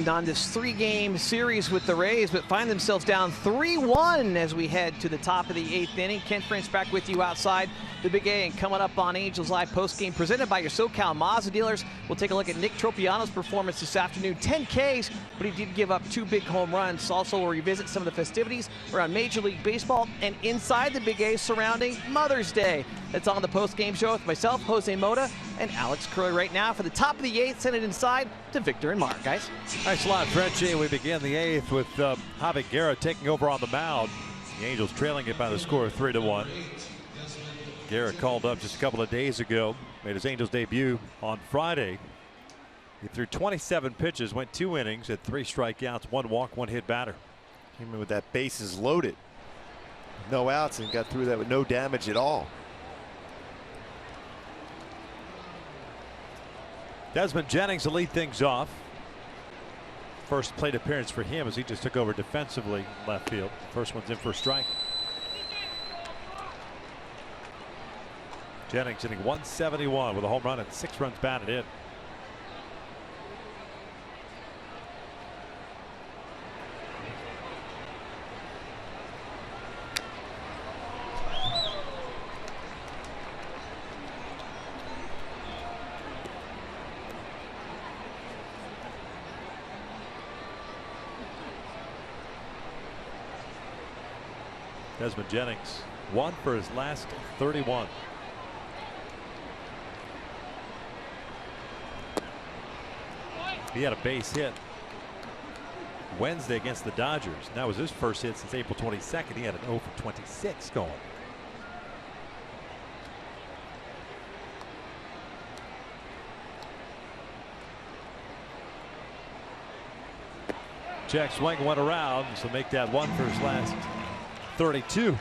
On this 3-game series with the Rays, but find themselves down 3-1 as we head to the top of the 8th inning. Ken French back with you outside the Big A, and coming up on Angels Live postgame presented by your SoCal Mazda dealers. We'll take a look at Nick Tropiano's performance this afternoon. 10 Ks, but he did give up 2 big home runs. Also, we'll revisit some of the festivities around Major League Baseball and inside the Big A surrounding Mother's Day. That's on the postgame show with myself, Jose Mota, and Alex Curley right now for the top of the 8th. Send it inside to Victor and Mark, guys. Thanks a lot, Frenchie. We begin the 8th with Javi Guerra taking over on the mound. The Angels trailing it by the score of 3-1. Guerra called up just a couple of days ago, made his Angels debut on Friday. He threw 27 pitches, went 2 innings, had 3 strikeouts, 1 walk, 1 hit batter. Came in with that bases loaded, no outs, and got through that with no damage at all. Desmond Jennings to lead things off. First plate appearance for him as he just took over defensively left field. First one's in for a strike. Jennings hitting 171 with a home run and 6 runs batted in. Desmond Jennings 1 for his last 31. He had a base hit Wednesday against the Dodgers. That was his first hit since April 22nd. He had an 0 for 26 going. Check swing went around, so make that 1 for his last 32.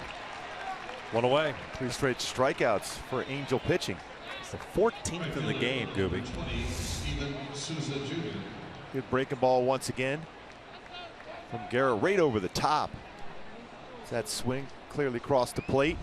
1 away. 3 straight strikeouts for Angel pitching. It's the 14th in the game, Gooby. Good breaking ball once again from Guerra, right over the top. That swing clearly crossed the plate.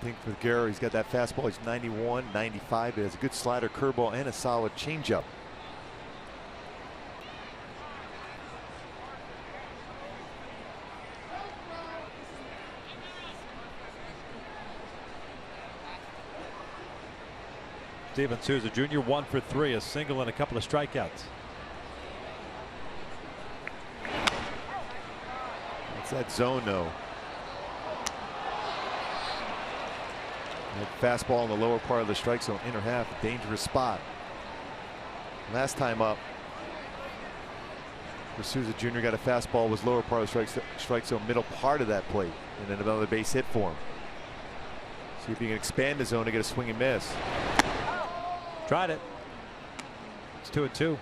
One thing for Guerra, he's got that fastball. He's 91, 95. He has a good slider, curveball, and a solid changeup. Steven Souza Jr. 1 for 3, a single and a couple of strikeouts. It's that zone, though. That fastball in the lower part of the strike zone, inner half, a dangerous spot. Last time up, for Souza Jr. got a fastball, was lower part of the strike zone, middle part of that plate, and then another base hit for him. See if you can expand the zone to get a swing and miss. Tried it. It's 2-2.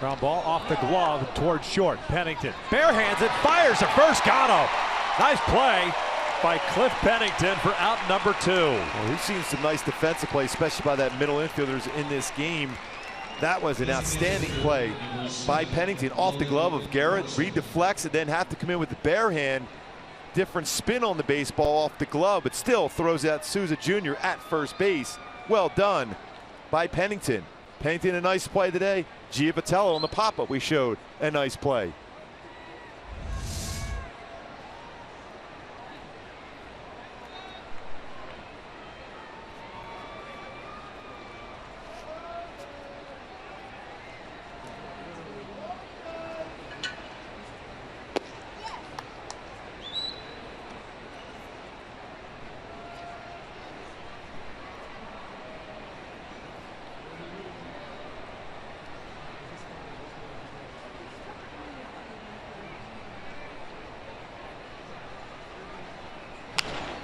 Ground ball off the glove towards short. Pennington barehands it, fires at first. Got him. Nice play by Cliff Pennington for out number 2. Well, we've seen some nice defensive play, especially by that middle infielders in this game. That was an outstanding play by Pennington off the glove of Garrett. Redeflects and then have to come in with the bare hand. Different spin on the baseball off the glove, but still throws out Souza Jr. at first base. Well done by Pennington. Pennington, a nice play today. Giovatello on the pop-up we showed, a nice play.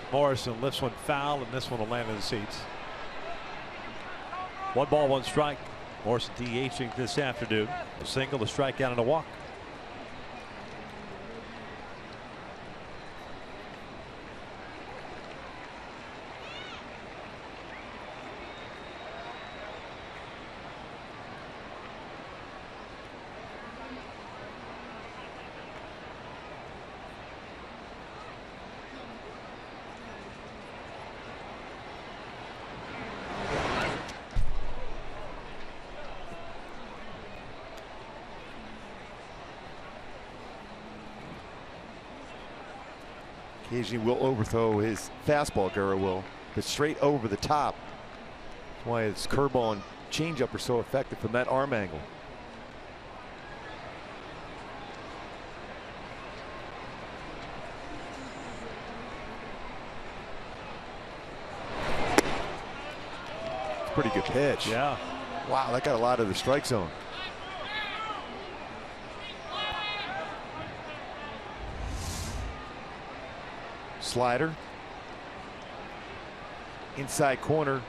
Morrison lifts one foul, and this one will land in the seats. 1 ball, 1 strike. Morrison DHing this afternoon. A single, a strikeout, and a walk. Occasionally will overthrow his fastball, Guerra will, but straight over the top. That's why his curveball and changeup are so effective from that arm angle. It's a pretty good pitch. Yeah. Wow, that got a lot of the strike zone. Slider. Inside corner.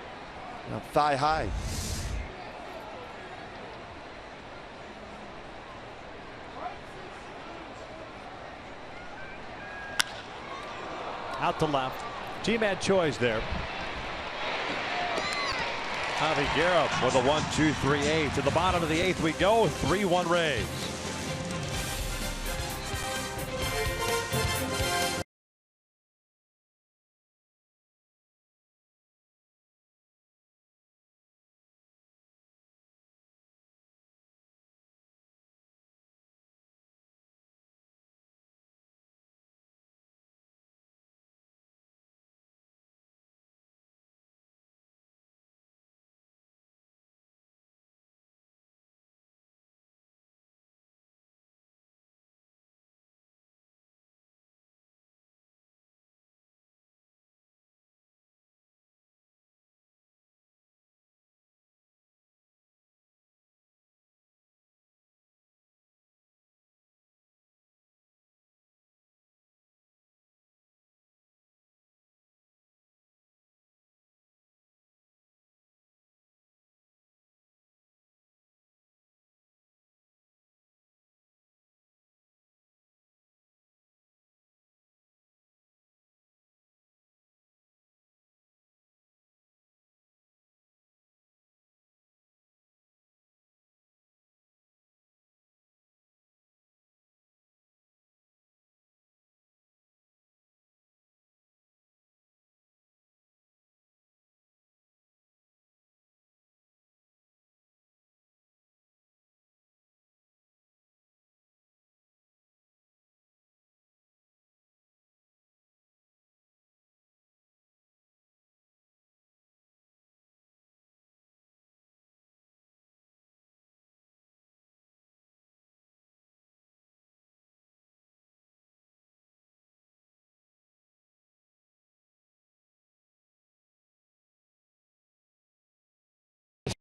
Now thigh high. Out to left. G-Man Choi's there. Javi Guerra with a 1-2-3-8. To the bottom of the 8th we go. 3-1 Rays.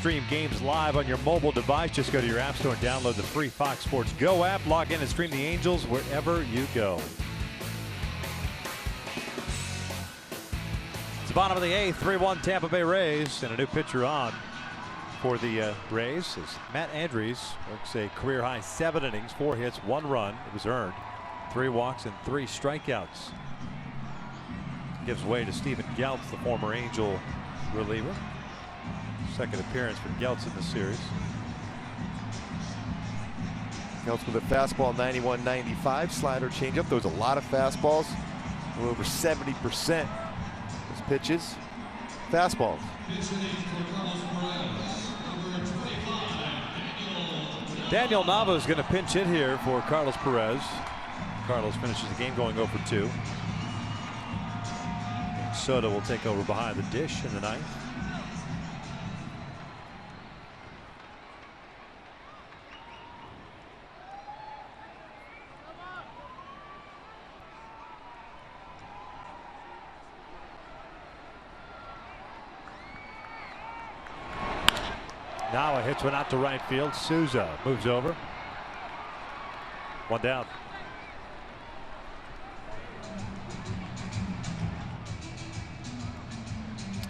stream games live on your mobile device. Just go to your app store and download the free Fox Sports Go app. Log in and stream the Angels wherever you go. It's the bottom of the 8th, 3-1 Tampa Bay Rays, and a new pitcher on for the Rays is Matt Andrews. Works a career-high 7 innings, 4 hits, 1 run. It was earned. 3 walks and 3 strikeouts. Gives way to Stephen Geltz, the former Angel reliever. Second appearance for Geltz in the series. Geltz with a fastball 91-95, slider changeup. There was a lot of fastballs. A little over 70% those pitches. Fastballs. Daniel Nava is going to pinch hit here for Carlos Perez. Carlos finishes the game going 0 for 2. And Soto will take over behind the dish in the 9th. Now a hits one out to right field. Souza moves over. 1 down.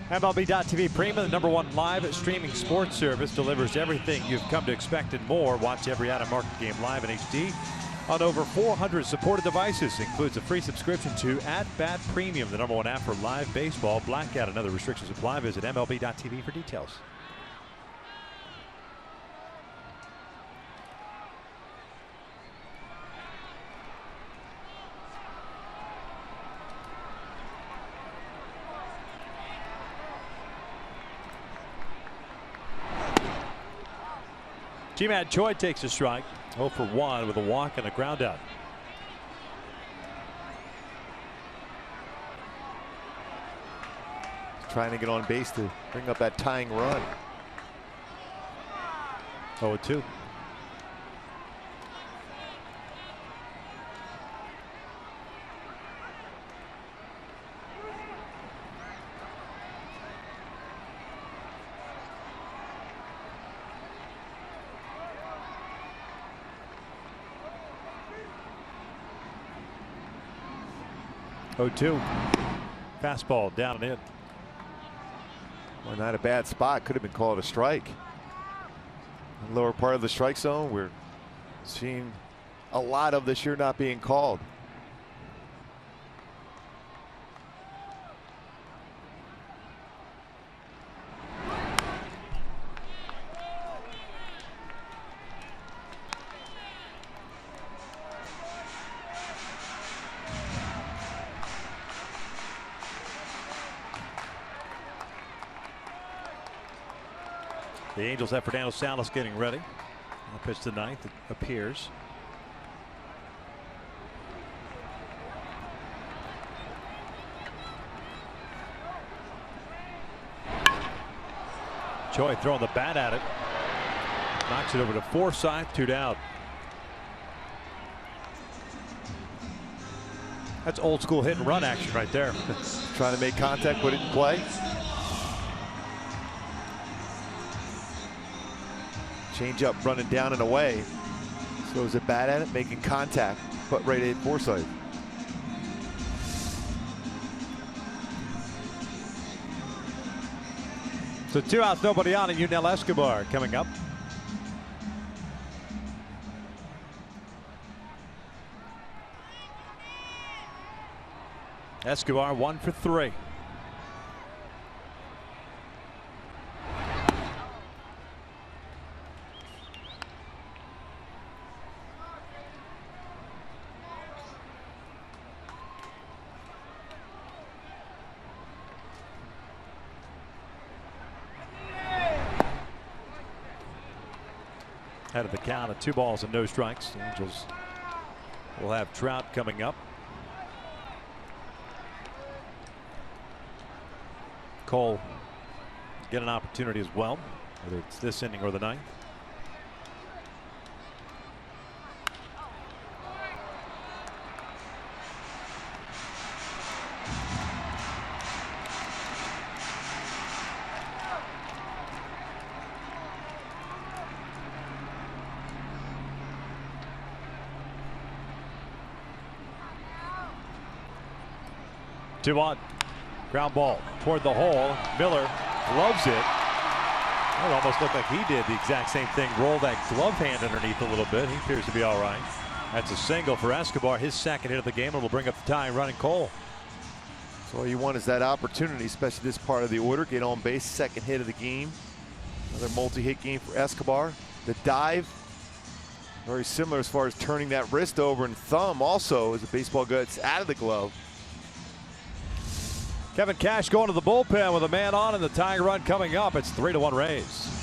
MLB.TV Premium, the #1 live streaming sports service, delivers everything you've come to expect and more. Watch every out-of-market game live in HD on over 400 supported devices. Includes a free subscription to @Bat Premium, the #1 app for live baseball. Blackout and other restrictions apply. Visit MLB.TV for details. Ji-Man Choi takes a strike. 0 for 1 with a walk and a ground out. Trying to get on base to bring up that tying run. 0-2. Fastball down and in. Well, not a bad spot. Could have been called a strike. Lower part of the strike zone. We're seeing a lot of this year not being called. The Angels have Fernando Salas getting ready. I'll pitch the 9th. It appears. Choi throwing the bat at it. Knocks it over to Forsythe. 2 down. That's old school hit and run action right there. Trying to make contact, put it in play. Change up, running down and away. Throws a bat at it, making contact, but right at Forsythe. So 2 outs, nobody on, and YUNEL Escobar coming up. Escobar 1 for 3. Out of the count of 2 balls and no strikes. The Angels will have Trout coming up. Cole get an opportunity as well, whether it's this inning or the 9th. 2-1. Ground ball toward the hole. Miller loves it. It almost looked like he did the exact same thing. Roll that glove hand underneath a little bit. He appears to be all right. That's a single for Escobar. His second hit of the game, and will bring up the tying run and Cole. So all you want is that opportunity, especially this part of the order. Get on base, second hit of the game. Another multi-hit game for Escobar. The dive, very similar as far as turning that wrist over, and thumb also as the baseball gets out of the glove. Kevin Cash going to the bullpen with a man on, and the tying run coming up. It's 3-1 Rays.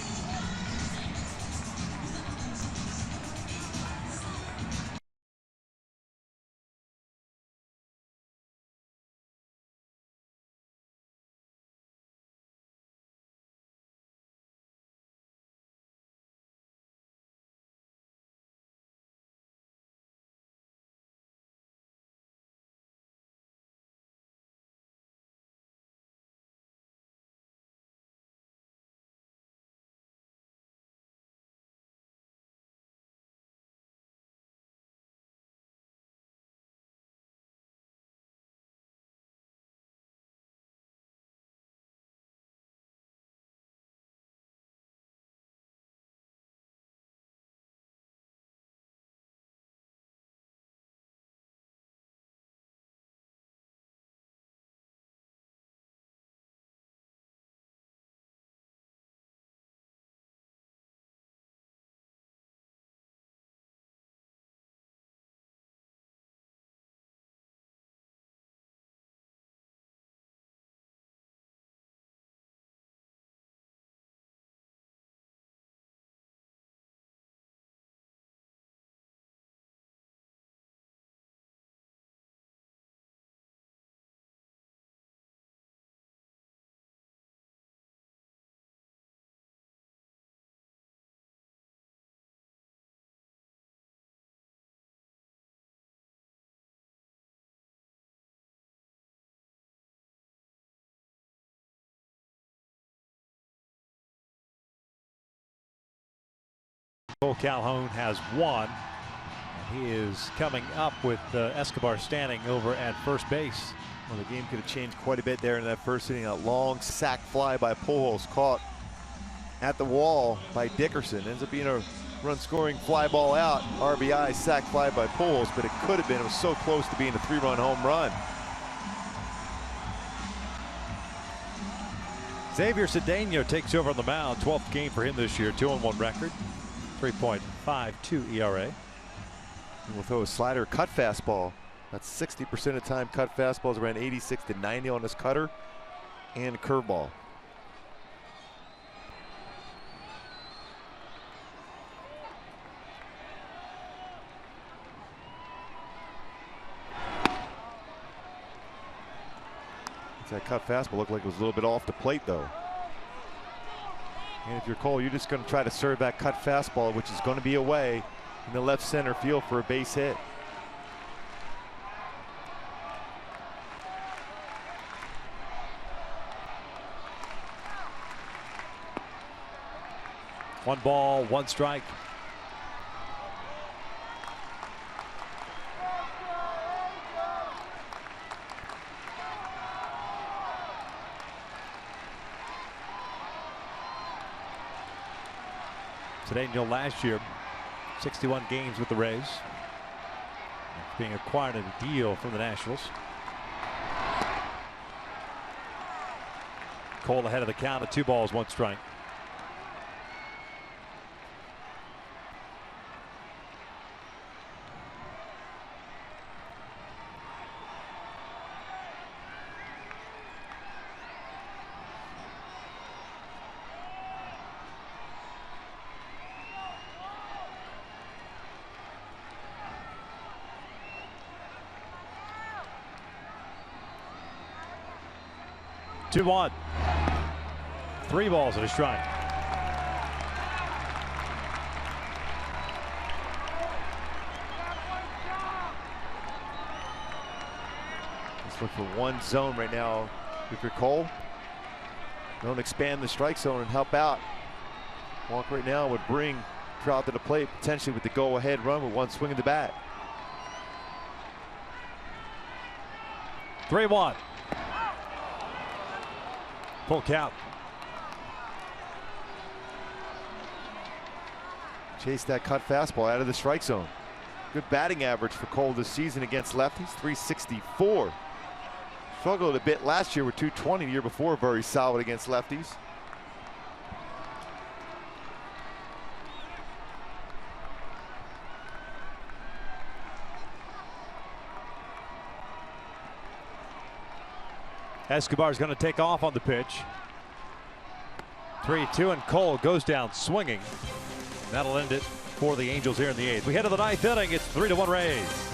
Cole Calhoun has one. He is coming up with Escobar standing over at first base. Well, the game could have changed quite a bit there in that first inning. A long sac fly by Pujols caught at the wall by Dickerson. Ends up being a run-scoring fly ball out. RBI sac fly by Pujols, but it could have been. It was so close to being a 3-run home run. Xavier Cedeno takes over on the mound. 12th game for him this year. 2-1 record. 3.52 ERA. And we'll throw a slider, cut fastball. That's 60% of the time cut fastballs, around 86 to 90 on this cutter, and curveball. That cut fastball looked like it was a little bit off the plate though. And if you're Cole, you're just going to try to serve that cut fastball, which is going to be away in the left center field for a base hit. One ball, one strike. Cedeno last year, 61 games with the Rays. Being acquired in a deal from the Nationals. Cole ahead of the count at 2 balls, 1 strike. Two one. 3 balls and a strike. Let's look for one zone right now. If you're Cole, don't expand the strike zone and help out. Walk right now would bring Trout to the plate, potentially with the go-ahead run with 1 swing of the bat. 3-1. Full count. Chase that cut fastball out of the strike zone. Good batting average for Cole this season against lefties, 364. Struggled a bit last year with 220, the year before very solid against lefties. Escobar is going to take off on the pitch. 3-2, and Cole goes down swinging. That'll end it for the Angels here in the 8th. We head to the 9th inning. It's 3-1 Rays.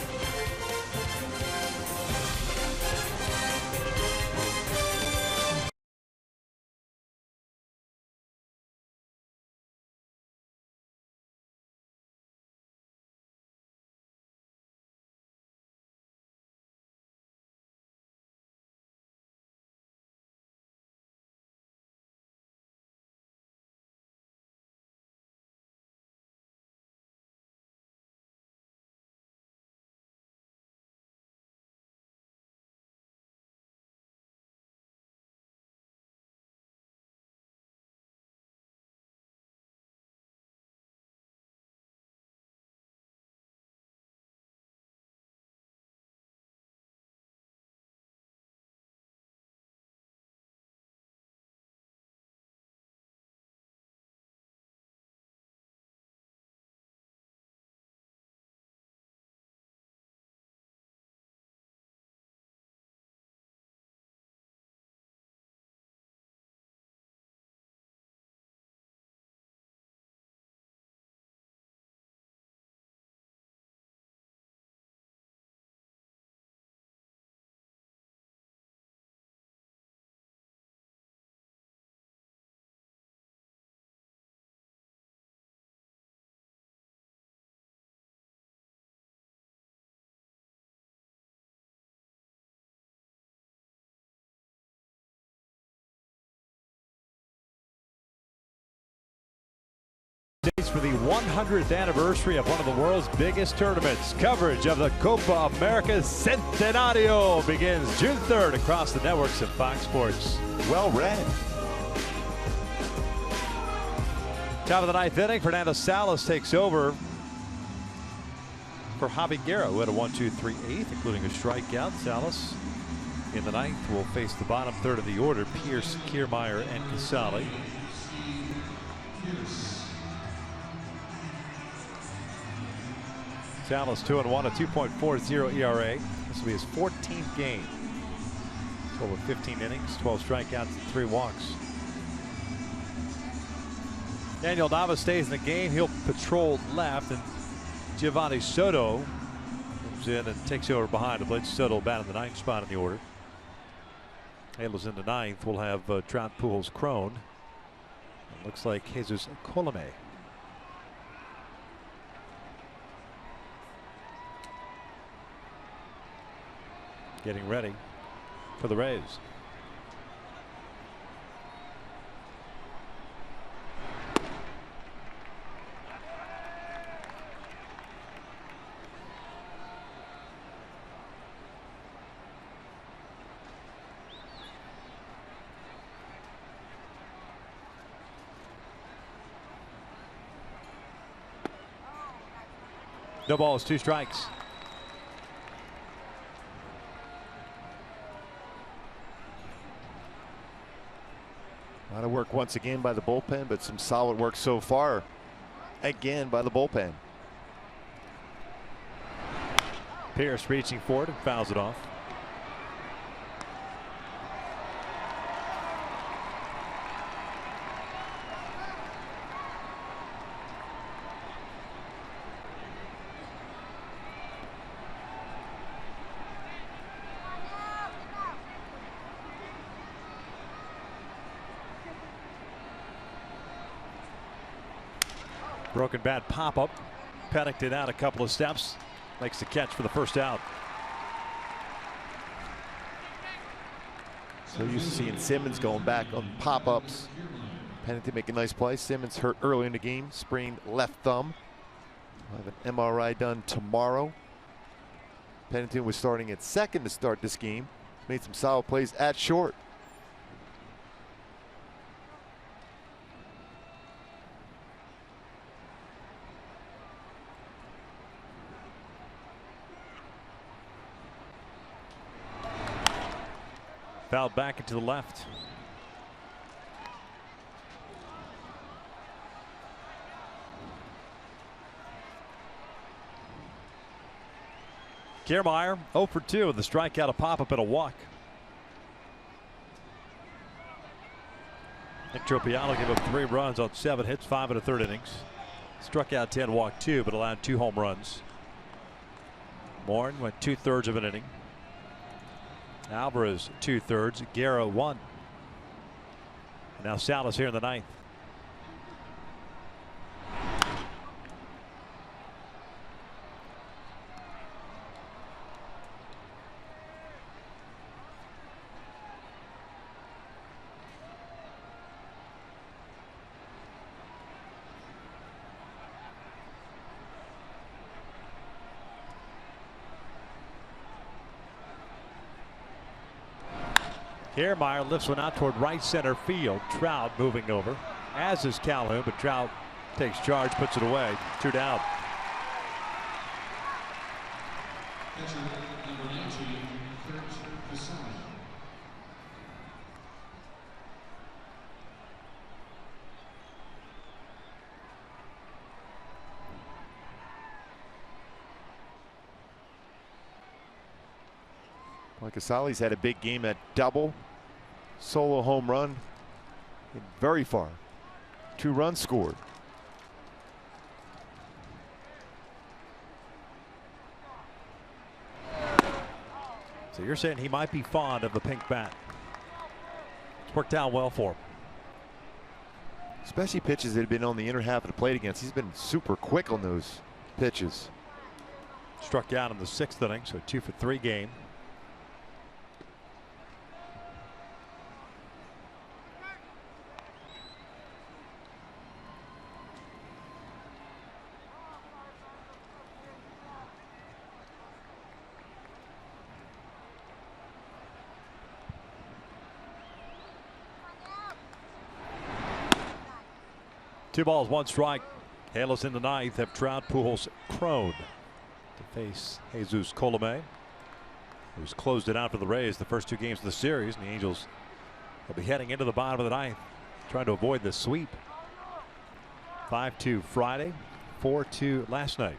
For the 100th anniversary of one of the world's biggest tournaments, coverage of the Copa America Centenario begins June 3rd across the networks of Fox Sports. Well read. Top of the 9th inning, Fernando Salas takes over for Javi Guerra, who had a 1-2-3-8, including a strikeout. Salas in the 9th will face the bottom third of the order, Pierce, Kiermaier, and Casali. Salas 2-1, a 2.40 ERA. This will be his 14th game. Total of 15 innings, 12 strikeouts, and 3 walks. Daniel Nava stays in the game. He'll patrol left, and Giovanni Soto comes in and takes over behind him. Soto batting the 9th spot in the order. Halos in the 9th. We'll have Trout, Pujols, Crone. It looks like Jesus Colome. Getting ready for the Rays. No balls, 2 strikes. A lot of work once again by the bullpen, but some solid work so far again by the bullpen. Pierce reaching for it and fouls it off. Broken bat pop-up. Pennington out a couple of steps. Makes the catch for the first out. So used to seeing Simmons going back on pop-ups. Pennington making a nice play. Simmons hurt early in the game. Sprained left thumb. We'll have an MRI done tomorrow. Pennington was starting at second to start this game. Made some solid plays at short. Fouled back into the left. Kiermaier 0 for 2 with a strikeout, a pop-up, and a walk. Nick Tropiano gave up 3 runs on 7 hits, 5 1/3 innings. Struck out 10, walked 2, but allowed 2 home runs. Morn went 2/3 of an inning. Alvarez 2/3. Guerra 1. And now Salas here in the 9th. Kiermaier lifts one out toward right center field. Trout moving over, as is Calhoun, but Trout takes charge, puts it away. 2 down. Casali's had a big game at double, solo home run, and very far. 2 runs scored. So you're saying he might be fond of the pink bat. It's worked out well for him. Especially pitches that have been on the inner half of the plate against. He's been super quick on those pitches. Struck out in the 6th inning, so 2 for 3 game. Two balls, 1 strike. Halos in the 9th have Trout, Pujols, Crone to face Jesus Colome, who's closed it out for the Rays the first 2 games of the series. And the Angels will be heading into the bottom of the 9th, trying to avoid the sweep. 5-2 Friday, 4-2 last night.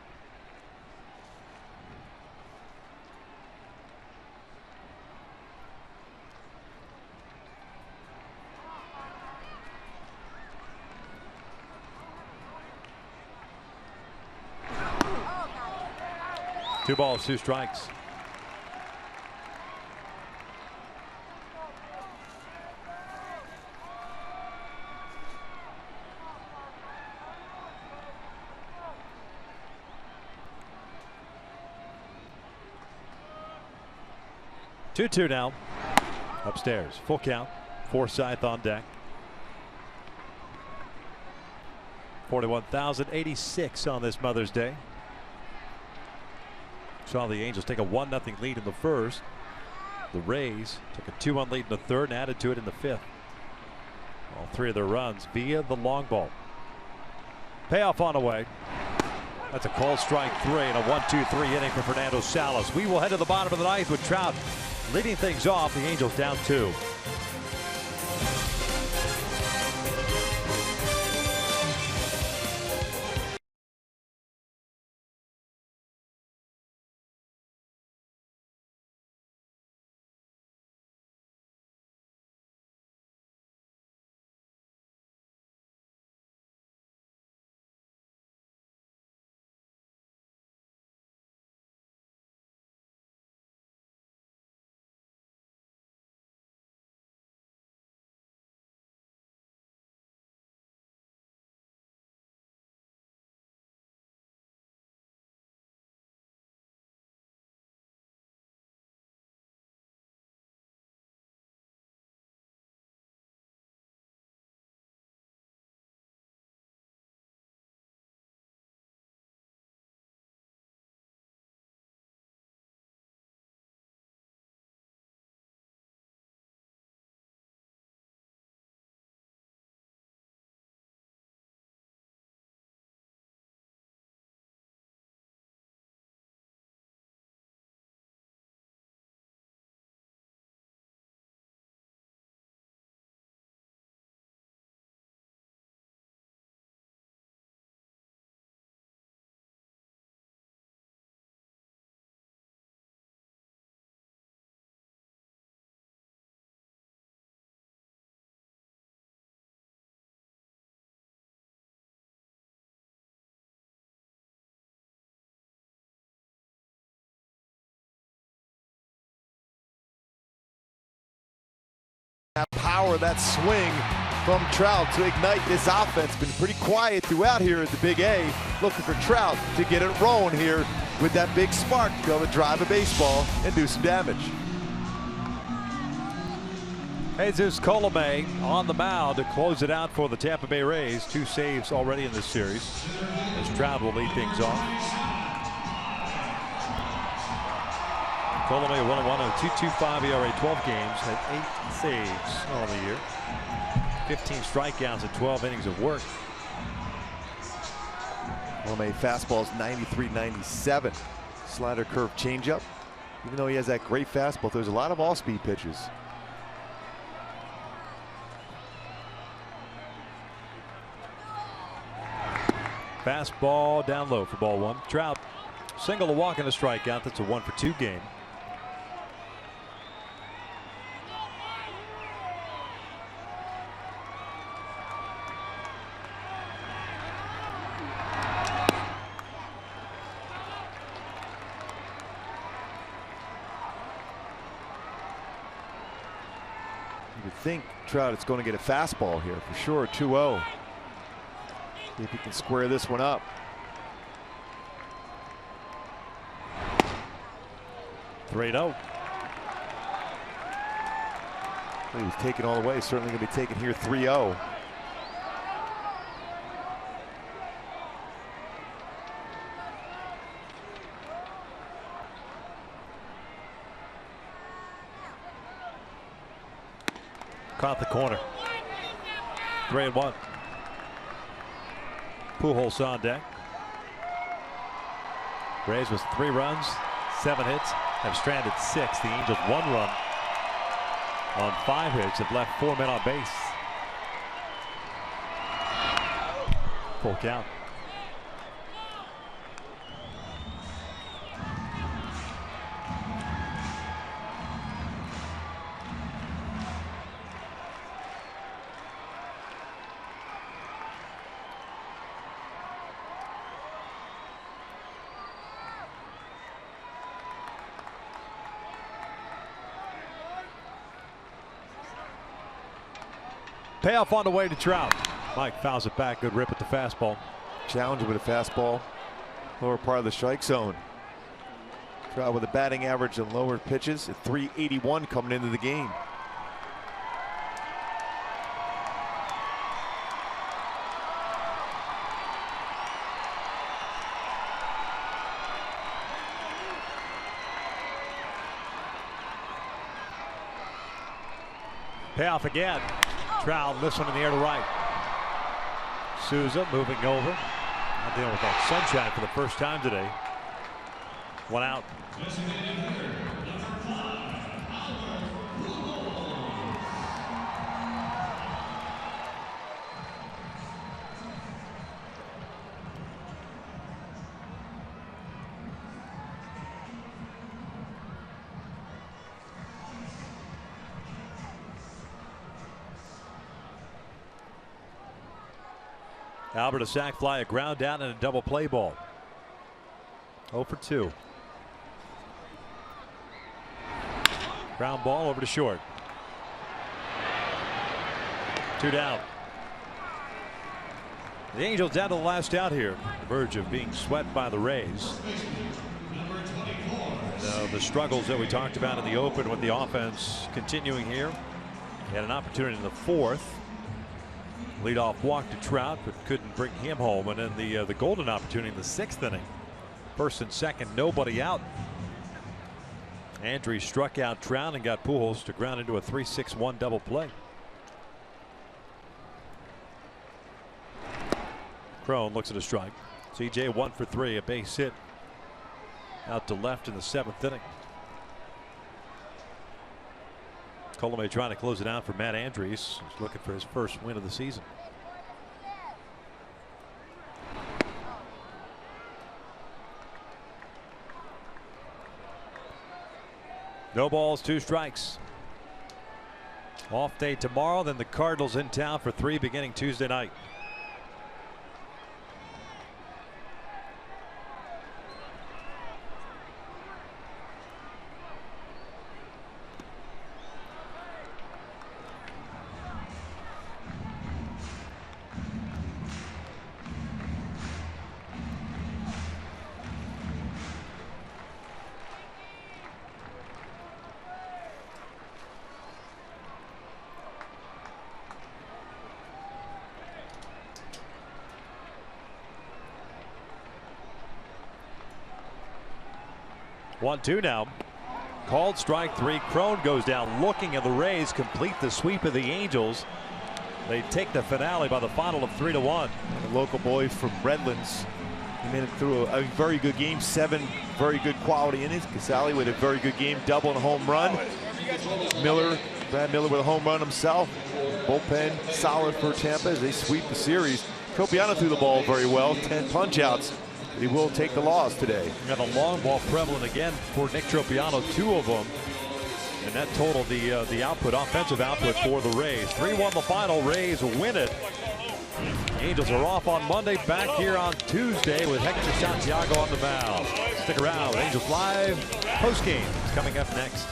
Two balls, 2 strikes. Two now. Upstairs. Full count. Forsythe on deck. 41,086 on this Mother's Day. Saw the Angels take a 1-0 lead in the first. The Rays took a 2-1 lead in the third and added to it in the 5th. All 3 of their runs via the long ball. Payoff on the way. That's a called strike 3 and a 1-2-3 inning for Fernando Salas. We will head to the bottom of the 9th with Trout leading things off. The Angels down 2. That power, that swing from Trout to ignite this offense. Been pretty quiet throughout here at the Big A. Looking for Trout to get it rolling here with that big spark to be able to drive a baseball and do some damage. Jesus Colome on the mound to close it out for the Tampa Bay Rays. 2 saves already in this series as Trout will lead things off. Colome 1-1, a 2.25 ERA, 12 games, had 8 saves on the year. 15 strikeouts and 12 innings of work. Colome fastball is 93-97. Slider curve changeup. Even though he has that great fastball, there's a lot of off-speed pitches. Fastball down low for ball 1. Trout single, a walk and a strikeout. That's a 1-for-2 game. You would think Trout is going to get a fastball here for sure. 2-0. See if he can square this one up. Three 3-0. He was taken all the way. Certainly going to be taken here 3-0. Caught the corner. 3-1. PUJOLS on deck. Rays with 3 runs, 7 hits, have stranded 6. The Angels 1 run on 5 hits, have left 4 men on base. Full count. Payoff on the way to Trout. Mike fouls it back. Good rip at the fastball. Challenge with a fastball. Lower part of the strike zone. Trout with a batting average on lower pitches at .381 coming into the game. Payoff again. Trout lifts one in the air to right. SOUZA moving over. Not dealing with that sunshine for the first time today. 1 out. Albert a sac fly, a ground down, and a double play ball. 0 for 2. Ground ball over to short. 2 down. The Angels down to the last out here. On the verge of being swept by the Rays. The struggles that we talked about in the open with the offense continuing here. He had an opportunity in the 4th. Leadoff walk to Trout, but couldn't bring him home. And then the golden opportunity in the 6th inning. 1st and 2nd, nobody out. Andrews struck out Trout and got PUJOLS to ground into a 3-6-1 double play. Crone looks at a strike. CJ 1 for 3, a base hit out to left in the 7th inning. Colome trying to close it out for Matt Andrews. He's looking for his first win of the season. No balls, 2 strikes. Off day tomorrow, then the Cardinals in town for 3 beginning Tuesday night. 1-2 now. Called strike 3. Crone goes down looking at the Rays complete the sweep of the Angels. They take the finale by the final of 3-1. A local boy from Redlands. He made it through a very good game. 7 very good quality innings. Casale with a very good game, double and a home run. Brad Miller with a home run himself. Bullpen solid for Tampa as they sweep the series. Tropiano threw the ball very well. 10 punch outs. He will take the loss today. Got a long ball prevalent again for Nick Tropiano, 2 of them. And that totaled the output, offensive output for the Rays. 3-1 the final. Rays win it. Angels are off on Monday, back here on Tuesday with Hector Santiago on the mound. Stick around. Angels Live postgame is coming up next.